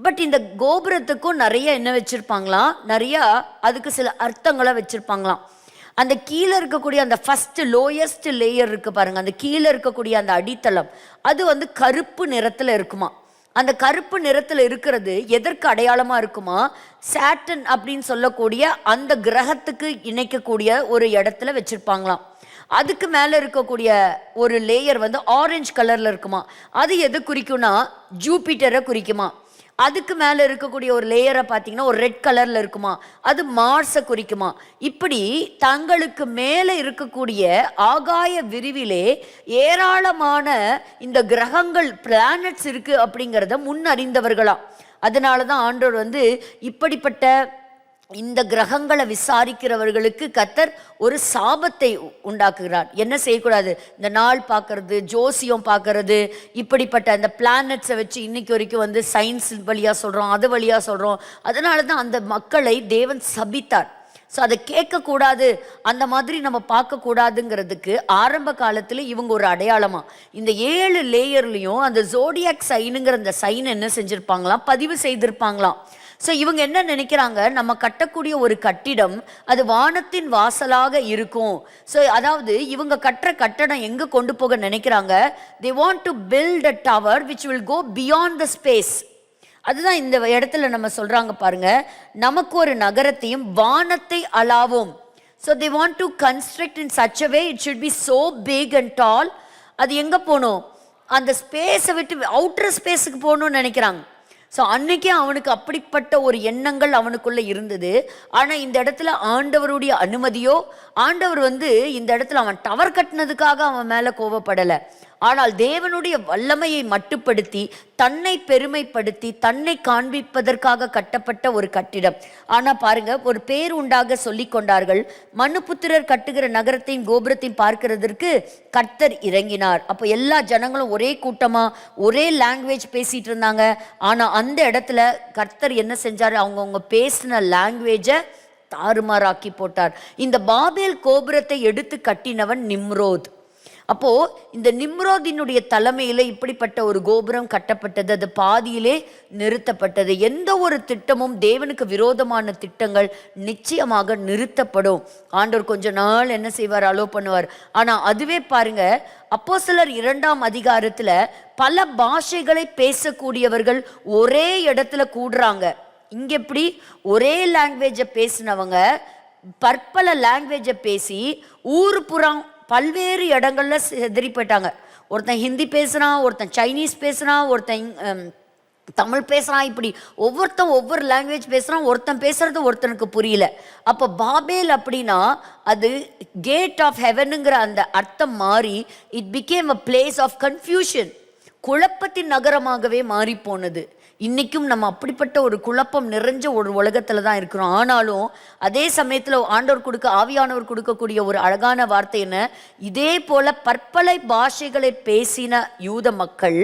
[SPEAKER 1] பட் இந்த கோபுரத்துக்கும் நிறைய என்ன வச்சிருப்பாங்களாம், நிறைய அதுக்கு சில அர்த்தங்களை வச்சிருப்பாங்களாம். அந்த கீழே இருக்கக்கூடிய அந்த ஃபர்ஸ்ட் லோயஸ்ட் லேயர் இருக்கு பாருங்க, அந்த கீழே இருக்கக்கூடிய அந்த அடித்தளம் அது வந்து கருப்பு நிறத்துல இருக்குமா. அந்த கருப்பு நிறத்துல இருக்கிறது எதற்கு அடையாளமா இருக்குமா, சாட்டன் அப்படின்னு சொல்லக்கூடிய அந்த கிரகத்துக்கு இணைக்கக்கூடிய ஒரு இடத்துல வச்சிருப்பாங்களாம். அதுக்கு மேல இருக்கக்கூடிய ஒரு லேயர் வந்து ஆரஞ்சு கலர்ல இருக்குமா. அது எது குறிக்கும்னா ஜூபிட்டரை குறிக்குமா. அதுக்கு மேலே இருக்கக்கூடிய ஒரு லேயரை பார்த்தீங்கன்னா ஒரு ரெட் கலரில் இருக்குமா, அது மார்ஸை குறிக்குமா. இப்படி தங்களுக்கு மேலே இருக்கக்கூடிய ஆகாய விரிவிலே ஏராளமான இந்த கிரகங்கள், பிளானட்ஸ் இருக்கு அப்படிங்கிறத முன்னறிந்தவர்களாம். அதனால தான் ஆண்டவர் வந்து இப்படிப்பட்ட இந்த கிரகங்களை விசாரிக்கிறவர்களுக்கு கர்த்தர் ஒரு சாபத்தை உண்டாக்குகிறார். என்ன செய்யக்கூடாது, இந்த நாள் பார்க்கறது, ஜோசியம் பார்க்கறது, இப்படிப்பட்ட அந்த பிளானட்ஸை வச்சு இன்னைக்கு வரைக்கும் வந்து சயின்ஸ் வழியாக சொல்கிறோம், அது வழியாக சொல்கிறோம். அதனால தான் அந்த மக்களை தேவன் சபித்தார். ஸோ அதை கேட்கக்கூடாது, அந்த மாதிரி நம்ம பார்க்கக்கூடாதுங்கிறதுக்கு ஆரம்ப காலத்தில் இவங்க ஒரு அடையாளமா இந்த 7 லேயர்லையும் அந்த ஜோடியாக் சைனுங்கிற அந்த சைன் என்ன செஞ்சுருப்பாங்களாம், பதிவு செய்திருப்பாங்களாம். ஸோ இவங்க என்ன நினைக்கிறாங்க, நம்ம கட்டக்கூடிய ஒரு கட்டிடம் அது வானத்தின் வாசலாக இருக்கும். ஸோ அதாவது இவங்க கட்டுற கட்டடம் எங்கே கொண்டு போக நினைக்கிறாங்க, they want to build a tower which will go beyond the space. அதுதான் இந்த இடத்துல நம்ம சொல்றாங்க பாருங்க, நமக்கு ஒரு நகரத்தையும் வானத்தை அளாவும். So they want to construct in such a way it should be so big and tall. அது எங்கே போகணும், அந்த ஸ்பேஸை விட்டு அவுட்டர் ஸ்பேஸுக்கு போகணும்னு நினைக்கிறாங்க. ஸோ அன்னைக்கே அவனுக்கு அப்படிப்பட்ட ஒரு எண்ணங்கள் அவனுக்குள்ள இருந்தது. ஆனால் இந்த இடத்துல ஆண்டவருடைய அனுமதியோ, ஆண்டவர் வந்து இந்த இடத்துல அவன் டவர் கட்டினதுக்காக அவன் மேலே கோபப்படலை. ஆனால் தேவனுடைய வல்லமையை மட்டுப்படுத்தி தன்னை பெருமைப்படுத்தி தன்னை காண்பிப்பதற்காக கட்டப்பட்ட ஒரு கட்டிடம். ஆனால் பாருங்க, ஒரு பேர் உண்டாக சொல்லி கொண்டார்கள். மனுபுத்திரர் கட்டுகிற நகரத்தையும் கோபுரத்தையும் பார்க்கிறதற்கு கர்த்தர் இறங்கினார். அப்போ எல்லா ஜனங்களும் ஒரே கூட்டமா ஒரே லாங்குவேஜ் பேசிட்டு இருந்தாங்க. ஆனால் அந்த இடத்துல கர்த்தர் என்ன செஞ்சார், அவங்கவுங்க பேசின லாங்குவேஜை தாறுமாறாக்கி போட்டார். இந்த பாபேல் கோபுரத்தை எடுத்து கட்டினவன் நிம்ரோத். அப்போ இந்த நிம்ரோதினுடைய தலைமையில இப்படிப்பட்ட ஒரு கோபுரம் கட்டப்பட்டது. அது பாதியிலே நிறுத்தப்பட்டது. எந்த ஒரு திட்டமும் தேவனுக்கு விரோதமான திட்டங்கள் நிச்சயமாக நிறுத்தப்படும். ஆண்டவர் கொஞ்ச நாள் என்ன செய்வார், அலோ பண்ணுவார். ஆனா அதுவே பாருங்க, அப்போஸ்தலர் 2ஆம் அதிகாரத்துல பல பாஷைகளை பேசக்கூடியவர்கள் ஒரே இடத்துல கூடுறாங்க. இங்க எப்படி ஒரே லாங்குவேஜை பேசினவங்க பற்பல லாங்குவேஜை பேசி ஊரு புறம் பல்வேறு இடங்கள்ல செதறி போயிட்டாங்க. ஒருத்தன் ஹிந்தி பேசுறான், ஒருத்தன் சைனீஸ் பேசுறான், ஒருத்தன் தமிழ் பேசுறான். இப்படி ஒவ்வொருத்தன் ஒவ்வொரு லாங்குவேஜ் பேசுறான். ஒருத்தன் பேசுறது ஒருத்தனுக்கு புரியல. அப்போ பாபேல் அப்படின்னா அது கேட் ஆஃப் ஹெவனுங்கிற அந்த அர்த்தம் மாறி it became a place of confusion. குழப்பத்தின் நகரமாகவே மாறி போனது. இன்னைக்கும் நம்ம அப்படிப்பட்ட ஒரு குழப்பம் நிறைஞ்ச ஒரு உலகத்துல தான் இருக்கிறோம். ஆனாலும் அதே சமயத்துல ஆண்டவர் ஆவியானவர் கொடுக்கக்கூடிய ஒரு அழகான வார்த்தை என்ன, இதே போல பற்பல பாஷைகளை பேசின யூத மக்கள்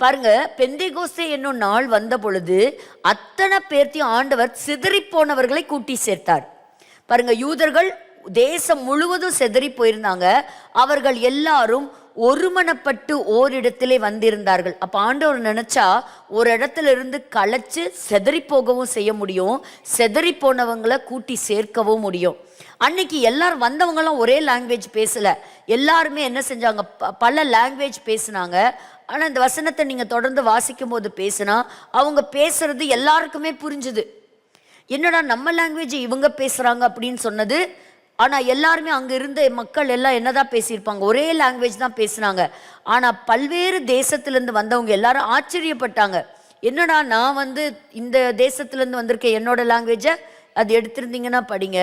[SPEAKER 1] பாருங்க, பெந்தேகோஸ்தே என்னும் நாள் வந்த பொழுது அத்தனை பேர்த்தையும் ஆண்டவர் சிதறி போனவர்களை கூட்டி சேர்த்தார். பாருங்க, யூதர்கள் தேசம் முழுவதும் செதறி போயிருந்தாங்க. அவர்கள் எல்லாரும் ஒருமனப்பட்டு ஓரிடத்திலே வந்திருந்தார்கள். அப்ப ஆண்டவர் நினைச்சா ஒரு இடத்துல இருந்து களைச்சு செதறி போகவும் செய்ய முடியும், செதறி போனவங்களை கூட்டி சேர்க்கவும் முடியும். அன்னைக்கு எல்லாரும் வந்தவங்கலாம் ஒரே லாங்குவேஜ் பேசல, எல்லாருமே என்ன செஞ்சாங்க, பல லாங்குவேஜ் பேசினாங்க. ஆனா இந்த வசனத்தை நீங்க தொடர்ந்து வாசிக்கும் போது பேசினா அவங்க பேசுறது எல்லாருக்குமே புரிஞ்சுது. என்னடா நம்ம லாங்குவேஜ் இவங்க பேசுறாங்க அப்படின்னு சொன்னது. ஆனால் எல்லாருமே அங்கே இருந்த மக்கள் எல்லாம் என்னதான் பேசியிருப்பாங்க, ஒரே லாங்குவேஜ் தான் பேசினாங்க. ஆனால் பல்வேறு தேசத்துலேருந்து வந்தவங்க எல்லாரும் ஆச்சரியப்பட்டாங்க. என்னடா நான் வந்து இந்த தேசத்துலேருந்து வந்திருக்கேன், என்னோட லாங்குவேஜை அது எடுத்திருந்தீங்கன்னா படிங்க.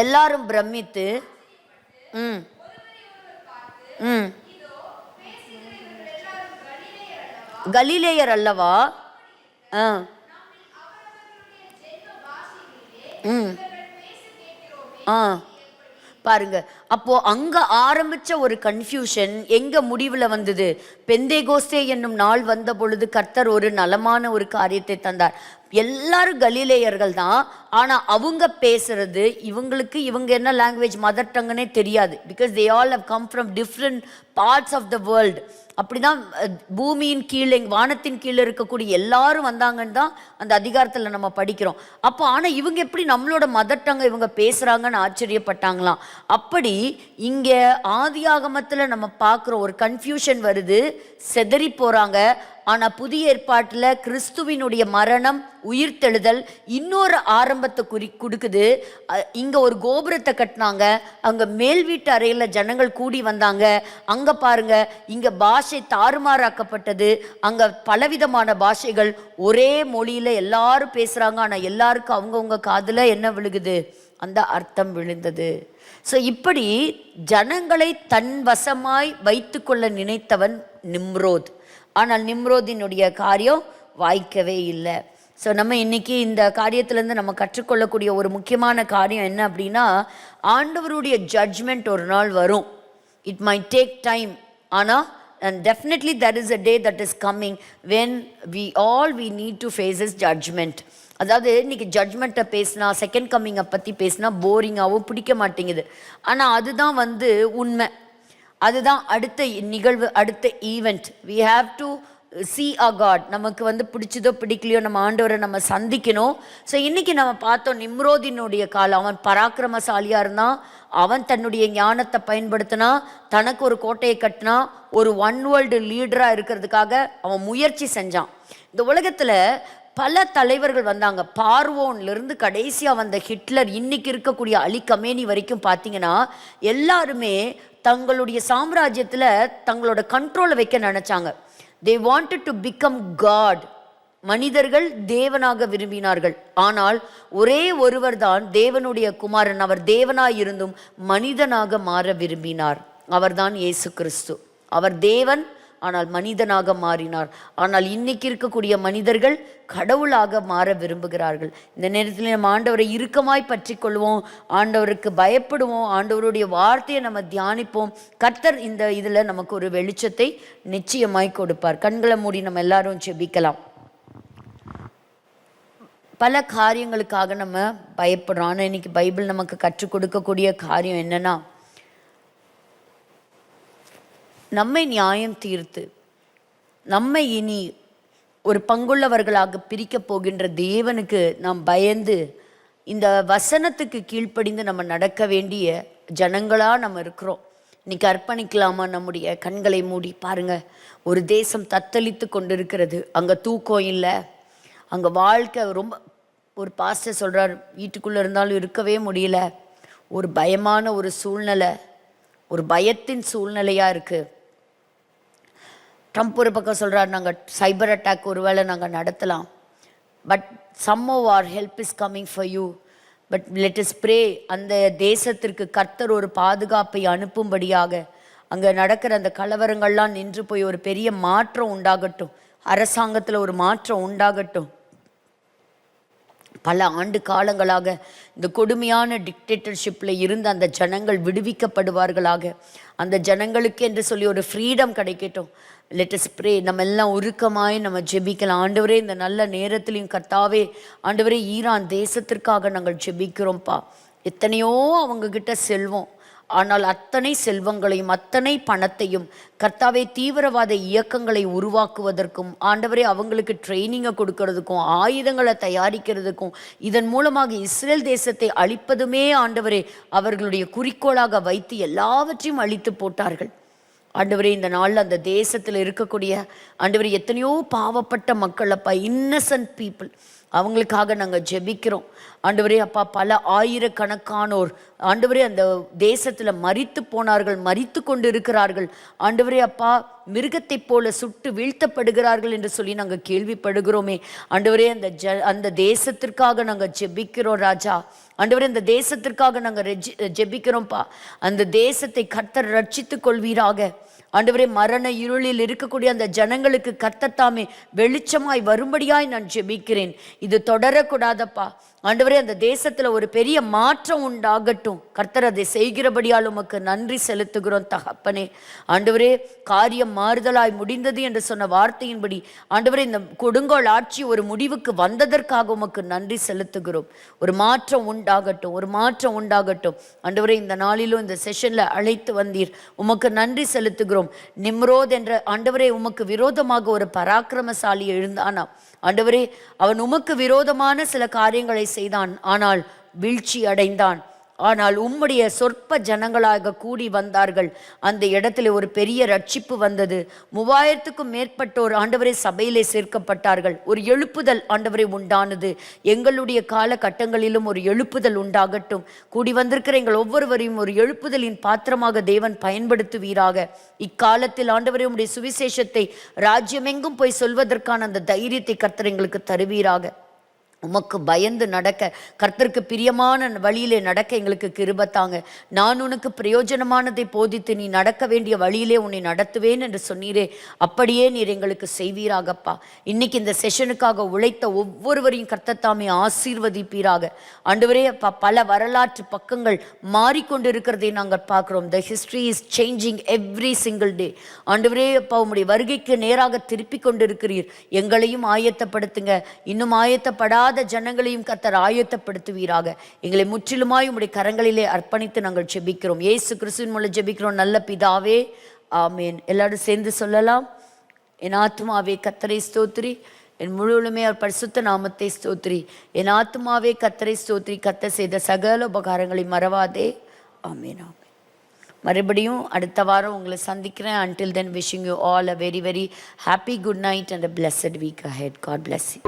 [SPEAKER 1] எல்லாரும் பிரமித்து ம் ம் கலிலேயர் அல்லவா? ஆ ம் ஆ பாருங்க. அப்போ அங்க ஆரம்பிச்ச ஒரு கன்ஃபியூஷன் எங்க முடிவுல வந்தது? பெந்தேகோஸ்தே என்னும் நாள் வந்த பொழுது கர்த்தர் ஒரு நலமான ஒரு காரியத்தை தந்தார். எல்லாரும் கலிலேயர்கள் தான். ஆனா அவங்க பேசுறது இவங்க என்ன லாங்குவேஜ் மதர் டங்குன்னே தெரியாது. Because they all have come from different parts of the world. அப்படிதான் பூமியின் கீழே வானத்தின் கீழே இருக்கக்கூடிய எல்லாரும் வந்தாங்கன்னு தான் அந்த அதிகாரத்தில் நம்ம படிக்கிறோம். அப்போ ஆனால் இவங்க எப்படி நம்மளோட மதர் டங்கை இவங்க பேசுகிறாங்கன்னு ஆச்சரியப்பட்டாங்களாம். அப்படி இங்கே ஆதியாகமத்தில் நம்ம பார்க்குறோம் ஒரு கன்ஃபியூஷன் வருது, செதறி போகிறாங்க. ஆனால் புதிய ஏற்பாட்டில் கிறிஸ்துவினுடைய மரணம் உயிர்த்தெழுதல் இன்னொரு ஆரம்பத்தை கொடுக்குது. இங்கே ஒரு கோபுரத்தை கட்டினாங்க, அங்கே மேல் வீட்டு அறையில் ஜனங்கள் கூடி வந்தாங்க. அங்கே பாருங்க, இங்கே பாஷை தாறுமாறாக்கப்பட்டது. அங்கே பலவிதமான பாஷைகள் ஒரே மொழியில் எல்லாரும் பேசுகிறாங்க. ஆனால் எல்லாருக்கும் அவங்கவுங்க காதில் என்ன விழுகுது? அந்த அர்த்தம் விழுந்தது. ஸோ இப்படி ஜனங்களை தன் வசமாய் வைத்து கொள்ள நினைத்தவன் நிம்ரோத். ஆனால் நிம்ரோதினுடைய காரியம் வாய்க்கவே இல்லை. ஸோ நம்ம இன்னைக்கு இந்த காரியத்திலேருந்து நம்ம கற்றுக்கொள்ளக்கூடிய ஒரு முக்கியமான காரியம் என்ன அப்படின்னா, ஆண்டவருடைய ஜட்ஜ்மெண்ட் ஒரு நாள் வரும். இட் மைட் டேக் டைம், ஆனால் and definitely there is a day that is coming when we need to face his judgment. அதாவது இன்னைக்கு ஜட்ஜ்மெண்ட்டை பேசினா, செகண்ட் கம்மிங்கை பற்றி பேசினா போரிங்காகவும் பிடிக்க மாட்டேங்குது. ஆனால் அதுதான் உண்மை. அதுதான் அடுத்த நிகழ்வு, அடுத்த event. we have to see our God. நமக்கு பிடிச்சதோ பிடிக்கலையோ நம்ம ஆண்டவரை நம்ம சந்திக்கணும். ஸோ இன்னைக்கு நம்ம பார்த்தோம் நிம்ரோதினுடைய காலம். அவன் பராக்கிரமசாலியாக இருந்தான். அவன் தன்னுடைய ஞானத்தை பயன்படுத்தினா, தனக்கு ஒரு கோட்டையை கட்டினா, ஒரு ஒன் வேர்ல்டு லீடராக இருக்கிறதுக்காக அவன் முயற்சி செஞ்சான். இந்த உலகத்தில் பல தலைவர்கள் வந்தாங்க. பார்வோன்லேருந்து கடைசியாக வந்த ஹிட்லர், இன்னைக்கு இருக்கக்கூடிய அலி கமேனி வரைக்கும் பார்த்தீங்கன்னா எல்லாருமே தங்களுடைய சாம்ராஜ்யத்தில் தங்களோட கண்ட்ரோலை வைக்க நினச்சாங்க. they wanted to become God. மனிதர்கள் தேவனாக விரும்பினார்கள். ஆனால் ஒரே ஒருவர் தான் தேவனுடைய குமாரன். அவர் தேவனாய் இருந்தும் மனிதனாக மாற விரும்பினார். அவர்தான் இயேசு கிறிஸ்து. அவர் தேவன், ஆனால் மனிதனாக மாறினார். ஆனால் இன்னைக்கு இருக்கக்கூடிய மனிதர்கள் கடவுளாக மாற விரும்புகிறார்கள். இந்த நேரத்தில் நம்ம ஆண்டவரை இறுக்கமாய் பற்றி கொள்வோம், ஆண்டவருக்கு பயப்படுவோம், ஆண்டவருடைய வார்த்தையை நம்ம தியானிப்போம். கர்த்தர் இந்த இதில் நமக்கு ஒரு வெளிச்சத்தை நிச்சயமாய் கொடுப்பார். கண்களை மூடி நம்ம எல்லாரும் ஜெபிக்கலாம். பல காரியங்களுக்காக நம்ம பயப்படுறோம். ஆனால் இன்னைக்கு பைபிள் நமக்கு கற்றுக் கொடுக்கக்கூடிய காரியம் என்னன்னா, நம்மை நியாயம் தீர்த்து நம்மை இனி ஒரு பங்குள்ளவர்களாக பிரிக்க போகின்ற தேவனுக்கு நாம் பயந்து இந்த வசனத்துக்கு கீழ்ப்படிந்து நம்ம நடக்க வேண்டிய ஜனங்களாக நம்ம இருக்கிறோம். இன்னைக்கு அர்ப்பணிக்கலாமா? நம்முடைய கண்களை மூடி பாருங்க. ஒரு தேசம் தத்தளித்து கொண்டிருக்கிறது. அங்கே தூக்கம் இல்லை, அங்கே வாழ்க்கை ரொம்ப, ஒரு பாஸ்டர் சொல்கிறார், வீட்டுக்குள்ளே இருந்தாலும் இருக்கவே முடியல, ஒரு பயமான ஒரு சூழ்நிலை, ஒரு பயத்தின் சூழ்நிலையாக இருக்குது. ட்ரம்ப் ஒரு பக்கம் சொல்கிறார், நாங்கள் சைபர் அட்டாக் ஒருவேளை நாங்கள் நடத்தலாம், but somehow our help is coming for you, but let us pray. அந்த தேசத்திற்கு கர்த்தர் ஒரு பாதுகாப்பை அனுப்பும்படியாக அங்கே நடக்கிற அந்த கலவரங்கள்லாம் நின்று போய் ஒரு பெரிய மாற்றம் உண்டாகட்டும், அரசாங்கத்தில் ஒரு மாற்றம் உண்டாகட்டும். பல ஆண்டு காலங்களாக இந்த கொடுமையான டிக்டேட்டர்ஷிப்பில் இருந்து அந்த ஜனங்கள் விடுவிக்கப்படுவார்களாக. அந்த ஜனங்களுக்கு என்று சொல்லி ஒரு ஃப்ரீடம் கிடைக்கட்டும். Let us pray. நம்ம எல்லாம் உருக்கமாய் நம்ம ஜெபிக்கலாம். ஆண்டவரே, இந்த நல்ல நேரத்துலையும் கர்த்தாவே, ஆண்டவரே, ஈரான் தேசத்திற்காக நாங்கள் ஜெபிக்கிறோம்ப்பா. எத்தனையோ அவங்கக்கிட்ட செல்வம், ஆனால் அத்தனை செல்வங்களையும் அத்தனை பணத்தையும் கர்த்தாவே தீவிரவாத இயக்கங்களை உருவாக்குவதற்கும், ஆண்டவரே அவங்களுக்கு ட்ரைனிங்கை கொடுக்கறதுக்கும், ஆயுதங்களை தயாரிக்கிறதுக்கும், இதன் மூலமாக இஸ்ரேல் தேசத்தை அழிப்பதுமே ஆண்டவரே அவர்களுடைய குறிக்கோளாக வைத்து எல்லாவற்றையும் அழித்து போட்டார்கள். ஆண்டவரே, இந்த நாளில் அந்த தேசத்தில் இருக்கக்கூடிய ஆண்டவரே எத்தனையோ பாவப்பட்ட மக்கள் அப்பா, இன்னசென்ட் பீப்புள், அவங்களுக்காக நாங்கள் ஜெபிக்கிறோம் ஆண்டவரே. அப்பா, பல ஆயிரக்கணக்கானோர் ஆண்டவரே அந்த தேசத்தில் மரித்து போனார்கள், மரித்து கொண்டு இருக்கிறார்கள் ஆண்டவரே. அப்பா, மிருகத்தைப் போல சுட்டு வீழ்த்தப்படுகிறார்கள் என்று சொல்லி நாங்கள் கேள்விப்படுகிறோமே ஆண்டவரே. அந்த தேசத்திற்காக நாங்கள் ஜெபிக்கிறோம் ராஜா. ஆண்டவரே, அந்த தேசத்திற்காக நாங்கள் ஜெபிக்கிறோம்ப்பா. அந்த தேசத்தை கர்த்தர் ரட்சித்துக் கொள்வீராக ஆண்டவரே. மரண இருளில் இருக்கக்கூடிய அந்த ஜனங்களுக்கு கர்த்தர் தாமே வெளிச்சமாய் வரும்படியாய் நான் ஜெபிக்கிறேன். இது தொடரக்கூடாதப்பா ஆண்டவரே. அந்த தேசத்துல ஒரு பெரிய மாற்றம் உண்டாகட்டும். கர்த்தர் அதை செய்கிறபடியால் உமக்கு நன்றி செலுத்துகிறோம் தகப்பனே. ஆண்டவரே, காரியம் மாறுதலாய் முடிந்தது என்று சொன்ன வார்த்தையின்படி ஆண்டவரே, இந்த கொடுங்கோல் ஆட்சி ஒரு முடிவுக்கு வந்ததற்காக உமக்கு நன்றி செலுத்துகிறோம். ஒரு மாற்றம் உண்டாகட்டும், ஒரு மாற்றம் உண்டாகட்டும் ஆண்டவரே. இந்த நாளிலும் இந்த செஷன்ல அழைத்து வந்தீர், உமக்கு நன்றி செலுத்துகிறோம். நிம்ரோத் என்ற ஆண்டவரே உமக்கு விரோதமாக ஒரு பராக்கிரமசாலி எழுந்தானா ஆண்டவரே. அவன் உமக்கு விரோதமான சில காரியங்களை செய்தான், ஆனால் வீழ்ச்சி அடைந்தான். ஆனால் உம்முடைய சொற்ப ஜனங்களாக கூடி வந்தார்கள். அந்த இடத்துல ஒரு பெரிய ரட்சிப்பு வந்தது. 3000க்கும் மேற்பட்டோர் ஆண்டவரே சபையிலே சேர்க்கப்பட்டார்கள். ஒரு எழுப்புதல் ஆண்டவரே உண்டானது. எங்களுடைய காலகட்டங்களிலும் ஒரு எழுப்புதல் உண்டாகட்டும். கூடி வந்திருக்கிற எங்கள் ஒவ்வொருவரையும் ஒரு எழுப்புதலின் பாத்திரமாக தேவன் பயன்படுத்துவீராக. இக்காலத்தில் ஆண்டவரே உம்முடைய சுவிசேஷத்தை ராஜ்யமெங்கும் போய் சொல்வதற்கான அந்த தைரியத்தை கர்த்தர் எங்களுக்கு தருவீராக. உமக்கு பயந்து நடக்க, கர்த்தருக்கு பிரியமான வழியிலே நடக்க எங்களுக்கு கிருபை தாங்க. நான் உனக்கு பிரயோஜனமானதை போதித்து நீ நடக்க வேண்டிய வழியிலே உன்னை நடத்துவேன் என்று சொன்னீரே, அப்படியே நீர் எங்களுக்கு செய்வீராகப்பா. இன்னைக்கு இந்த செஷனுக்காக உழைத்த ஒவ்வொருவரையும் கர்த்தர் தாமே ஆசீர்வதிப்பீராக ஆண்டவரே. அப்பா, பல வரலாற்று பக்கங்கள் மாறிக்கொண்டிருக்கிறதை நாங்கள் பார்க்கிறோம். த history is changing every single day ஆண்டவரே. அப்பா, உம்முடைய வருகைக்கு நேராக திருப்பி கொண்டிருக்கிறீர். எங்களையும் ஆயத்தப்படுத்துங்க. இன்னும் ஆயத்தப்படாத ஜனங்களையும் கர்த்தர் ஆயத்தப்படுத்துவீராக. எங்களை முற்றிலுமாய் உம்முடைய கரங்களிலே அர்ப்பணித்து நாங்கள் ஜெபிக்கிறோம். இயேசு கிறிஸ்துவின் மூலம் ஜெபிக்கிறோம் நல்ல பிதாவே, ஆமேன். எல்லாரும் சேர்ந்து சொல்லலாம். என் ஆத்துமாவே கர்த்தரை ஸ்தோத்திரி, என் முழுவதுமே அவர் பரிசுத்த நாமத்தை ஸ்தோத்திரி. என் ஆத்துமாவே கர்த்தரை ஸ்தோத்திரி, கர்த்தர் செய்த சகல உபகாரங்களை மறவாதே. ஆமேன், ஆமேன். மறுபடியும் அடுத்த வாரம் உங்களை சந்திக்கிறேன். until then wishing you all a very very happy good night and a blessed week ahead. God bless you.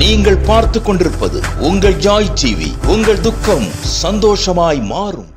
[SPEAKER 3] நீங்கள் பார்த்துக் கொண்டிருப்பது உங்கள் ஜாய் டிவி. உங்கள் துக்கம் சந்தோஷமாய் மாறும்.